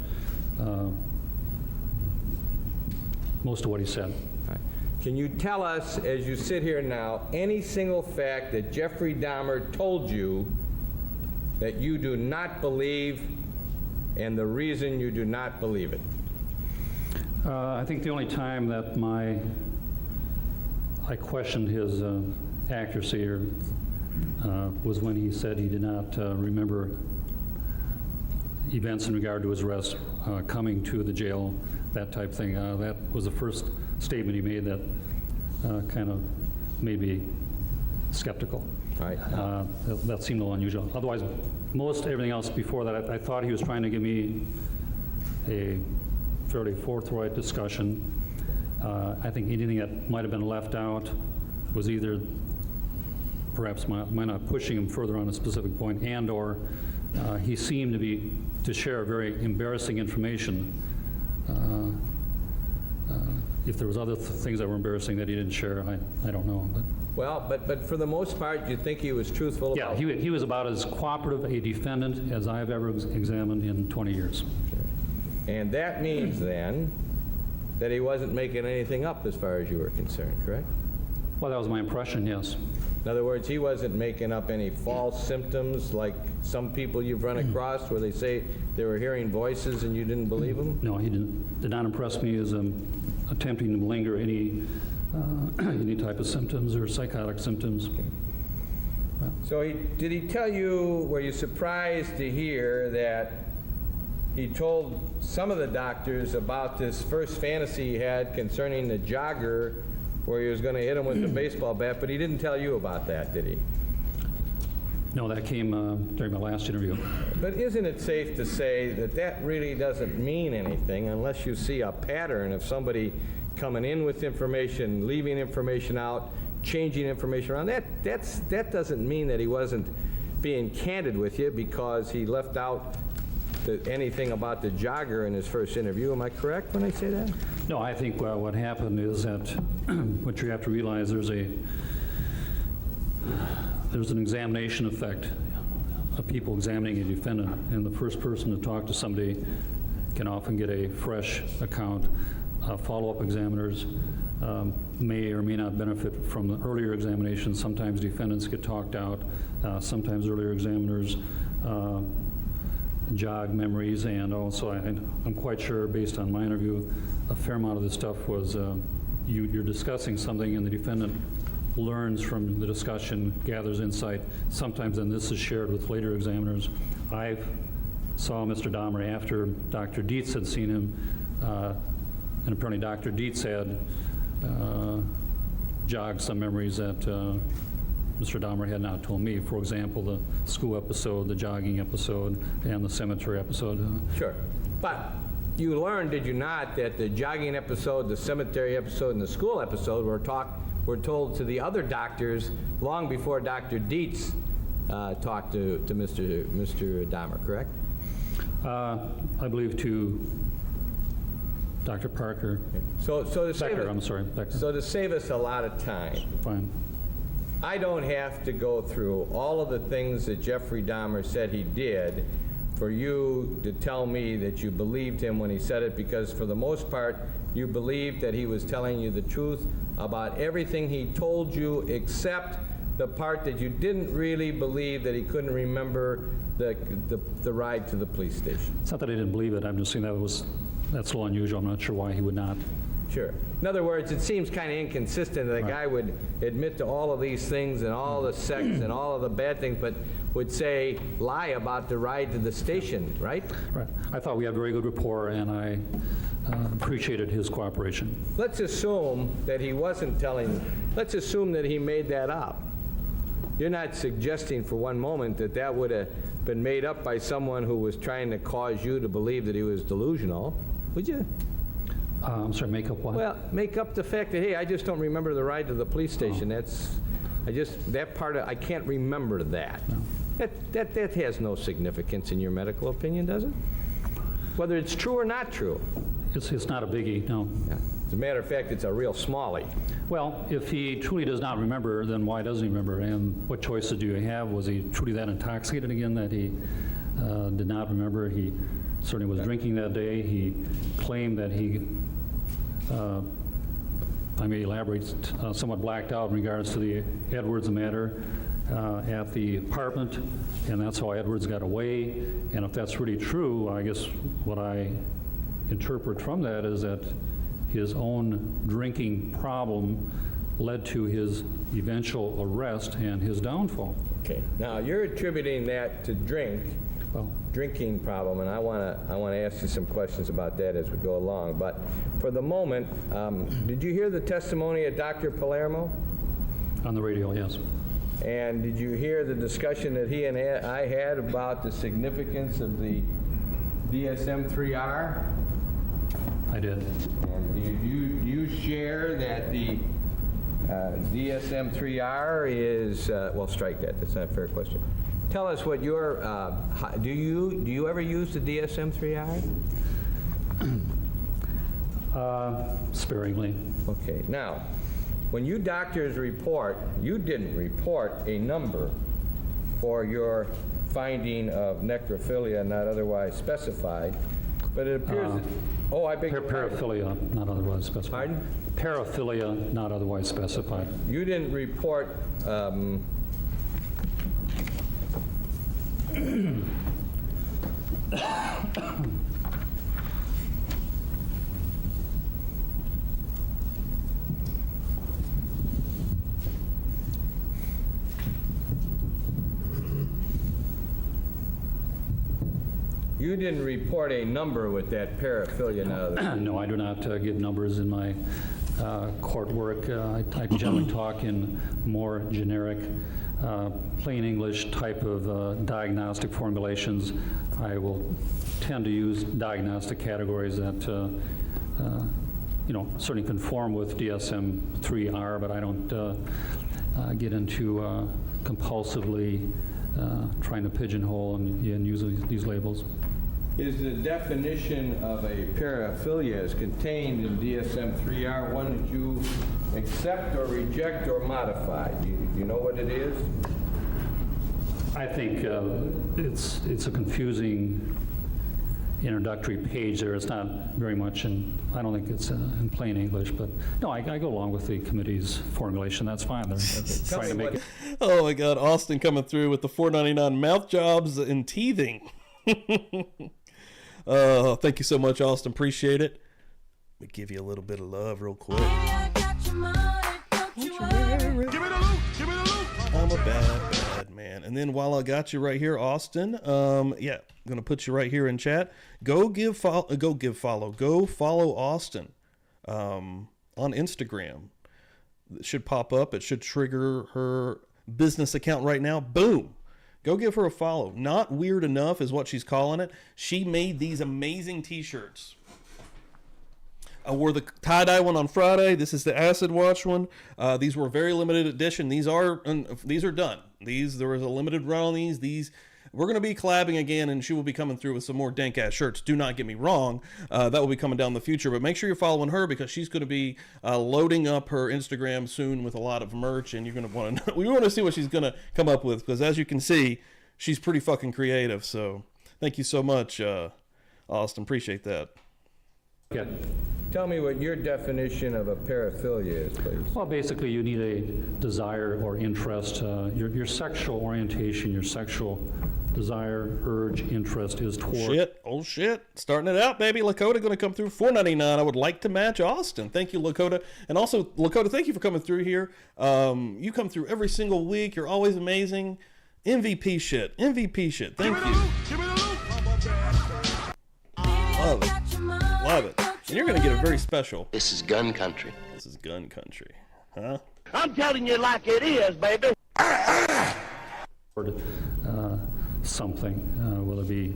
most of what he said. Right. Can you tell us, as you sit here now, any single fact that Jeffrey Dahmer told you that you do not believe and the reason you do not believe it? I think the only time that I questioned his accuracy was when he said he did not remember events in regard to his arrest, coming to the jail, that type thing. That was the first statement he made that kind of made me skeptical. Right. That seemed a little unusual. Otherwise, most everything else before that, I thought he was trying to give me a fairly forthright discussion. I think anything that might have been left out was either perhaps my not pushing him further on a specific point, and or he seemed to share very embarrassing information. If there was other things that were embarrassing that he didn't share, I don't know. Well, but for the most part, you think he was truthful about it? Yeah, he was about as cooperative a defendant as I've ever examined in 20 years. And that means then that he wasn't making anything up as far as you were concerned, correct? Well, that was my impression, yes. In other words, he wasn't making up any false symptoms like some people you've run across where they say they were hearing voices and you didn't believe them? No, he did not impress me as attempting to malinger any type of symptoms or psychotic symptoms. Okay. So did he tell you, were you surprised to hear that he told some of the doctors about this first fantasy he had concerning the jogger where he was going to hit him with the baseball bat, but he didn't tell you about that, did he? No, that came during my last interview. But isn't it safe to say that that really doesn't mean anything unless you see a pattern of somebody coming in with information, leaving information out, changing information around? That doesn't mean that he wasn't being candid with you because he left out anything about the jogger in his first interview. Am I correct when I say that? No, I think what happened is that what you have to realize, there's an examination effect of people examining a defendant, and the first person to talk to somebody can often get a fresh account. Follow-up examiners may or may not benefit from the earlier examination. Sometimes defendants get talked out. Sometimes earlier examiners jog memories, and also I'm quite sure, based on my interview, a fair amount of this stuff was you're discussing something and the defendant learns from the discussion, gathers insight. Sometimes then this is shared with later examiners. I saw Mr. Dahmer after Dr. Dietz had seen him, and apparently Dr. Dietz had jogged some memories that Mr. Dahmer had not told me. For example, the school episode, the jogging episode, and the cemetery episode. Sure. But you learned, did you not, that the jogging episode, the cemetery episode, and the school episode were told to the other doctors long before Dr. Dietz talked to Mr. Dahmer, correct? I believe to Dr. Parker. So to save Becker, I'm sorry, Becker. So to save us a lot of time, Fine. I don't have to go through all of the things that Jeffrey Dahmer said he did for you to tell me that you believed him when he said it, because for the most part, you believed that he was telling you the truth about everything he told you, except the part that you didn't really believe, that he couldn't remember the ride to the police station. It's not that I didn't believe it. I'm just saying that's a little unusual. I'm not sure why he would not. Sure. In other words, it seems kind of inconsistent that a guy would admit to all of these things and all the sex and all of the bad things, but would lie about the ride to the station, right? Right. I thought we had very good rapport, and I appreciated his cooperation. Let's assume that he wasn't telling, let's assume that he made that up. You're not suggesting for one moment that that would have been made up by someone who was trying to cause you to believe that he was delusional, would you? I'm sorry, make up what? Well, make up the fact that, hey, I just don't remember the ride to the police station. I can't remember that. No. That has no significance in your medical opinion, does it? Whether it's true or not true. It's not a biggie, no. Yeah. As a matter of fact, it's a real smallie. Well, if he truly does not remember, then why doesn't he remember? And what choices do you have? Was he truly that intoxicated again that he did not remember? He certainly was drinking that day. He claimed that he, I may elaborate, somewhat blacked out in regards to the Edwards matter at the apartment, and that's how Edwards got away. And if that's really true, I guess what I interpret from that is that his own drinking problem led to his eventual arrest and his downfall. Okay. Now you're attributing that to drinking problem, and I want to ask you some questions about that as we go along. But for the moment, did you hear the testimony of Dr. Palermo? On the radio, yes. And did you hear the discussion that he and I had about the significance of the DSM-3R? I did. And do you share that the DSM-3R is, well, strike that. That's not a fair question. Tell us what your, do you ever use the DSM-3R? Sparingly. Okay. Now, when you doctors report, you didn't report a number for your finding of necrophilia not otherwise specified, but it appears that, oh, I beg your pardon. Paraphilia, not otherwise specified. Pardon? Paraphilia, not otherwise specified. You didn't report you didn't report a number with that paraphilia. No, I do not give numbers in my court work. I generally talk in more generic, plain English type of diagnostic formulations. I will tend to use diagnostic categories that certainly conform with DSM-3R, but I don't get into compulsively trying to pigeonhole and use these labels. Is the definition of a paraphilia as contained in DSM-3R one that you accept or reject or modify? Do you know what it is? I think it's a confusing introductory page there. It's not very much, and I don't think it's in plain English, but no, I go along with the committee's formulation. That's fine. They're trying to make it. Oh my God, Austin coming through with the $4.99 mouth jobs and teething. Thank you so much, Austin. Appreciate it. Let me give you a little bit of love real quick. Give me the loot. Give me the loot. I'm a bad man. And then while I got you right here, Austin, I'm gonna put you right here in chat. Go follow Austin on Instagram. It should pop up. It should trigger business account right now. Boom. Go give her a follow. Not Weird Enough is what she's calling it. She made these amazing t-shirts. I wore the tie-dye one on Friday. This is the acid wash one. These were very limited edition. These are done. There was a limited run on these. We're going to be collabing again, and she will be coming through with some more dank-ass shirts. Do not get me wrong. That will be coming down in the future, but make sure you're following her because she's going to be loading up her Instagram soon with a lot of merch, and you're going to want to we want to see what she's going to come up with because, as you can see, she's pretty fucking creative. So thank you so much, Austin. Appreciate that. Yeah. Tell me what your definition of a paraphilia is, please. Well, basically, you need a desire or interest. Your sexual orientation, your sexual desire, urge, interest is toward... Oh shit. Starting it out, baby. Lakota going to come through $4.99. I would like to match Austin. Thank you, Lakota. And also, Lakota, thank you for coming through here. You come through every single week. You're always amazing. MVP shit. MVP shit. Thank you. Love it. Love it. And you're going to get a very special. This is gun country. This is gun country. Huh? I'm telling you like it is, baby. Something, whether it be,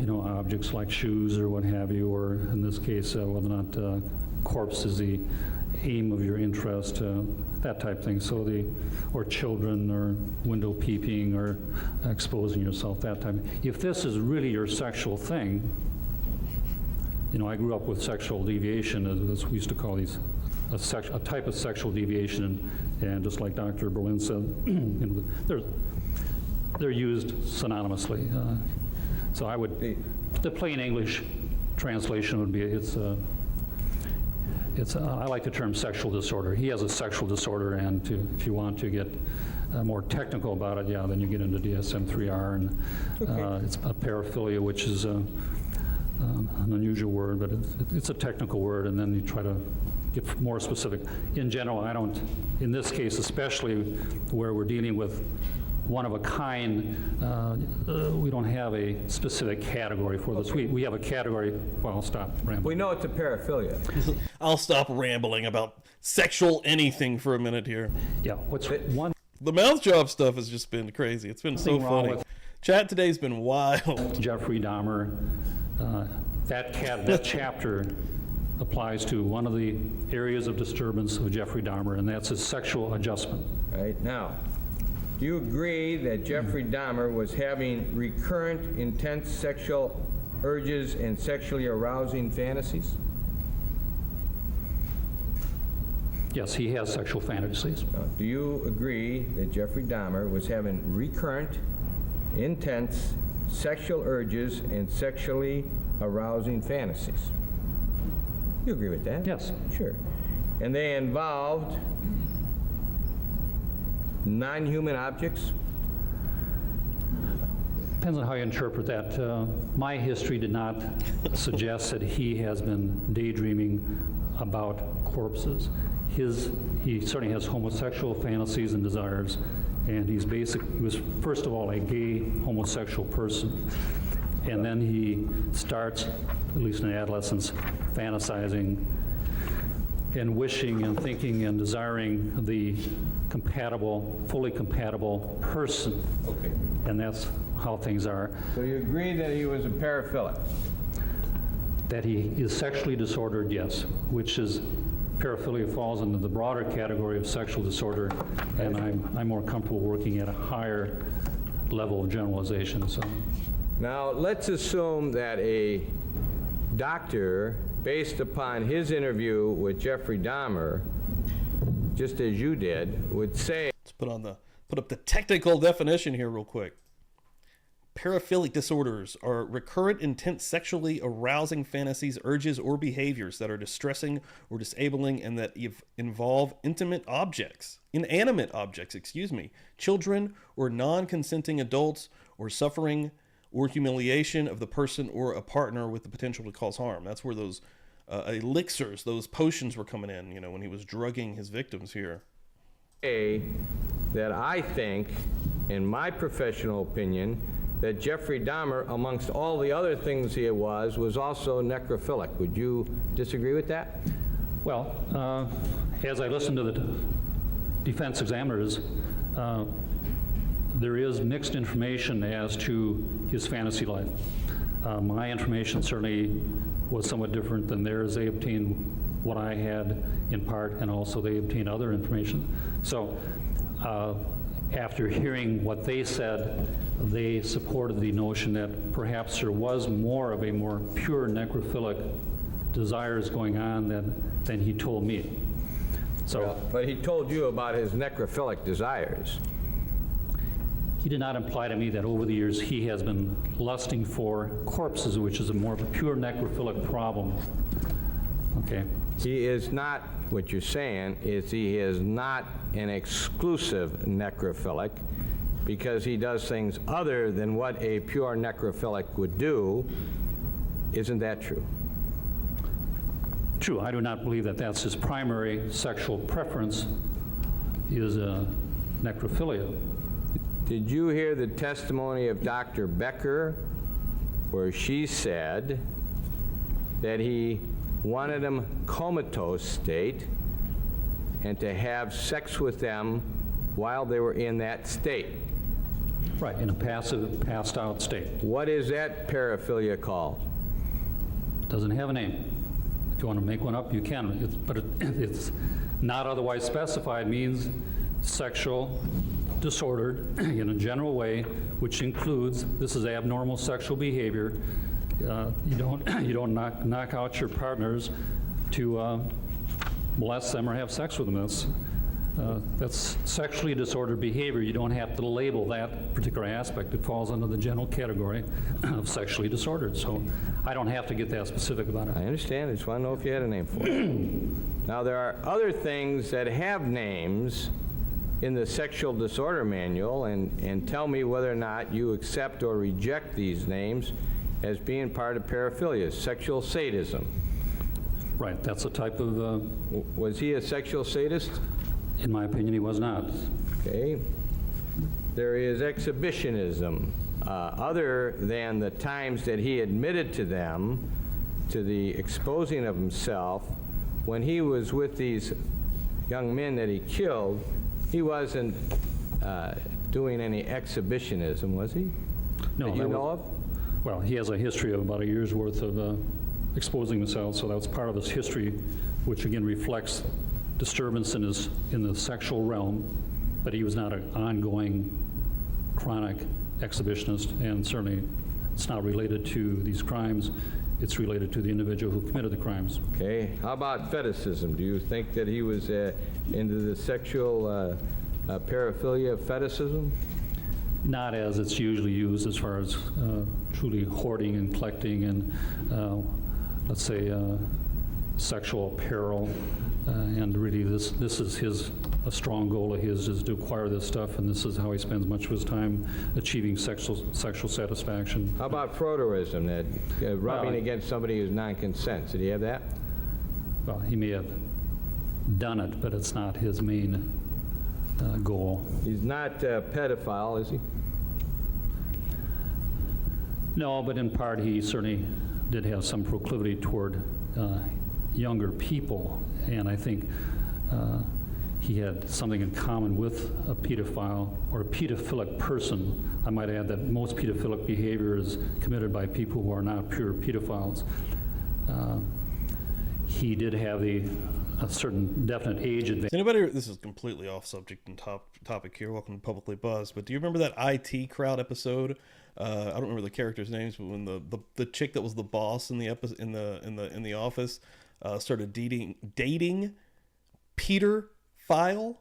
objects like shoes or what have you, or in this case, whether or not corpse is the aim of your interest, that type of thing. So or children, or window peeping, or exposing yourself, that type. If this is really your sexual thing, I grew up with sexual deviation, as we used to call these, a type of sexual deviation, and just like Dr. Berlin said, they're used synonymously. So the plain English translation would be, I like the term sexual disorder. He has a sexual disorder, and if you want to get more technical about it, then you get into DSM-3R, and it's a paraphilia, which is an unusual word, but it's a technical word, and then you try to get more specific. In general, in this case especially, where we're dealing with one of a kind, we don't have a specific category for this. We have a category. Well, I'll stop rambling. We know it's a paraphilia. I'll stop rambling about sexual anything for a minute here. Yeah, the mouth job stuff has just been crazy. It's been so funny. Chat today's been wild. Jeffrey Dahmer, that chapter applies to one of the areas of disturbance of Jeffrey Dahmer, and that's his sexual adjustment. Right. Now, do you agree that Jeffrey Dahmer was having recurrent, intense sexual urges and sexually arousing fantasies? Yes, he has sexual fantasies. Now, do you agree that Jeffrey Dahmer was having recurrent, intense sexual urges and sexually arousing fantasies? You agree with that? Yes. Sure. And they involved non-human objects? Depends on how you interpret that. My history did not suggest that he has been daydreaming about corpses. He certainly has homosexual fantasies and desires, and he was first of all a gay homosexual person, and then he starts, at least in adolescence, fantasizing and wishing and thinking and desiring the fully compatible person. Okay. And that's how things are. So you agree that he was a paraphilic? That he is sexually disordered, yes, which is paraphilia falls into the broader category of sexual disorder, and I'm more comfortable working at a higher level of generalization. So now let's assume that a doctor, based upon his interview with Jeffrey Dahmer, just as you did, would say... Let's put up the technical definition here real quick. Paraphilic disorders are recurrent, intense, sexually arousing fantasies, urges, or behaviors that are distressing or disabling and that involve inanimate objects, children or non-consenting adults, or suffering or humiliation of the person or a partner with the potential to cause harm. That's where those elixirs, those potions were coming in, when he was drugging his victims here. That I think, in my professional opinion, that Jeffrey Dahmer, amongst all the other things he was also necrophilic. Would you disagree with that? Well, as I listened to defense examiners, there is mixed information as to his fantasy life. My information certainly was somewhat different than theirs. They obtained what I had in part, and also they obtained other information. So after hearing what they said, they supported the notion that perhaps there was more of a more pure necrophilic desires going on than he told me. So, Well, but he told you about his necrophilic desires. he did not imply to me that over the years he has been lusting for corpses, which is a more pure necrophilic problem. Okay. He is not, what you're saying is he is not an exclusive necrophilic, because he does things other than what a pure necrophilic would do. Isn't that true? True, I do not believe that that's his primary sexual preference, is necrophilia. Did you hear the testimony of Dr. Becker, where she said that he wanted them comatose state and to have sex with them while they were in that state? Right, in a passive, passed out state. What is that paraphilia called? Doesn't have a name. If you want to make one up, you can, but it's not otherwise specified means sexual disordered in a general way, which includes, this is abnormal sexual behavior. You don't knock out your partners to molest them or have sex with them. That's sexually disordered behavior. You don't have to label that particular aspect. It falls under the general category of sexually disordered. So I don't have to get that specific about it. I understand. I just want to know if you had a name for it. Now, there are other things that have names in the sexual disorder manual, and tell me whether or not you accept or reject these names as being part of paraphilia. Sexual sadism. Right, that's a type of... Was he a sexual sadist? In my opinion, he was not. Okay. There is exhibitionism. Other than the times that he admitted to them, to the exposing of himself, when he was with these young men that he killed, he wasn't doing any exhibitionism, was he? No. That you know of? Well, he has a history of about a year's worth of exposing himself, so that's part of his history, which again reflects disturbance in the sexual realm, but he was not an ongoing chronic exhibitionist, and certainly it's not related to these crimes. It's related to the individual who committed the crimes. Okay. How about fetishism? Do you think that he was into the sexual paraphilia of fetishism? Not as it's usually used as far as truly hoarding and collecting and, let's say, sexual apparel. And really, this is a strong goal of his, is to acquire this stuff, and this is how he spends much of his time achieving sexual satisfaction. How about frauderism, that rubbing against somebody who's non-consent? Did he have that? Well, he may have done it, but it's not his main goal. He's not a pedophile, is he? No, but in part he certainly did have some proclivity toward younger people, and I think he had something in common with a pedophile or a pedophilic person. I might add that most pedophilic behavior is committed by people who are not pure pedophiles. He did have a certain definite age advantage. Anybody? This is completely off subject and topic here. Welcome to Publicly Buzzed. But do you remember that IT Crowd episode? I don't remember the characters' names, but when the chick that was the boss in the office started dating Peter File,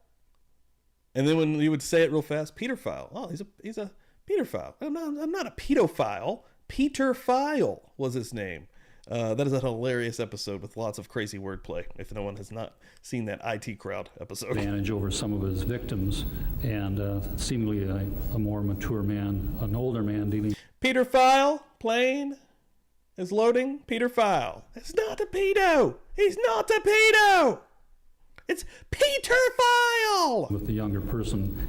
and then when you would say it real fast, Peter File. Oh, he's a pedophile. I'm not a pedophile. Peter File was his name. That is a hilarious episode with lots of crazy wordplay. If no one has not seen that IT Crowd episode, advantage over some of his victims, and seemingly a more mature man, an older man dealing. Peter File plane is loading. Peter File. It's not a pedo. He's not a pedo. It's Peter File. With the younger person,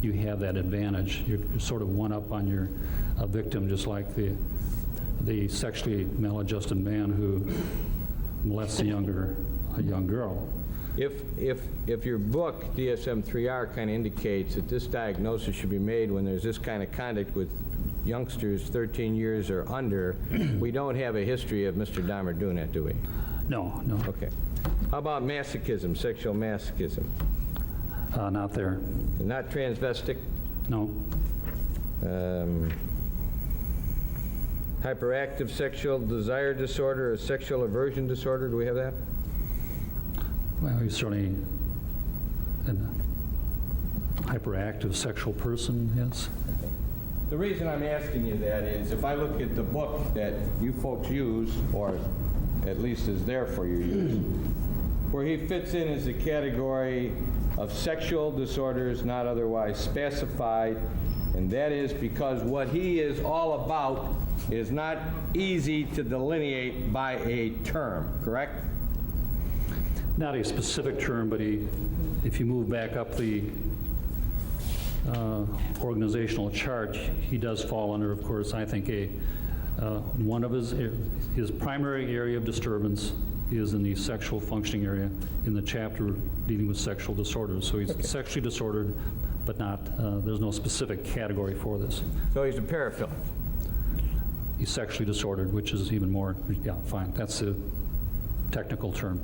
you have that advantage. You're sort of one up on your victim, just like the sexually maladjusted man who molests a young girl. If your book, DSM-3R, kind of indicates that this diagnosis should be made when there's this kind of conduct with youngsters 13 years or under, we don't have a history of Mr. Dahmer doing that, do we? No. Okay. How about masochism, sexual masochism? Not there. Not transvestic? No. Hyperactive sexual desire disorder or sexual aversion disorder, do we have that? Well, he's certainly a hyperactive sexual person, yes. The reason I'm asking you that is if I look at the book that you folks use, or at least is there for your use, where he fits in as a category of sexual disorders not otherwise specified, and that is because what he is all about is not easy to delineate by a term, correct? Not a specific term, but if you move back up the organizational chart, he does fall under, of course, I think one of his primary area of disturbance is in the sexual functioning area in the chapter dealing with sexual disorders. So he's sexually disordered, but not, there's no specific category for this. So he's a paraphilic. He's sexually disordered, which is even more, yeah, fine. That's a technical term.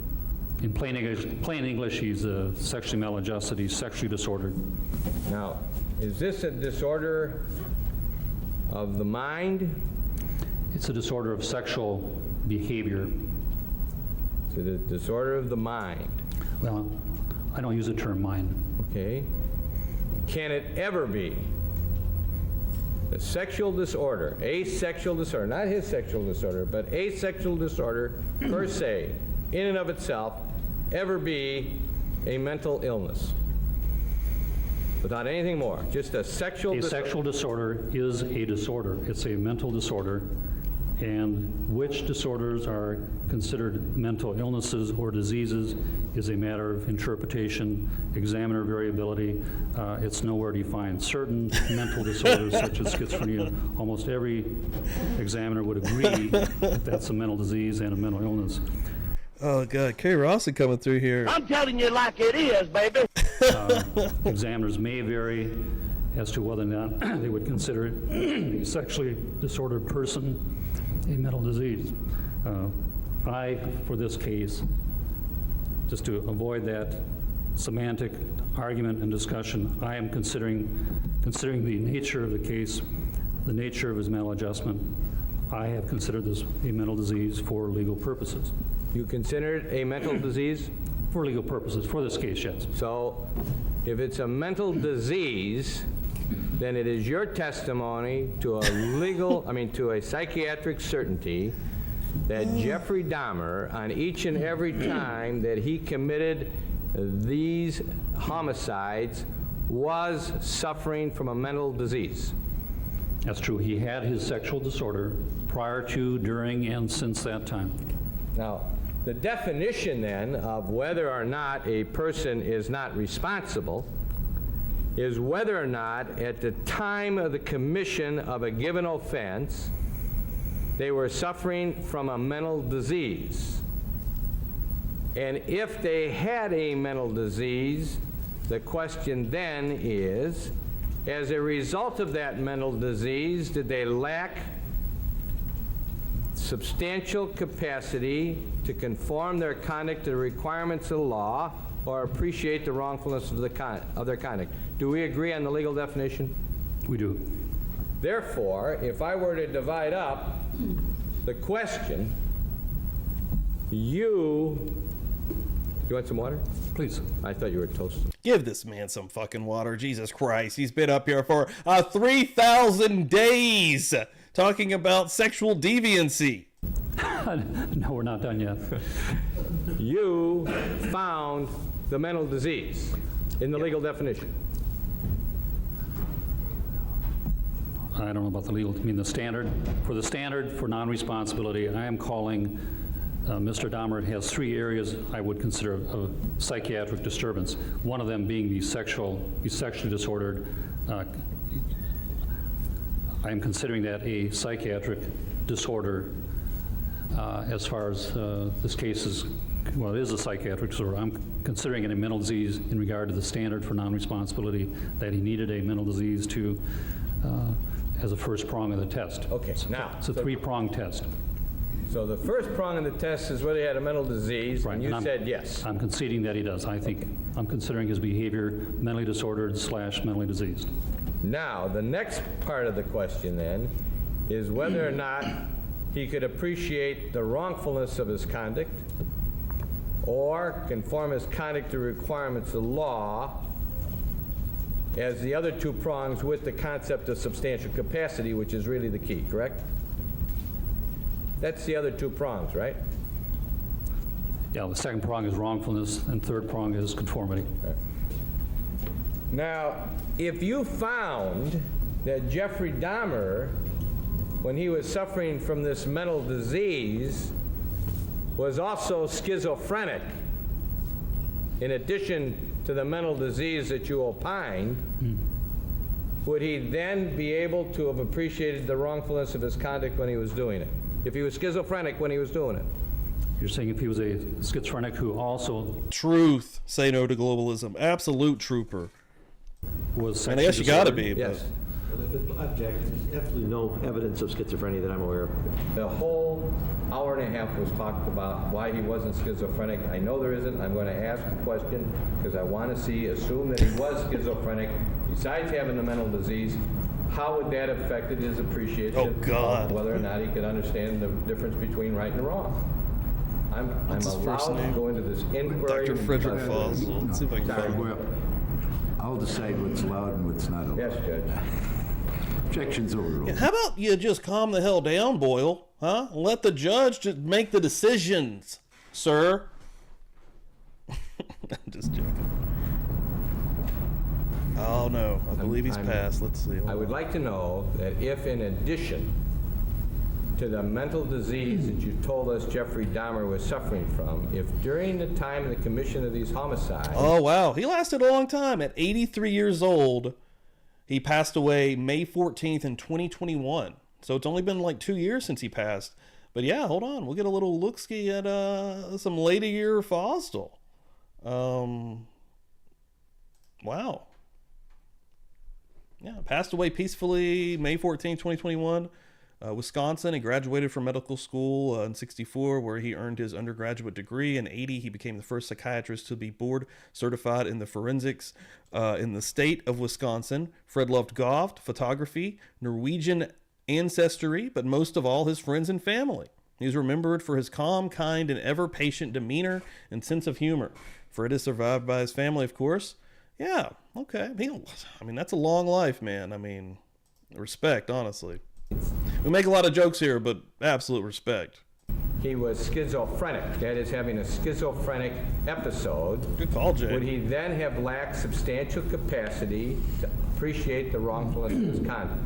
In plain English, he's sexually maladjusted, he's sexually disordered. Now, is this a disorder of the mind? It's a disorder of sexual behavior. Is it a disorder of the mind? Well, I don't use the term mind. Okay. Can it ever be a sexual disorder, asexual disorder, not his sexual disorder, but asexual disorder per se, in and of itself, ever be a mental illness? Without anything more, just a sexual disorder. Sexual disorder is a disorder. It's a mental disorder. And which disorders are considered mental illnesses or diseases is a matter of interpretation, examiner variability. It's nowhere defined. Certain mental disorders, such as schizophrenia, almost every examiner would agree that that's a mental disease and a mental illness. Oh, God. Kay Rossi coming through here. I'm telling you like it is, baby. Examiners may vary as to whether or not they would consider it a sexually disordered person a mental disease. For this case, just to avoid that semantic argument and discussion, I am considering the nature of the case, the nature of his maladjustment. I have considered this a mental disease for legal purposes. You consider it a mental disease? For legal purposes, for this case, yes. So, if it's a mental disease, then it is your testimony to to a psychiatric certainty that Jeffrey Dahmer, on each and every time that he committed these homicides, was suffering from a mental disease. That's true. He had his sexual disorder prior to, during, and since that time. Now, the definition then of whether or not a person is not responsible is whether or not at the time of the commission of a given offense they were suffering from a mental disease. And if they had a mental disease, the question then is, as a result of that mental disease, did they lack substantial capacity to conform their conduct to the requirements of the law or appreciate the wrongfulness of their conduct? Do we agree on the legal definition? We do. Therefore, if I were to divide up the question, you want some water? Please. I thought you were toasting. Give this man some fucking water. Jesus Christ. He's been up here for 3,000 days talking about sexual deviancy. No, we're not done yet. You found the mental disease in the legal definition. I don't know about the legal, I mean the standard. For the standard for non-responsibility, I am calling Mr. Dahmer has 3 areas I would consider of psychiatric disturbance. One of them being he's sexually disordered. I am considering that a psychiatric disorder as far as this case is well, it is a psychiatric disorder. I'm considering it a mental disease in regard to the standard for non-responsibility, that he needed a mental disease to, as a first prong of the test. Okay, now. It's a three-prong test. So the first prong of the test is whether he had a mental disease, Right, and you I'm- said yes. I'm conceding that he does. I think I'm considering his behavior mentally disordered / mentally diseased. Now, the next part of the question then is whether or not he could appreciate the wrongfulness of his conduct or conform his conduct to requirements of law as the other two prongs with the concept of substantial capacity, which is really the key, correct? That's the other two prongs, right? Yeah, the second prong is wrongfulness, and third prong is conformity. Now, if you found that Jeffrey Dahmer, when he was suffering from this mental disease, was also schizophrenic, in addition to the mental disease that you opined, would he then be able to have appreciated the wrongfulness of his conduct when he was doing it? If he was schizophrenic when he was doing it? You're saying if he was a schizophrenic who also Truth. Say no to globalism. Absolute trooper. was And I guess you got to be. Yes. Well, if it's object, there's absolutely no evidence of schizophrenia that I'm aware of. The whole hour and a half was talked about why he wasn't schizophrenic. I know there isn't. I'm going to ask the question because I want to assume that he was schizophrenic. Besides having the mental disease, how would that have affected his appreciation of whether or not he could understand the difference between right and wrong? I'm allowed to go into this inquiry. Dr. Frederick Fossil. Let's see if I can find him. Well, I'll decide what's allowed and what's not allowed. Yes, Judge. Objection's overruled. How about you just calm the hell down, Boyle? Huh? Let the judge just make the decisions, sir. I'm just joking. Oh, no. I believe he's passed. Let's see. I would like to know that if, in addition to the mental disease that you told us Jeffrey Dahmer was suffering from, if during the time of the commission of these homicides... Oh, wow. He lasted a long time. At 83 years old, he passed away May 14th in 2021. So it's only been like 2 years since he passed. But yeah, hold on. We'll get a little look-ski at some later year Fossil. Wow. Yeah, passed away peacefully May 14, 2021. Wisconsin. He graduated from medical school in 64, where he earned his undergraduate degree. In 80, he became the first psychiatrist to be board certified in the forensics in the state of Wisconsin. Fred loved golf, photography, Norwegian ancestry, but most of all, his friends and family. He was remembered for his calm, kind, and ever-patient demeanor and sense of humor. Fred is survived by his family, of course. Yeah, okay. I mean, that's a long life, man. I mean, respect, honestly. We make a lot of jokes here, but absolute respect. He was schizophrenic, that is, having a schizophrenic episode. Good call, Jay. Would he then have lacked substantial capacity to appreciate the wrongfulness of his conduct?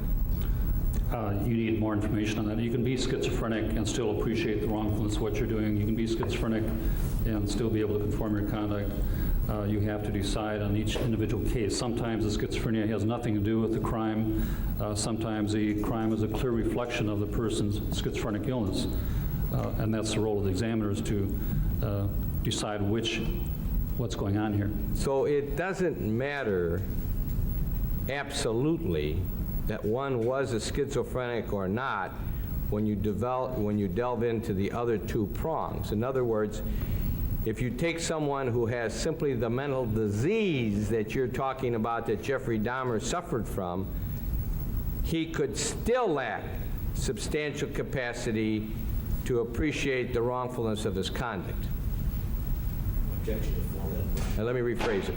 You need more information on that. You can be schizophrenic and still appreciate the wrongfulness of what you're doing. You can be schizophrenic and still be able to conform your conduct. You have to decide on each individual case. Sometimes the schizophrenia has nothing to do with the crime. Sometimes the crime is a clear reflection of the person's schizophrenic illness. And that's the role of the examiners to decide what's going on here. So it doesn't matter absolutely that one was a schizophrenic or not when you delve into the other two prongs. In other words, if you take someone who has simply the mental disease that you're talking about that Jeffrey Dahmer suffered from, he could still lack substantial capacity to appreciate the wrongfulness of his conduct. Objection to format. Now let me rephrase it.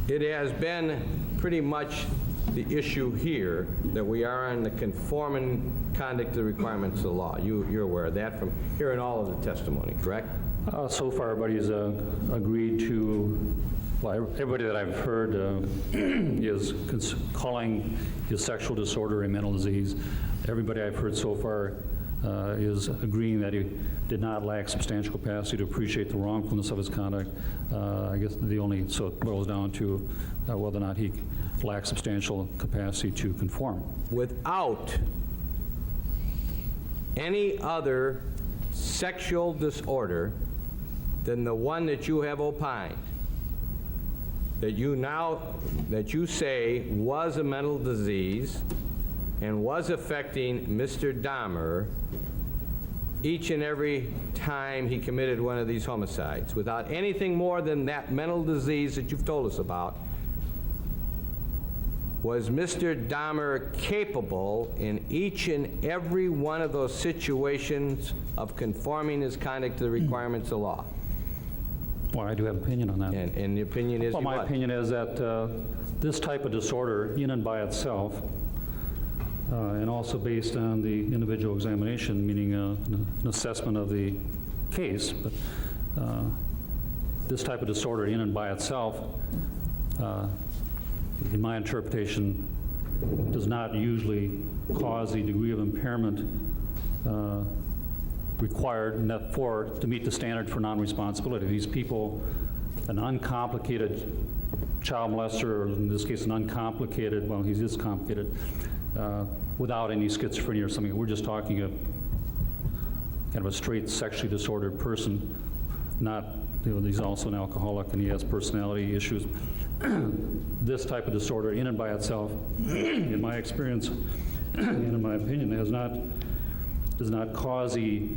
It has been pretty much the issue here that we are on the conforming conduct to the requirements of the law. You're aware of that from hearing all of the testimony, correct? So far, everybody's agreed to, well, everybody that I've heard is calling his sexual disorder a mental disease. Everybody I've heard so far is agreeing that he did not lack substantial capacity to appreciate the wrongfulness of his conduct. I guess so it boils down to whether or not he lacks substantial capacity to conform. Without any other sexual disorder than the one that you have opined, that you say was a mental disease and was affecting Mr. Dahmer each and every time he committed one of these homicides, without anything more than that mental disease that you've told us about, was Mr. Dahmer capable in each and every one of those situations of conforming his conduct to the requirements of law? Well, I do have an opinion on that. And the opinion is Well, my opinion is that this type of disorder, in and by itself, and also based on the individual examination, meaning an assessment of the case, but this type of disorder, in and by itself, in my interpretation, does not usually cause the degree of impairment required to meet the standard for non-responsibility. These people, an uncomplicated child molester, or in this case an uncomplicated, well, he is complicated, without any schizophrenia or something. We're just talking a kind of a straight sexually disordered person, not, he's also an alcoholic and he has personality issues. This type of disorder, in and by itself, in my experience and in my opinion, does not cause the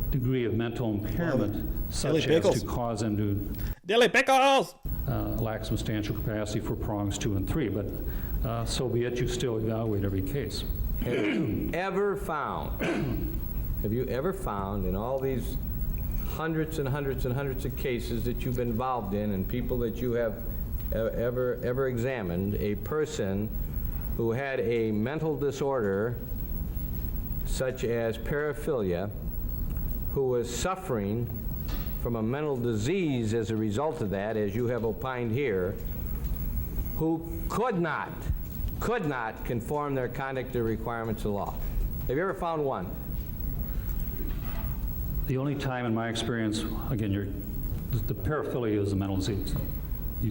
degree of mental impairment such as to cause them to lack substantial capacity for prongs 2 and 3. But so be it, you still evaluate every case. Have you ever found in all these hundreds and hundreds and hundreds of cases that you've been involved in and people that you have ever examined, a person who had a mental disorder such as paraphilia, who was suffering from a mental disease as a result of that, as you have opined here, who could not conform their conduct to requirements of law? Have you ever found one? The only time in my experience, again, the paraphilia is a mental disease.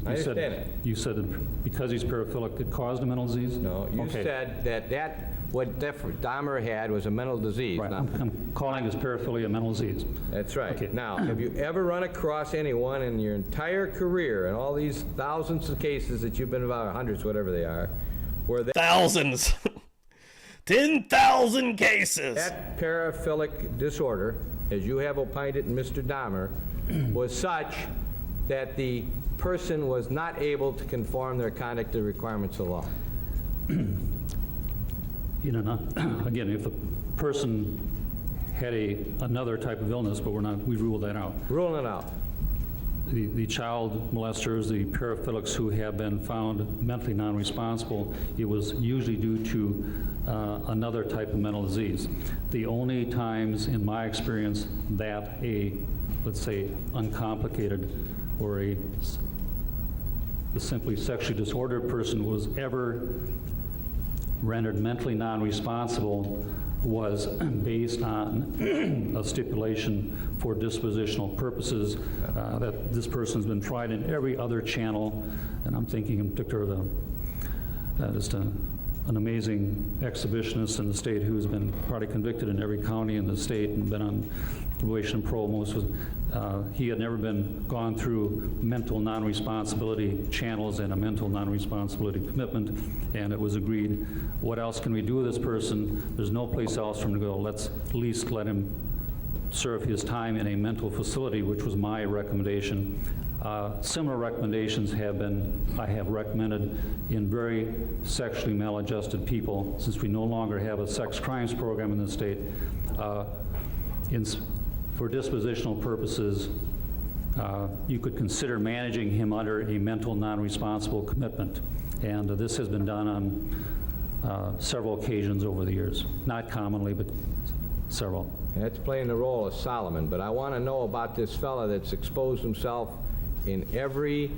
I understand it. You said that because he's paraphilic, it caused a mental disease? No, you said that what Dahmer had was a mental disease. Right, now, I'm calling his paraphilia a mental disease. That's right. Okay. Now, have you ever run across anyone in your entire career, and all these thousands of cases that you've been involved, hundreds, whatever they are, where they... Thousands! 10,000 cases! That paraphilic disorder, as you have opined it in Mr. Dahmer, was such that the person was not able to conform their conduct to the requirements of law. Again, if the person had another type of illness, but we ruled that out. Ruling it out. The child molesters, the paraphilics who have been found mentally non-responsible, it was usually due to another type of mental disease. The only times in my experience that let's say, uncomplicated or a simply sexually disordered person was ever rendered mentally non-responsible was based on a stipulation for dispositional purposes, that this person's been tried in every other channel, and I'm thinking in particular of just an amazing exhibitionist in the state who's been probably convicted in every county in the state and been on probation and parole. He had never been gone through mental non-responsibility channels and a mental non-responsibility commitment, and it was agreed, what else can we do with this person? There's no place else for him to go. Let's at least let him serve his time in a mental facility, which was my recommendation. Similar recommendations I have recommended in very sexually maladjusted people, since we no longer have a sex crimes program in the state. For dispositional purposes, you could consider managing him under a mental non-responsible commitment. And this has been done on several occasions over the years. Not commonly, but several. That's playing the role of Solomon, but I want to know about this fella that's exposed himself in every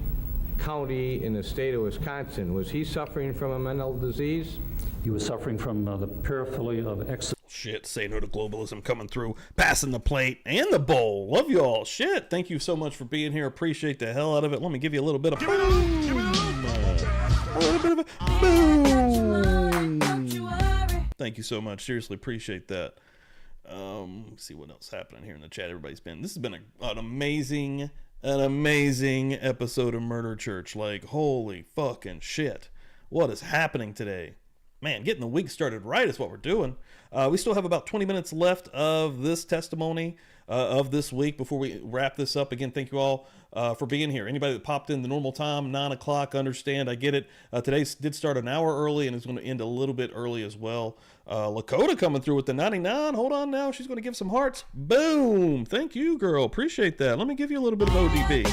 county in the state of Wisconsin. Was he suffering from a mental disease? He was suffering from the paraphilia of Shit, say no to globalism coming through, passing the plate and the bowl. Love you all. Shit, thank you so much for being here. Appreciate the hell out of it. Let me give you a little bit of boom. A little bit of a boom. Thank you so much. Seriously, appreciate that. Let's see what else happening here in the chat. This has been an amazing episode of Murder Church. Like, holy fucking shit. What is happening today? Man, getting the week started right is what we're doing. We still have about 20 minutes left of this testimony of this week before we wrap this up. Again, thank you all for being here. Anybody that popped in the normal time, 9 o'clock, understand, I get it. Today did start an hour early and is going to end a little bit early as well. Lakota coming through with the 99. Hold on now. She's going to give some hearts. Boom. Thank you, girl. Appreciate that. Let me give you a little bit of ODB.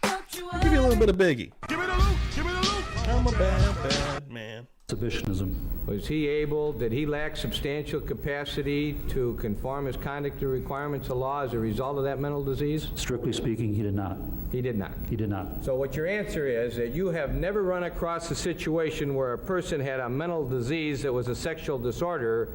I'll give you a little bit of Biggie. Give me the loot. Give me the loot. I'm a bad man. Exhibitionism. Did he lack substantial capacity to conform his conduct to requirements of law as a result of that mental disease? Strictly speaking, he did not. He did not. He did not. So what your answer is that you have never run across a situation where a person had a mental disease that was a sexual disorder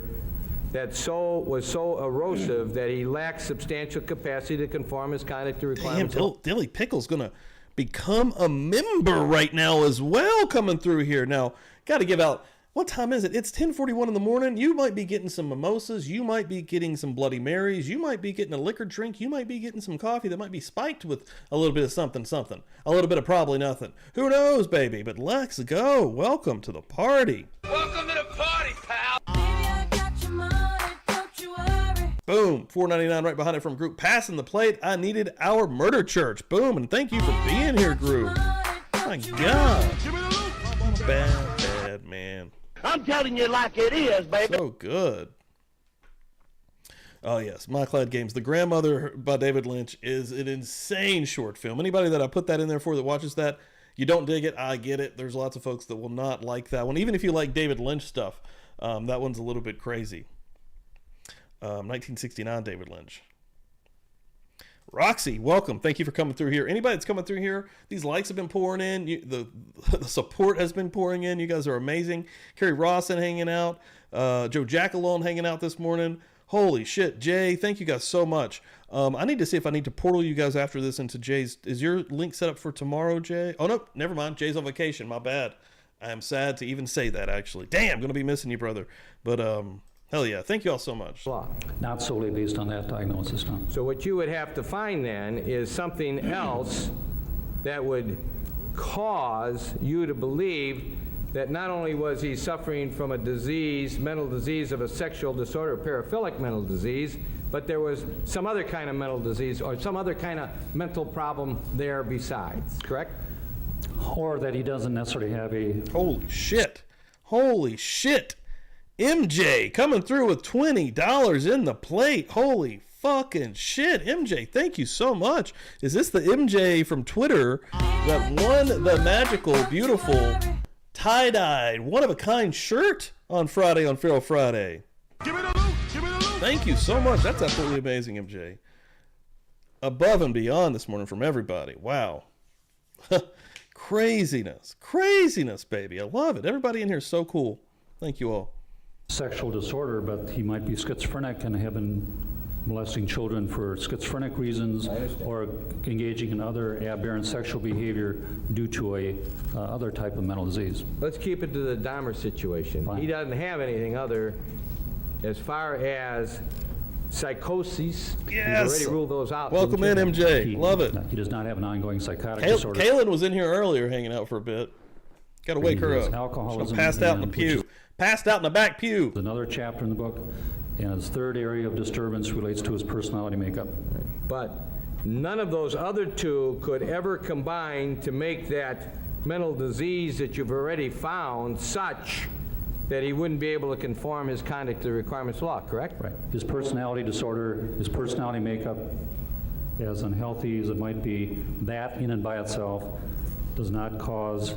that was so erosive that he lacked substantial capacity to conform his conduct to requirements. Damn, Dilly Pickle's gonna become a member right now as well, coming through here. Now, got to give out, what time is it? It's 10:41 in the morning. You might be getting some mimosas. You might be getting some Bloody Marys. You might be getting a liquor drink. You might be getting some coffee that might be spiked with a little bit of something. A little bit of probably nothing. Who knows, baby? But let's go. Welcome to the party. Welcome to the party, pal. Boom. $4.99 right behind it from Group. Passing the plate. I needed our Murder Church. Boom. And thank you for being here, Group. My God. Bad man. I'm telling you like it is, baby. So good. Oh, yes. My Clad Games. The Grandmother by David Lynch is an insane short film. Anybody that I put that in there for that watches that, you don't dig it, I get it. There's lots of folks that will not like that one. Even if you like David Lynch stuff, that one's a little bit crazy. 1969 David Lynch. Roxy, welcome. Thank you for coming through here. Anybody that's coming through here, these likes have been pouring in. The support has been pouring in. You guys are amazing. Carrie Rawson hanging out. Joe Jackalone hanging out this morning. Holy shit. Jay, thank you guys so much. I need to see if I need to portal you guys after this into Jay's. Is your link set up for tomorrow, Jay? Oh, no, never mind. Jay's on vacation. My bad. I am sad to even say that, actually. Damn, going to be missing you, brother. But, hell yeah. Thank you all so much. Not solely based on that diagnosis, no. So what you would have to find then is something else that would cause you to believe that not only was he suffering from a disease, mental disease of a sexual disorder, paraphilic mental disease, but there was some other kind of mental disease or some other kind of mental problem there besides, correct? Or that he doesn't necessarily have a... Holy shit. Holy shit. MJ coming through with $20 in the plate. Holy fucking shit. MJ, thank you so much. Is this the MJ from Twitter that won the magical, beautiful, tie-dyed, one-of-a-kind shirt on Friday on Feral Friday? Give me the loot. Give me the loot. Thank you so much. That's absolutely amazing, MJ. Above and beyond this morning from everybody. Wow. Craziness, baby. I love it. Everybody in here is so cool. Thank you all. Sexual disorder, but he might be schizophrenic and have been molesting children for schizophrenic reasons or engaging in other aberrant sexual behavior due to a other type of mental disease. Let's keep it to the Dahmer situation. Fine. He doesn't have anything other as far as psychosis. Yes. He's already ruled those out. Welcome in, MJ. Love it. He does not have an ongoing psychotic disorder. Kaylin was in here earlier hanging out for a bit. Got to wake her up. Alcoholism. Passed out in the pew. Passed out in the back pew. Another chapter in the book, and his third area of disturbance relates to his personality makeup. But none of those other two could ever combine to make that mental disease that you've already found such that he wouldn't be able to conform his conduct to the requirements of law, correct? Right. His personality disorder, his personality makeup, as unhealthy as it might be, that in and by itself does not cause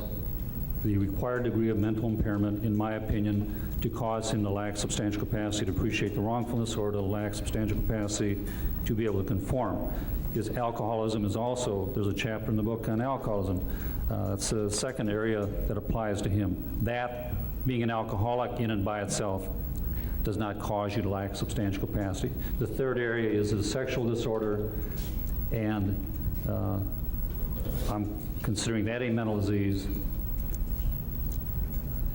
the required degree of mental impairment, in my opinion, to cause him to lack substantial capacity to appreciate the wrongfulness or to lack substantial capacity to be able to conform. His alcoholism is also, there's a chapter in the book on alcoholism. That's the second area that applies to him. That, being an alcoholic in and by itself, does not cause you to lack substantial capacity. The third area is his sexual disorder, and I'm considering that a mental disease.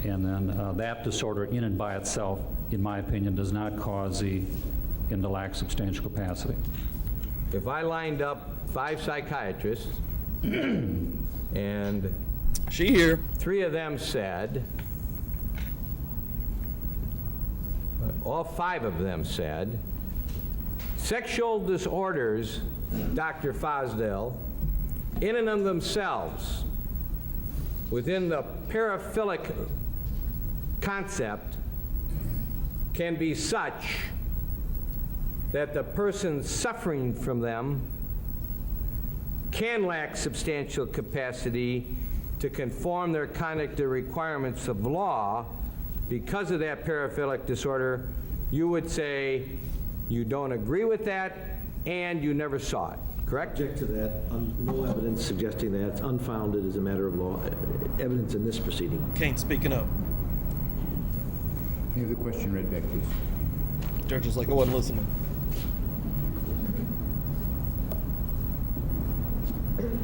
And then that disorder in and by itself, in my opinion, does not cause him to lack substantial capacity. If I lined up 5 psychiatrists and She here. 3 of them said, all 5 of them said, sexual disorders, Dr. Fosdell, in and of themselves, within the paraphilic concept, can be such that the person suffering from them can lack substantial capacity to conform their conduct to requirements of law because of that paraphilic disorder. You would say you don't agree with that and you never saw it, correct? Object to that. No evidence suggesting that. It's unfounded as a matter of law. Evidence in this proceeding. Kane speaking up. May I have the question read back, please? Judge is like, I wasn't listening.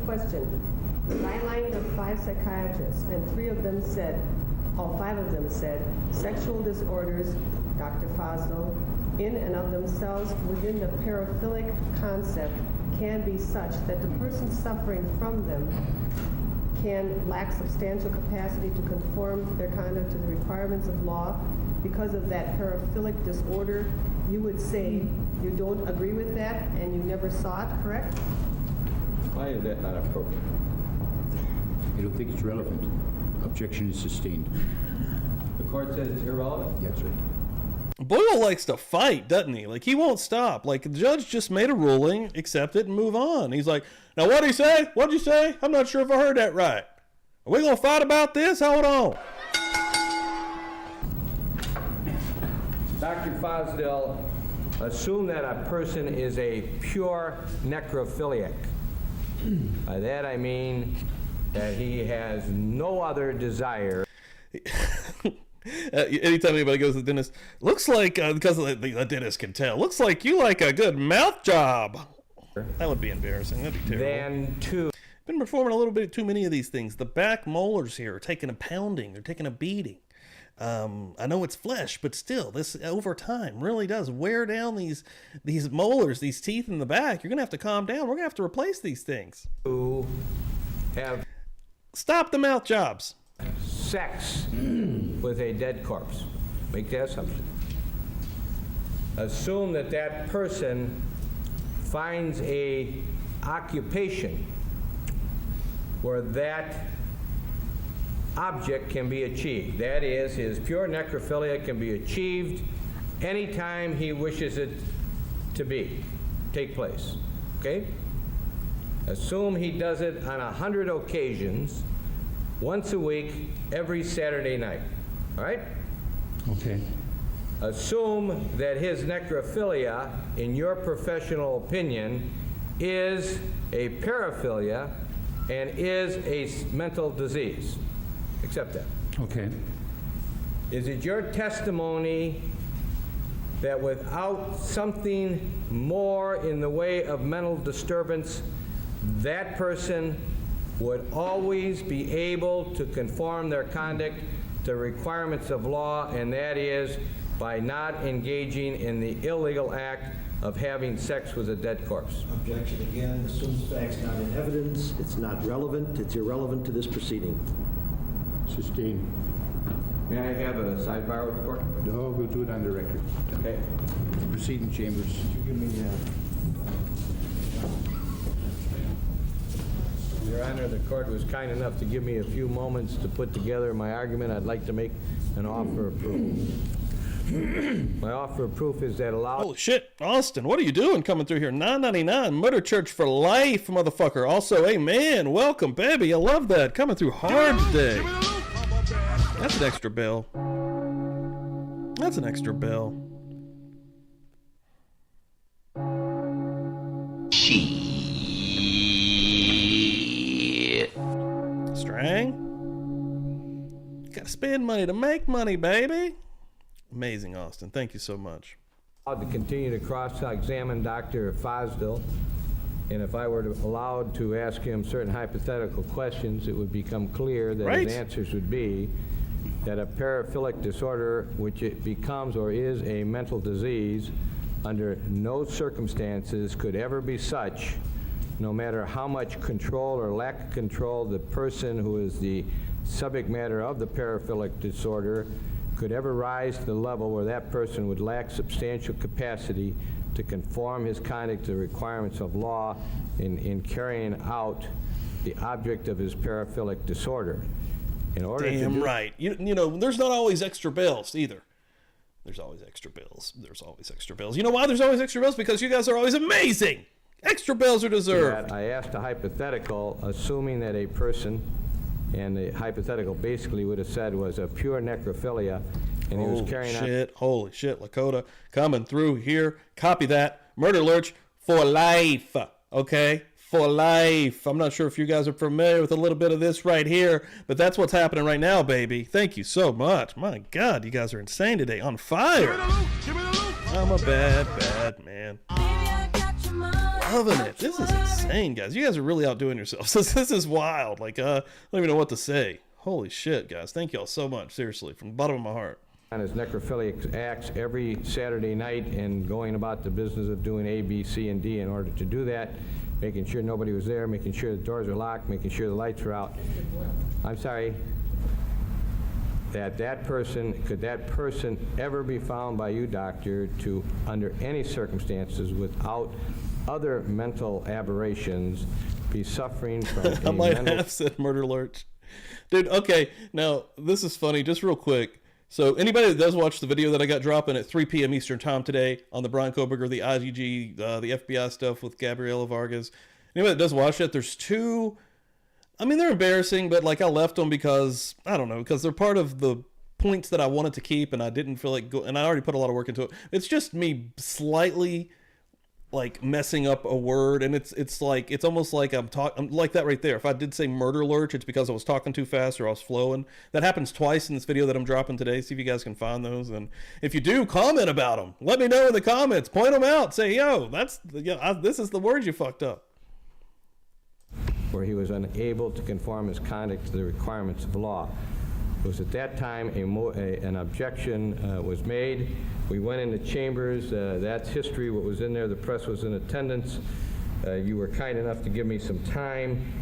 Question. I lined up 5 psychiatrists, and 3 of them said, all 5 of them said, sexual disorders, Dr. Fosdell, in and of themselves within the paraphilic concept can be such that the person suffering from them can lack substantial capacity to conform their conduct to the requirements of law because of that paraphilic disorder. You would say you don't agree with that and you never saw it, correct? Why is that not appropriate? I don't think it's relevant. Objection is sustained. The court says it's irrelevant? Yes, sir. Boyle likes to fight, doesn't he? Like, he won't stop. Like, the judge just made a ruling, accept it, and move on. He's like, now what'd he say? What'd you say? I'm not sure if I heard that right. Are we gonna fight about this? Hold on. Dr. Fosdell, assume that a person is a pure necrophiliac. By that I mean that he has no other desire. Anytime anybody goes to the dentist, looks like, because the dentist can tell, looks like you like a good mouth job. That would be embarrassing. That'd be terrible. Then two. Been performing a little bit too many of these things. The back molars here are taking a pounding. They're taking a beating. I know it's flesh, but still, this over time really does wear down these molars, these teeth in the back. You're gonna have to calm down. We're gonna have to replace these things. Who have stop the mouth jobs. Sex with a dead corpse. Make that assumption. Assume that that person finds a occupation where that object can be achieved. That is, his pure necrophilia can be achieved anytime he wishes it to take place. Okay? Assume he does it on 100 occasions, once a week, every Saturday night. All right? Okay. Assume that his necrophilia, in your professional opinion, is a paraphilia and is a mental disease. Accept that. Okay. Is it your testimony that without something more in the way of mental disturbance, that person would always be able to conform their conduct to requirements of law, and that is by not engaging in the illegal act of having sex with a dead corpse? Objection again. Assumes facts not in evidence. It's not relevant. It's irrelevant to this proceeding. Sustained. May I have a sidebar with the court? No, we'll do it on the record. Okay. Proceed in chambers. Give me Your Honor, the court was kind enough to give me a few moments to put together my argument. I'd like to make an offer of proof. My offer of proof is that Holy shit, Austin, what are you doing coming through here? $9.99, Murder Church for life, motherfucker. Also, amen, welcome, baby. I love that. Coming through hard today. That's an extra bell. That's an extra bell. Strang? Gotta spend money to make money, baby. Amazing, Austin. Thank you so much. To continue to cross-examine Dr. Fosdell, and if I were allowed to ask him certain hypothetical questions, it would become clear that his answers would be that a paraphilic disorder, which it becomes or is a mental disease, under no circumstances could ever be such, no matter how much control or lack of control the person who is the subject matter of the paraphilic disorder could ever rise to the level where that person would lack substantial capacity to conform his conduct to the requirements of law in carrying out the object of his paraphilic disorder. In order Damn right. You know, there's not always extra bills either. There's always extra bills. There's always extra bills. You know why there's always extra bills? Because you guys are always amazing. Extra bills are deserved. I asked a hypothetical, assuming that a person, and the hypothetical basically would have said was a pure necrophilia, and he was carrying on. Holy shit, Lakota coming through here. Copy that. Murder lurch for life. Okay? For life. I'm not sure if you guys are familiar with a little bit of this right here, but that's what's happening right now, baby. Thank you so much. My God, you guys are insane today. On fire. I'm a bad, bad man. Loving it. This is insane, guys. You guys are really outdoing yourselves. This is wild. Like, I don't even know what to say. Holy shit, guys. Thank y'all so much. Seriously, from the bottom of my heart. On his necrophiliac acts every Saturday night and going about the business of doing A, B, C, and D in order to do that, making sure nobody was there, making sure the doors were locked, making sure the lights were out. I'm sorry. Could that person ever be found by you, doctor, to, under any circumstances, without other mental aberrations, be suffering from I might have said murder lurch. Dude, okay, now, this is funny, just real quick. So anybody that does watch the video that I got dropping at 3 p.m. Eastern Time today on the Brian Koberger, the IGG, the FBI stuff with Gabriela Vargas, anybody that does watch it, there's two, I mean, they're embarrassing, but like I left them because, I don't know, because they're part of the points that I wanted to keep and I didn't feel like, and I already put a lot of work into it. It's just me slightly like messing up a word, and it's like, it's almost like I'm like that right there. If I did say murder lurch, it's because I was talking too fast or I was flowing. That happens twice in this video that I'm dropping today. See if you guys can find those, and if you do, comment about them. Let me know in the comments. Point them out. Say, yo, this is the word you fucked up. Where he was unable to conform his conduct to the requirements of law. It was at that time an objection was made. We went into chambers. That's history. What was in there, the press was in attendance. You were kind enough to give me some time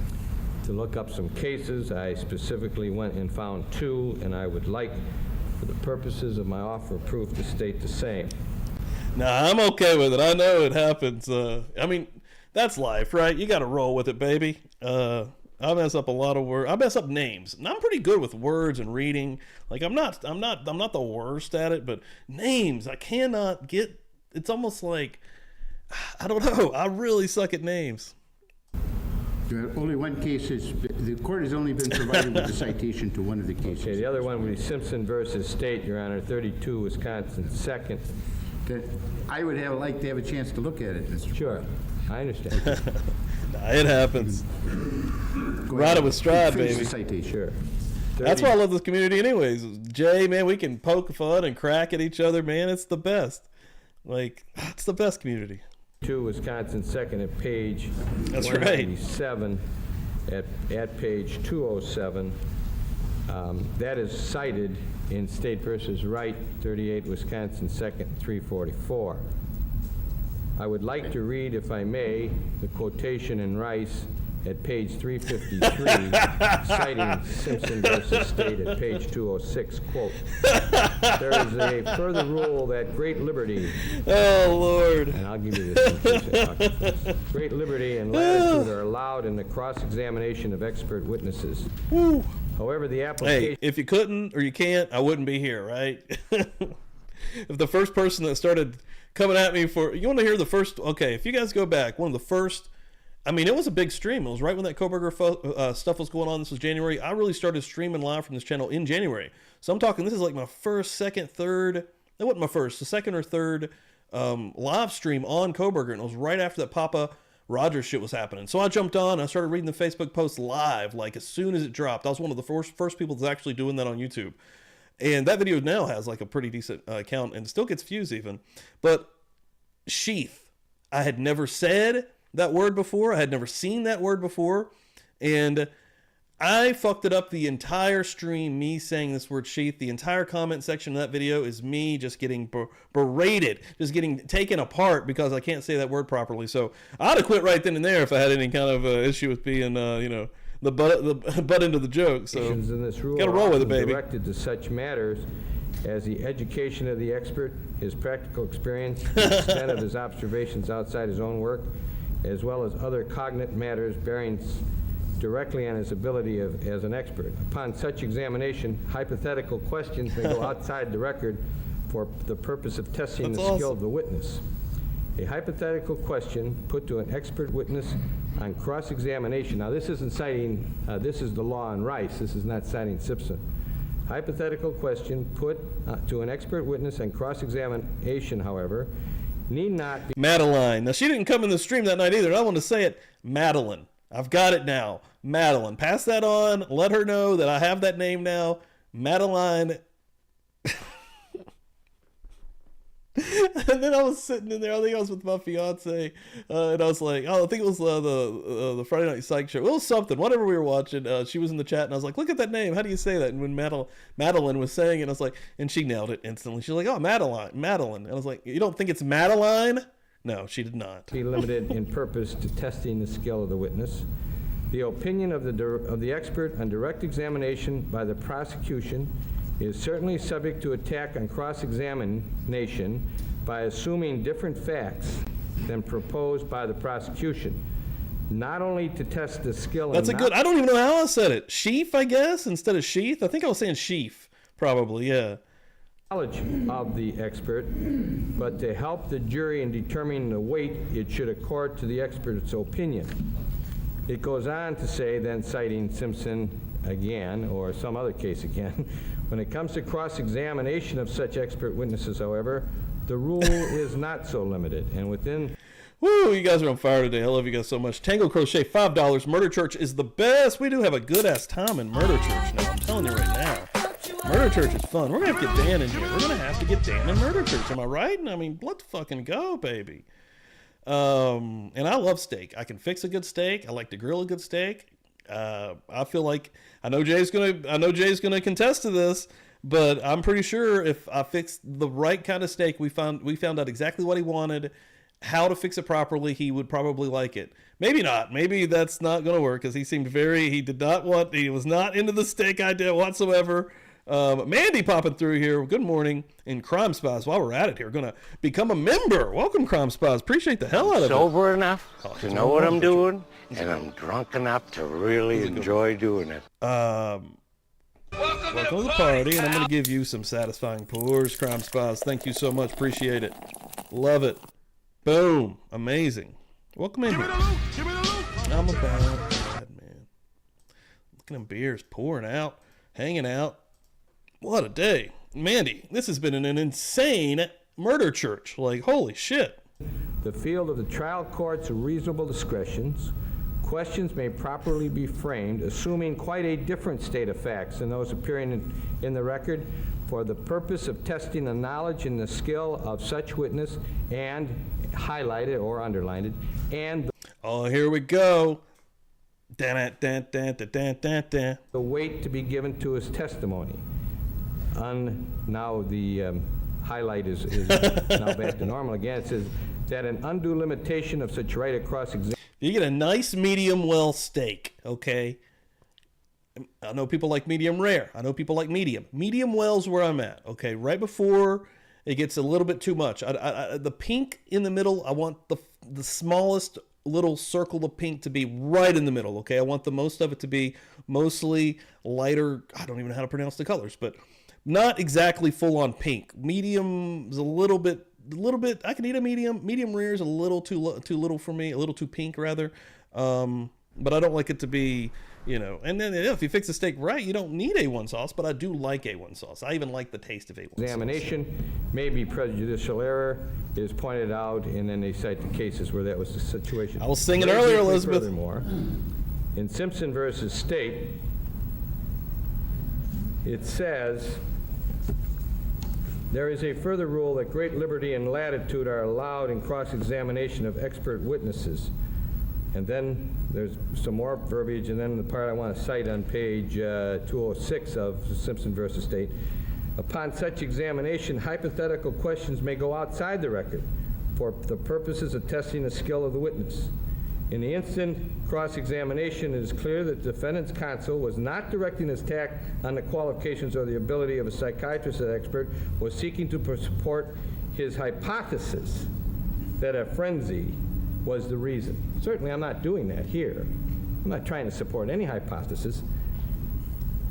to look up some cases. I specifically went and found two, and I would like, for the purposes of my offer of proof, to state the same. Nah, I'm okay with it. I know it happens. I mean, that's life, right? You got to roll with it, baby. I mess up a lot of words. I mess up names, and I'm pretty good with words and reading. Like I'm not the worst at it, but names I cannot get. It's almost like, I don't know. I really suck at names. Only one case is, the court has only been provided with a citation to one of the cases. Okay, the other one would be Simpson versus State, Your Honor, 32 Wisconsin 2nd. I would like to have a chance to look at it, Mr. Sure, I understand. It happens. Ride it with stride, baby. Sure. That's why I love this community anyways. Jay, man, we can poke fun and crack at each other, man. It's the best. Like, it's the best community. 2 Wisconsin 2nd at page That's 197, right. At page 207. That is cited in State versus Wright, 38 Wisconsin 2nd, 344. I would like to read, if I may, the quotation in Rice at page 353, citing Simpson versus State at page 206, quote, there is a further rule that great liberty, oh Lord, and I'll give you this, great liberty and latitude are allowed in the cross-examination of expert witnesses. Woo. However, the application... Hey, if you couldn't or you can't, I wouldn't be here, right? If the first person that started coming at me for, you want to hear the first, okay, if you guys go back, one of the first, I mean, it was a big stream. It was right when that Koberger stuff was going on. This was January. I really started streaming live from this channel in January. So I'm talking, this is like my first, second, third, it wasn't my first, the second or third live stream on Koberger. And it was right after that Papa Rogers shit was happening. So I jumped on, I started reading the Facebook post live, like as soon as it dropped. I was one of the first people that's actually doing that on YouTube. And that video now has like a pretty decent count and still gets views even. But sheath, I had never said that word before. I had never seen that word before. And I fucked it up the entire stream, me saying this word sheath. The entire comment section of that video is me just getting berated, just getting taken apart because I can't say that word properly. So I'd have quit right then and there if I had any kind of issue with being, the butt into the joke. So in this rule gotta roll with it, baby. Directed to such matters as the education of the expert, his practical experience, the extent of his observations outside his own work, as well as other cognate matters bearing directly on his ability as an expert. Upon such examination, hypothetical questions may go outside the record for the purpose of testing the skill of the witness. A hypothetical question put to an expert witness on cross-examination. Now, this isn't citing, this is the law on Rice. This is not citing Simpson. Hypothetical question put to an expert witness on cross-examination, however, need not be... Madeline. Now, she didn't come in the stream that night either. I want to say it. Madeline. I've got it now. Madeline. Pass that on. Let her know that I have that name now. Madeline. And then I was sitting in there. I think I was with my fiance, and I was like, "Oh, I think it was the Friday Night Psych show. It was something. Whatever we were watching." She was in the chat, and I was like, "Look at that name. How do you say that?" And when Madeline was saying it, I was like, and she nailed it instantly. She's like, "Oh, Madeline." And I was like, "You don't think it's Madeline?" No, she did not. Be limited in purpose to testing the skill of the witness. The opinion of the expert on direct examination by the prosecution is certainly subject to attack on cross-examination by assuming different facts than proposed by the prosecution, not only to test the skill. That's a good. I don't even know how I said it. Sheaf, I guess, instead of sheath. I think I was saying sheaf, probably. Yeah. Knowledge of the expert, but to help the jury in determining the weight it should accord to the expert's opinion. It goes on to say, then citing Simpson again, or some other case again, when it comes to cross-examination of such expert witnesses, however, the rule is not so limited, and within... Woo, you guys are on fire today. I love you guys so much. Tango Crochet, $5. Murder Church is the best. We do have a good-ass time in Murder Church now. I'm telling you right now. Murder Church is fun. We're going to have to get Dan in here. We're going to have to get Dan in Murder Church. Am I right? I mean, let's fucking go, baby. And I love steak. I can fix a good steak. I like to grill a good steak. I feel like I know Jay's gonna contest to this, but I'm pretty sure if I fixed the right kind of steak, we found out exactly what he wanted, how to fix it properly, he would probably like it. Maybe not. Maybe that's not gonna work because he was not into the steak idea whatsoever. Mandy popping through here. Good morning. In Crime Spies, while we're at it here, going to become a member. Welcome, Crime Spies. Appreciate the hell out of it. Sober enough to know what I'm doing, and I'm drunk enough to really enjoy doing it. Welcome to the party, and I'm going to give you some satisfying pours, Crime Spies. Thank you so much. Appreciate it. Love it. Boom. Amazing. Welcome in here. I'm a bad man. Look at them beers pouring out, hanging out. What a day. Mandy, this has been an insane Murder Church. Like, holy shit. The field of the trial court's reasonable discretions, questions may properly be framed, assuming quite a different state of facts than those appearing in the record, for the purpose of testing the knowledge and the skill of such witness, and highlighted or underlined, and oh, here we go. The weight to be given to his testimony. Now the highlight is now back to normal again. It says that an undue limitation of such right of cross-examination. You get a nice medium well steak, okay? I know people like medium rare. I know people like medium. Medium well's where I'm at, okay? Right before it gets a little bit too much. The pink in the middle, I want the smallest little circle of pink to be right in the middle, okay? I want the most of it to be mostly lighter. I don't even know how to pronounce the colors, but not exactly full on pink. Medium is a little bit. I can eat a medium. Medium rare is a little too little for me. A little too pink rather. But I don't like it to be, And then if you fix the steak right, you don't need A1 sauce. But I do like A1 sauce. I even like the taste of A1 Examination sauce. may be prejudicial error is pointed out, and then they cite the cases where that was the situation. I was singing earlier, Elizabeth. Furthermore, in Simpson versus State, it says, there is a further rule that great liberty and latitude are allowed in cross-examination of expert witnesses. And then there's some more verbiage, and then the part I want to cite on page 206 of Simpson versus State. Upon such examination, hypothetical questions may go outside the record for the purposes of testing the skill of the witness. In the instant cross-examination, it is clear that the defendant's counsel was not directing his attack on the qualifications or the ability of a psychiatrist or expert, was seeking to support his hypothesis that a frenzy was the reason. Certainly, I'm not doing that here. I'm not trying to support any hypothesis.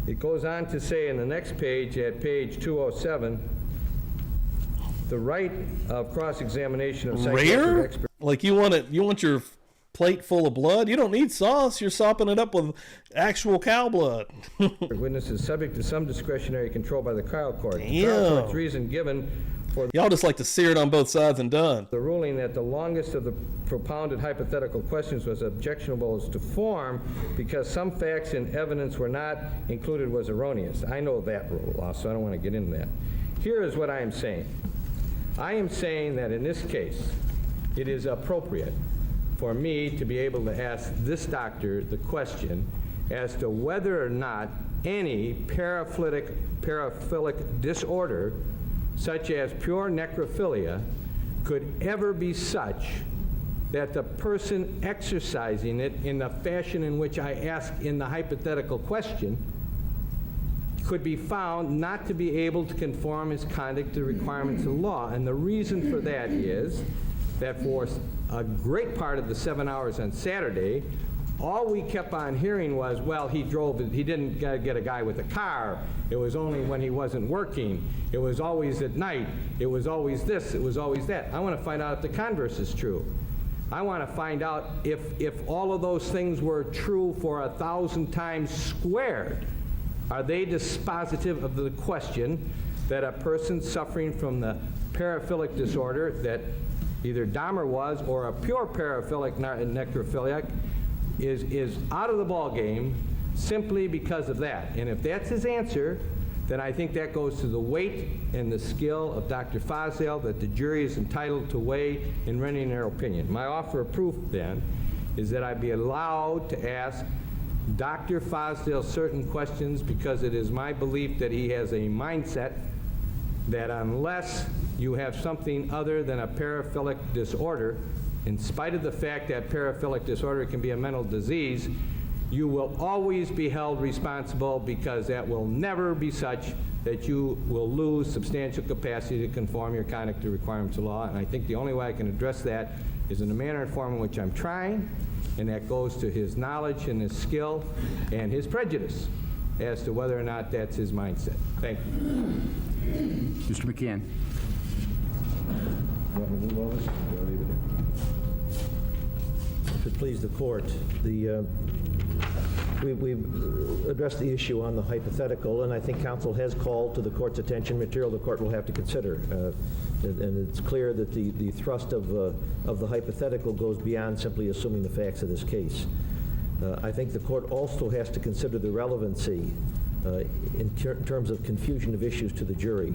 It goes on to say in the next page, at page 207, the right of cross-examination of psychiatric expert. Like you want your plate full of blood? You don't need sauce. You're sopping it up with actual cow blood. Witness is subject to some discretionary control by the trial court. Damn. The trial court's reason given for y'all just like to sear it on both sides and done. The ruling that the longest of the propounded hypothetical questions was objectionable as to form because some facts and evidence were not included was erroneous. I know that rule, so I don't want to get into that. Here is what I am saying. I am saying that in this case, it is appropriate for me to be able to ask this doctor the question as to whether or not any paraphilic disorder, such as pure necrophilia, could ever be such that the person exercising it in the fashion in which I ask in the hypothetical question could be found not to be able to conform his conduct to the requirements of law. And the reason for that is that for a great part of the 7 hours on Saturday, all we kept on hearing was, well, he didn't get a guy with a car. It was only when he wasn't working. It was always at night. It was always this. It was always that. I want to find out if the converse is true. I want to find out if all of those things were true for 1,000 times squared. Are they dispositive of the question that a person suffering from the paraphilic disorder that either Dahmer was or a pure paraphilic necrophiliac is out of the ball game simply because of that? And if that's his answer, then I think that goes to the weight and the skill of Dr. Fazell that the jury is entitled to weigh in rendering their opinion. My offer of proof, then, is that I be allowed to ask Dr. Fazell certain questions because it is my belief that he has a mindset that unless you have something other than a paraphilic disorder, in spite of the fact that paraphilic disorder can be a mental disease, you will always be held responsible because that will never be such that you will lose substantial capacity to conform your conduct to requirements of law. And I think the only way I can address that is in the manner and form in which I'm trying, and that goes to his knowledge and his skill and his prejudice as to whether or not that's his mindset. Thank you. Mr. McCann. You want me to move on this? Or leave it in? If it please the court, we've addressed the issue on the hypothetical, and I think counsel has called to the court's attention material the court will have to consider. And it's clear that the thrust of the hypothetical goes beyond simply assuming the facts of this case. I think the court also has to consider the relevancy in terms of confusion of issues to the jury.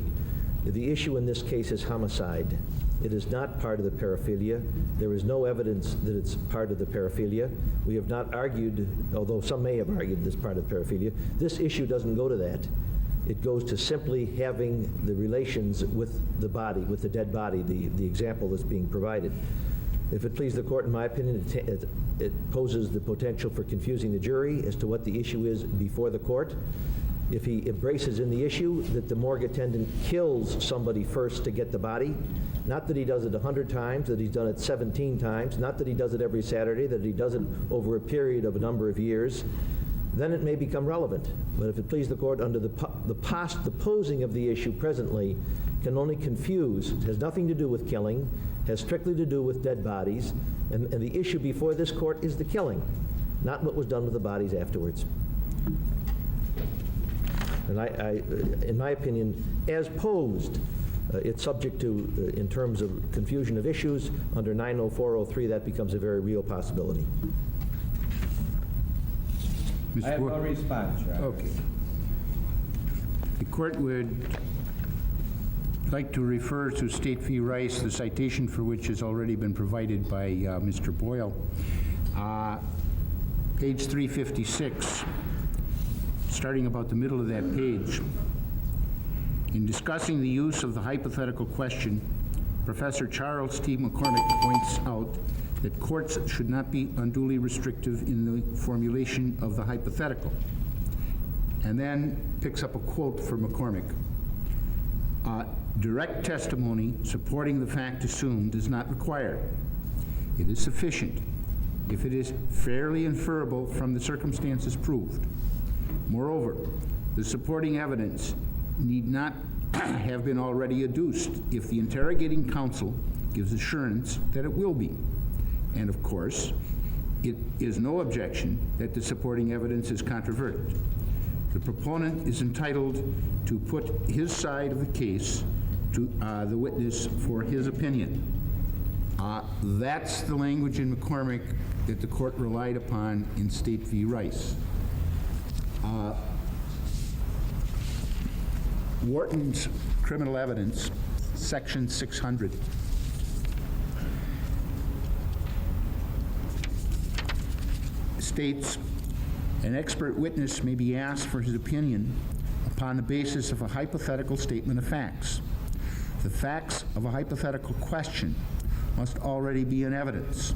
The issue in this case is homicide. It is not part of the paraphilia. There is no evidence that it's part of the paraphilia. We have not argued, although some may have argued this part of the paraphilia. This issue doesn't go to that. It goes to simply having the relations with the body, with the dead body, the example that's being provided. If it please the court, in my opinion, it poses the potential for confusing the jury as to what the issue is before the court. If he embraces in the issue that the morgue attendant kills somebody first to get the body, not that he does it 100 times, that he's done it 17 times, not that he does it every Saturday, that he does it over a period of a number of years, then it may become relevant. But if it please the court, under the posing of the issue presently can only confuse, it has nothing to do with killing, has strictly to do with dead bodies, and the issue before this court is the killing, not what was done with the bodies afterwards. And in my opinion, as posed, it's subject to, in terms of confusion of issues, under 90403, that becomes a very real possibility. I have no response, Your Honor. Okay. The court would like to refer to State v. Rice, the citation for which has already been provided by Mr. Boyle. Page 356, starting about the middle of that page. In discussing the use of the hypothetical question, Professor Charles T. McCormick points out that courts should not be unduly restrictive in the formulation of the hypothetical, and then picks up a quote from McCormick. Direct testimony supporting the fact assumed is not required. It is sufficient if it is fairly inferable from the circumstances proved. Moreover, the supporting evidence need not have been already adduced if the interrogating counsel gives assurance that it will be. And of course, it is no objection that the supporting evidence is controverted. The proponent is entitled to put his side of the case to the witness for his opinion. That's the language in McCormick that the court relied upon in State v. Rice. Wharton's criminal evidence, section 600, states, an expert witness may be asked for his opinion upon the basis of a hypothetical statement of facts. The facts of a hypothetical question must already be in evidence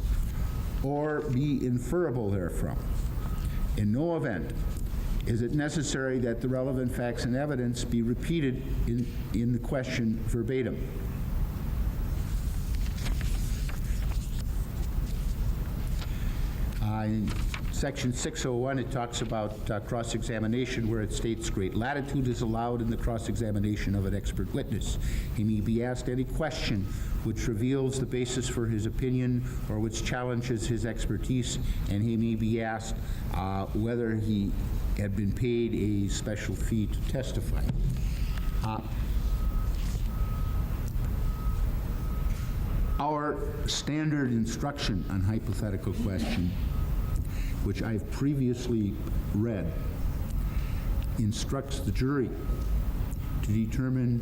or be inferable therefrom. In no event is it necessary that the relevant facts and evidence be repeated in the question verbatim. In section 601, it talks about cross-examination, where it states great latitude is allowed in the cross-examination of an expert witness. He may be asked any question which reveals the basis for his opinion or which challenges his expertise, and he may be asked whether he had been paid a special fee to testify. Our standard instruction on hypothetical question, which I've previously read, instructs the jury to determine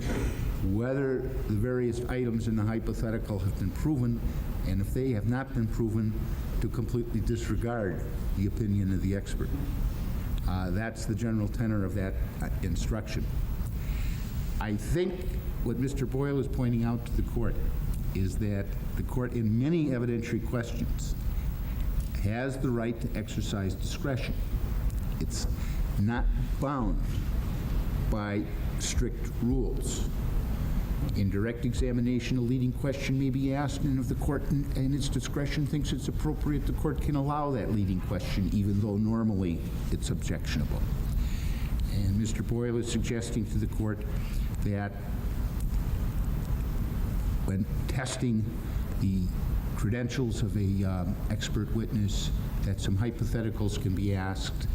whether the various items in the hypothetical have been proven, and if they have not been proven, to completely disregard the opinion of the expert. That's the general tenor of that instruction. I think what Mr. Boyle is pointing out to the court is that the court, in many evidentiary questions, has the right to exercise discretion. It's not bound by strict rules. In direct examination, a leading question may be asked, and if the court in its discretion thinks it's appropriate, the court can allow that leading question, even though normally it's objectionable. And Mr. Boyle is suggesting to the court that when testing the credentials of a expert witness, that some hypotheticals can be asked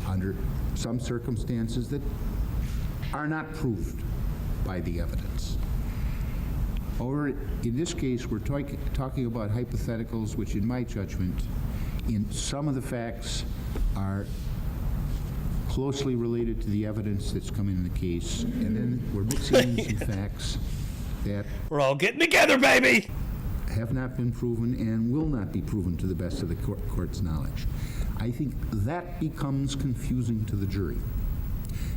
under some circumstances that are not proved by the evidence. Or in this case, we're talking about hypotheticals which, in my judgment, in some of the facts are closely related to the evidence that's come in the case, and then we're mixing in some facts that we're all getting together, baby, have not been proven and will not be proven to the best of the court's knowledge. I think that becomes confusing to the jury.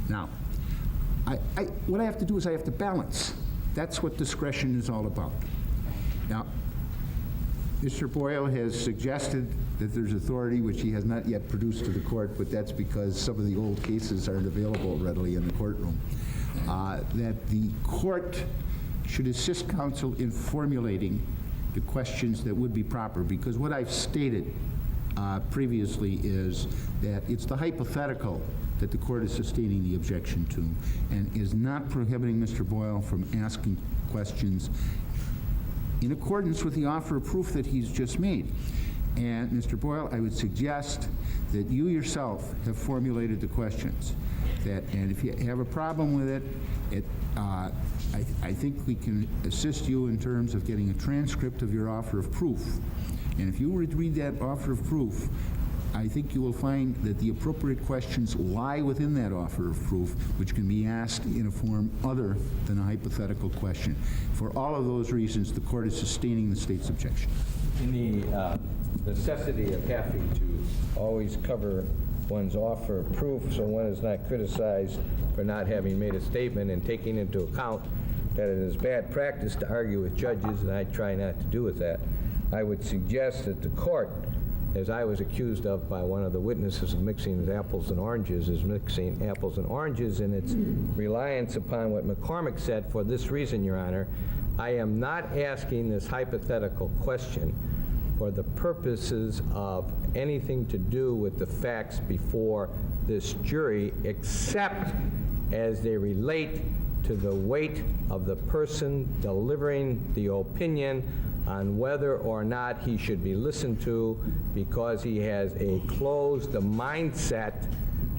Now, what I have to do is I have to balance. That's what discretion is all about. Now, Mr. Boyle has suggested that there's authority which he has not yet produced to the court, but that's because some of the old cases aren't available readily in the courtroom, that the court should assist counsel in formulating the questions that would be proper, because what I've stated previously is that it's the hypothetical that the court is sustaining the objection to and is not prohibiting Mr. Boyle from asking questions in accordance with the offer of proof that he's just made. And Mr. Boyle, I would suggest that you yourself have formulated the questions. And if you have a problem with it, I think we can assist you in terms of getting a transcript of your offer of proof. And if you read that offer of proof, I think you will find that the appropriate questions lie within that offer of proof, which can be asked in a form other than a hypothetical question. For all of those reasons, the court is sustaining the state's objection. In the necessity of having to always cover one's offer of proof so one is not criticized for not having made a statement and taking into account that it is bad practice to argue with judges, and I try not to do with that. I would suggest that the court, as I was accused of by one of the witnesses of mixing apples and oranges, is mixing apples and oranges in its reliance upon what McCormick said. For this reason, Your Honor, I am not asking this hypothetical question for the purposes of anything to do with the facts before this jury, except as they relate to the weight of the person delivering the opinion on whether or not he should be listened to because he has a closed mindset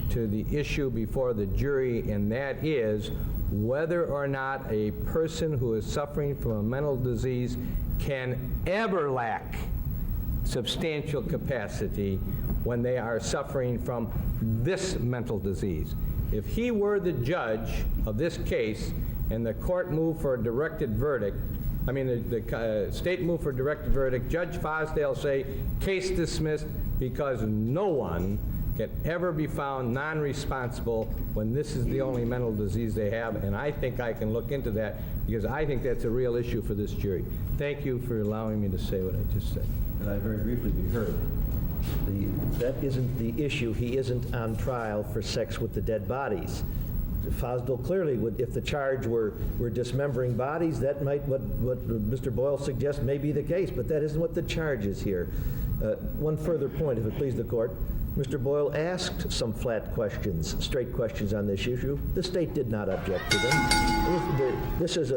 to the issue before the jury, and that is whether or not a person who is suffering from a mental disease can ever lack substantial capacity when they are suffering from this mental disease. If he were the judge of this case and the court moved for a directed verdict, the state moved for a directed verdict, Judge Fosdale say, case dismissed because no one can ever be found non-responsible when this is the only mental disease they have, and I think I can look into that because I think that's a real issue for this jury. Thank you for allowing me to say what I just said. And I very briefly be heard. That isn't the issue. He isn't on trial for sex with the dead bodies. Fosdale clearly would, if the charge were dismembering bodies, that might, what Mr. Boyle suggests may be the case, but that isn't what the charge is here. One further point, if it please the court. Mr. Boyle asked some flat questions, straight questions on this issue. The state did not object to them. This is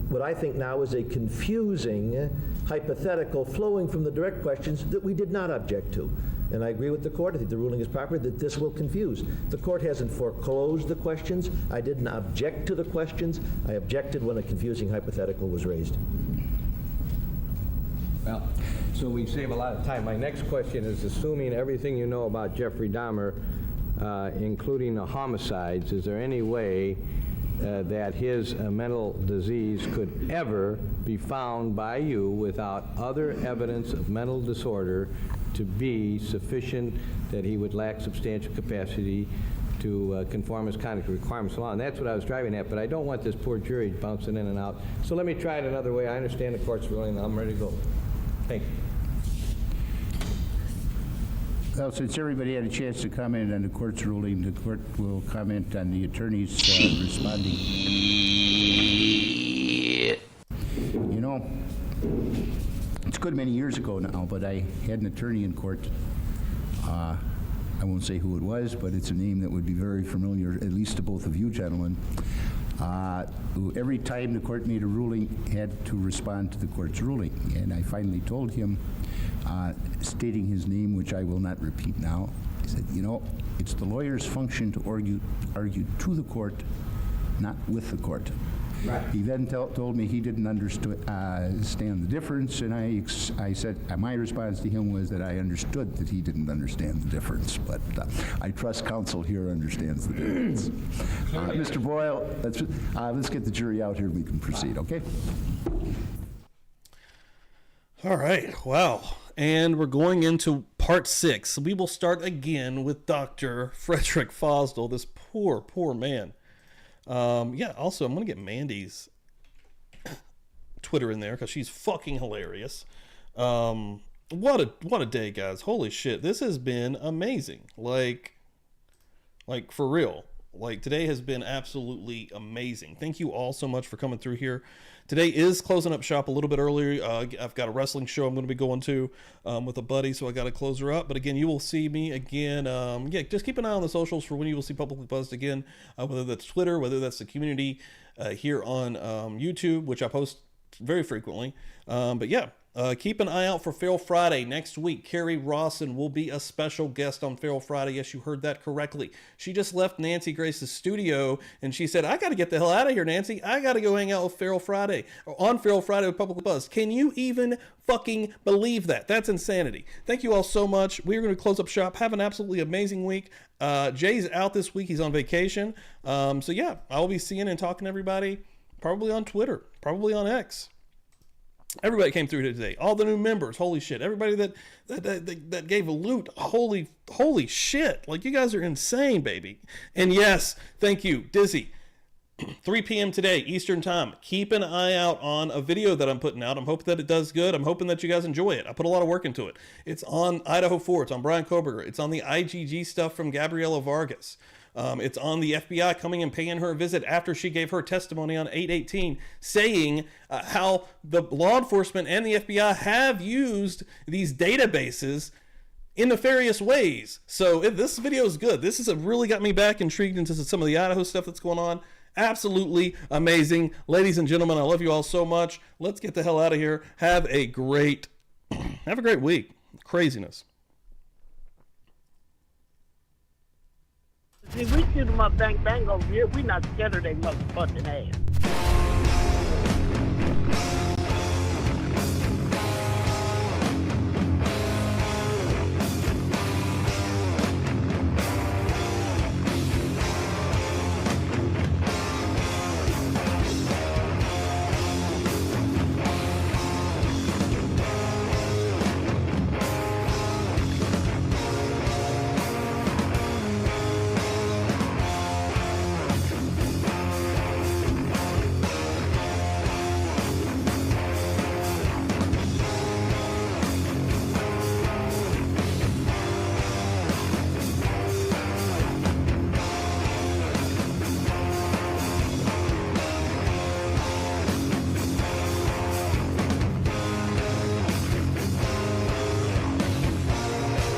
what I think now is a confusing hypothetical flowing from the direct questions that we did not object to. And I agree with the court. I think the ruling is proper that this will confuse. The court hasn't foreclosed the questions. I didn't object to the questions. I objected when a confusing hypothetical was raised. Well, so we save a lot of time. My next question is, assuming everything you know about Jeffrey Dahmer, including the homicides, is there any way that his mental disease could ever be found by you without other evidence of mental disorder to be sufficient that he would lack substantial capacity to conform his conduct requirements to law? And that's what I was driving at, but I don't want this poor jury bouncing in and out. So let me try it another way. I understand the court's ruling. I'm ready to go. Thank you. Well, since everybody had a chance to comment on the court's ruling, the court will comment on the attorney's responding. You know, it's good many years ago now, but I had an attorney in court. I won't say who it was, but it's a name that would be very familiar, at least to both of you gentlemen, who every time the court made a ruling had to respond to the court's ruling. And I finally told him, stating his name, which I will not repeat now, I said, you know, it's the lawyer's function to argue to the court, not with the court. Right. He then told me he didn't understand the difference, and I said, my response to him was that I understood that he didn't understand the difference, but I trust counsel here understands the difference. Mr. Boyle, let's get the jury out here and we can proceed, okay? All right, wow. And we're going into part 6. We will start again with Dr. Frederick Fosdale, this poor, poor man. Yeah, also, I'm going to get Mandy's Twitter in there because she's fucking hilarious. What a day, guys. Holy shit. This has been amazing. Like for real. Like, today has been absolutely amazing. Thank you all so much for coming through here. Today is closing up shop a little bit earlier. I've got a wrestling show I'm going to be going to with a buddy, so I got to close her up. But again, you will see me again. Yeah, just keep an eye on the socials for when you will see Publicly Buzzed again, whether that's Twitter, whether that's the community here on YouTube, which I post very frequently. But yeah. Keep an eye out for Fail Friday next week. Carrie Rawson will be a special guest on Fail Friday. Yes, you heard that correctly. She just left Nancy Grace's studio, and she said, I got to get the hell out of here, Nancy. I got to go hang out with Fail Friday, or on Fail Friday with Publicly Buzzed. Can you even fucking believe that? That's insanity. Thank you all so much. We're going to close up shop. Have an absolutely amazing week. Jay's out this week. He's on vacation. So yeah, I'll be seeing and talking to everybody probably on Twitter, probably on X. Everybody came through here today. All the new members, holy shit. Everybody that gave a loot, holy shit. Like, you guys are insane, baby. And yes, thank you, Dizzy. 3 p.m. today, Eastern Time. Keep an eye out on a video that I'm putting out. I'm hoping that it does good. I'm hoping that you guys enjoy it. I put a lot of work into it. It's on Idaho 4. It's on Brian Koberger. It's on the IGG stuff from Gabriela Vargas. It's on the FBI coming and paying her a visit after she gave her testimony on 8/18, saying how the law enforcement and the FBI have used these databases in nefarious ways. So this video is good. This has really got me back intrigued into some of the Idaho stuff that's going on. Absolutely amazing. Ladies and gentlemen, I love you all so much. Let's get the hell out of here. Have a great week. Craziness. See, we shoot them up bang bang over here. We not scared of their motherfucking ass.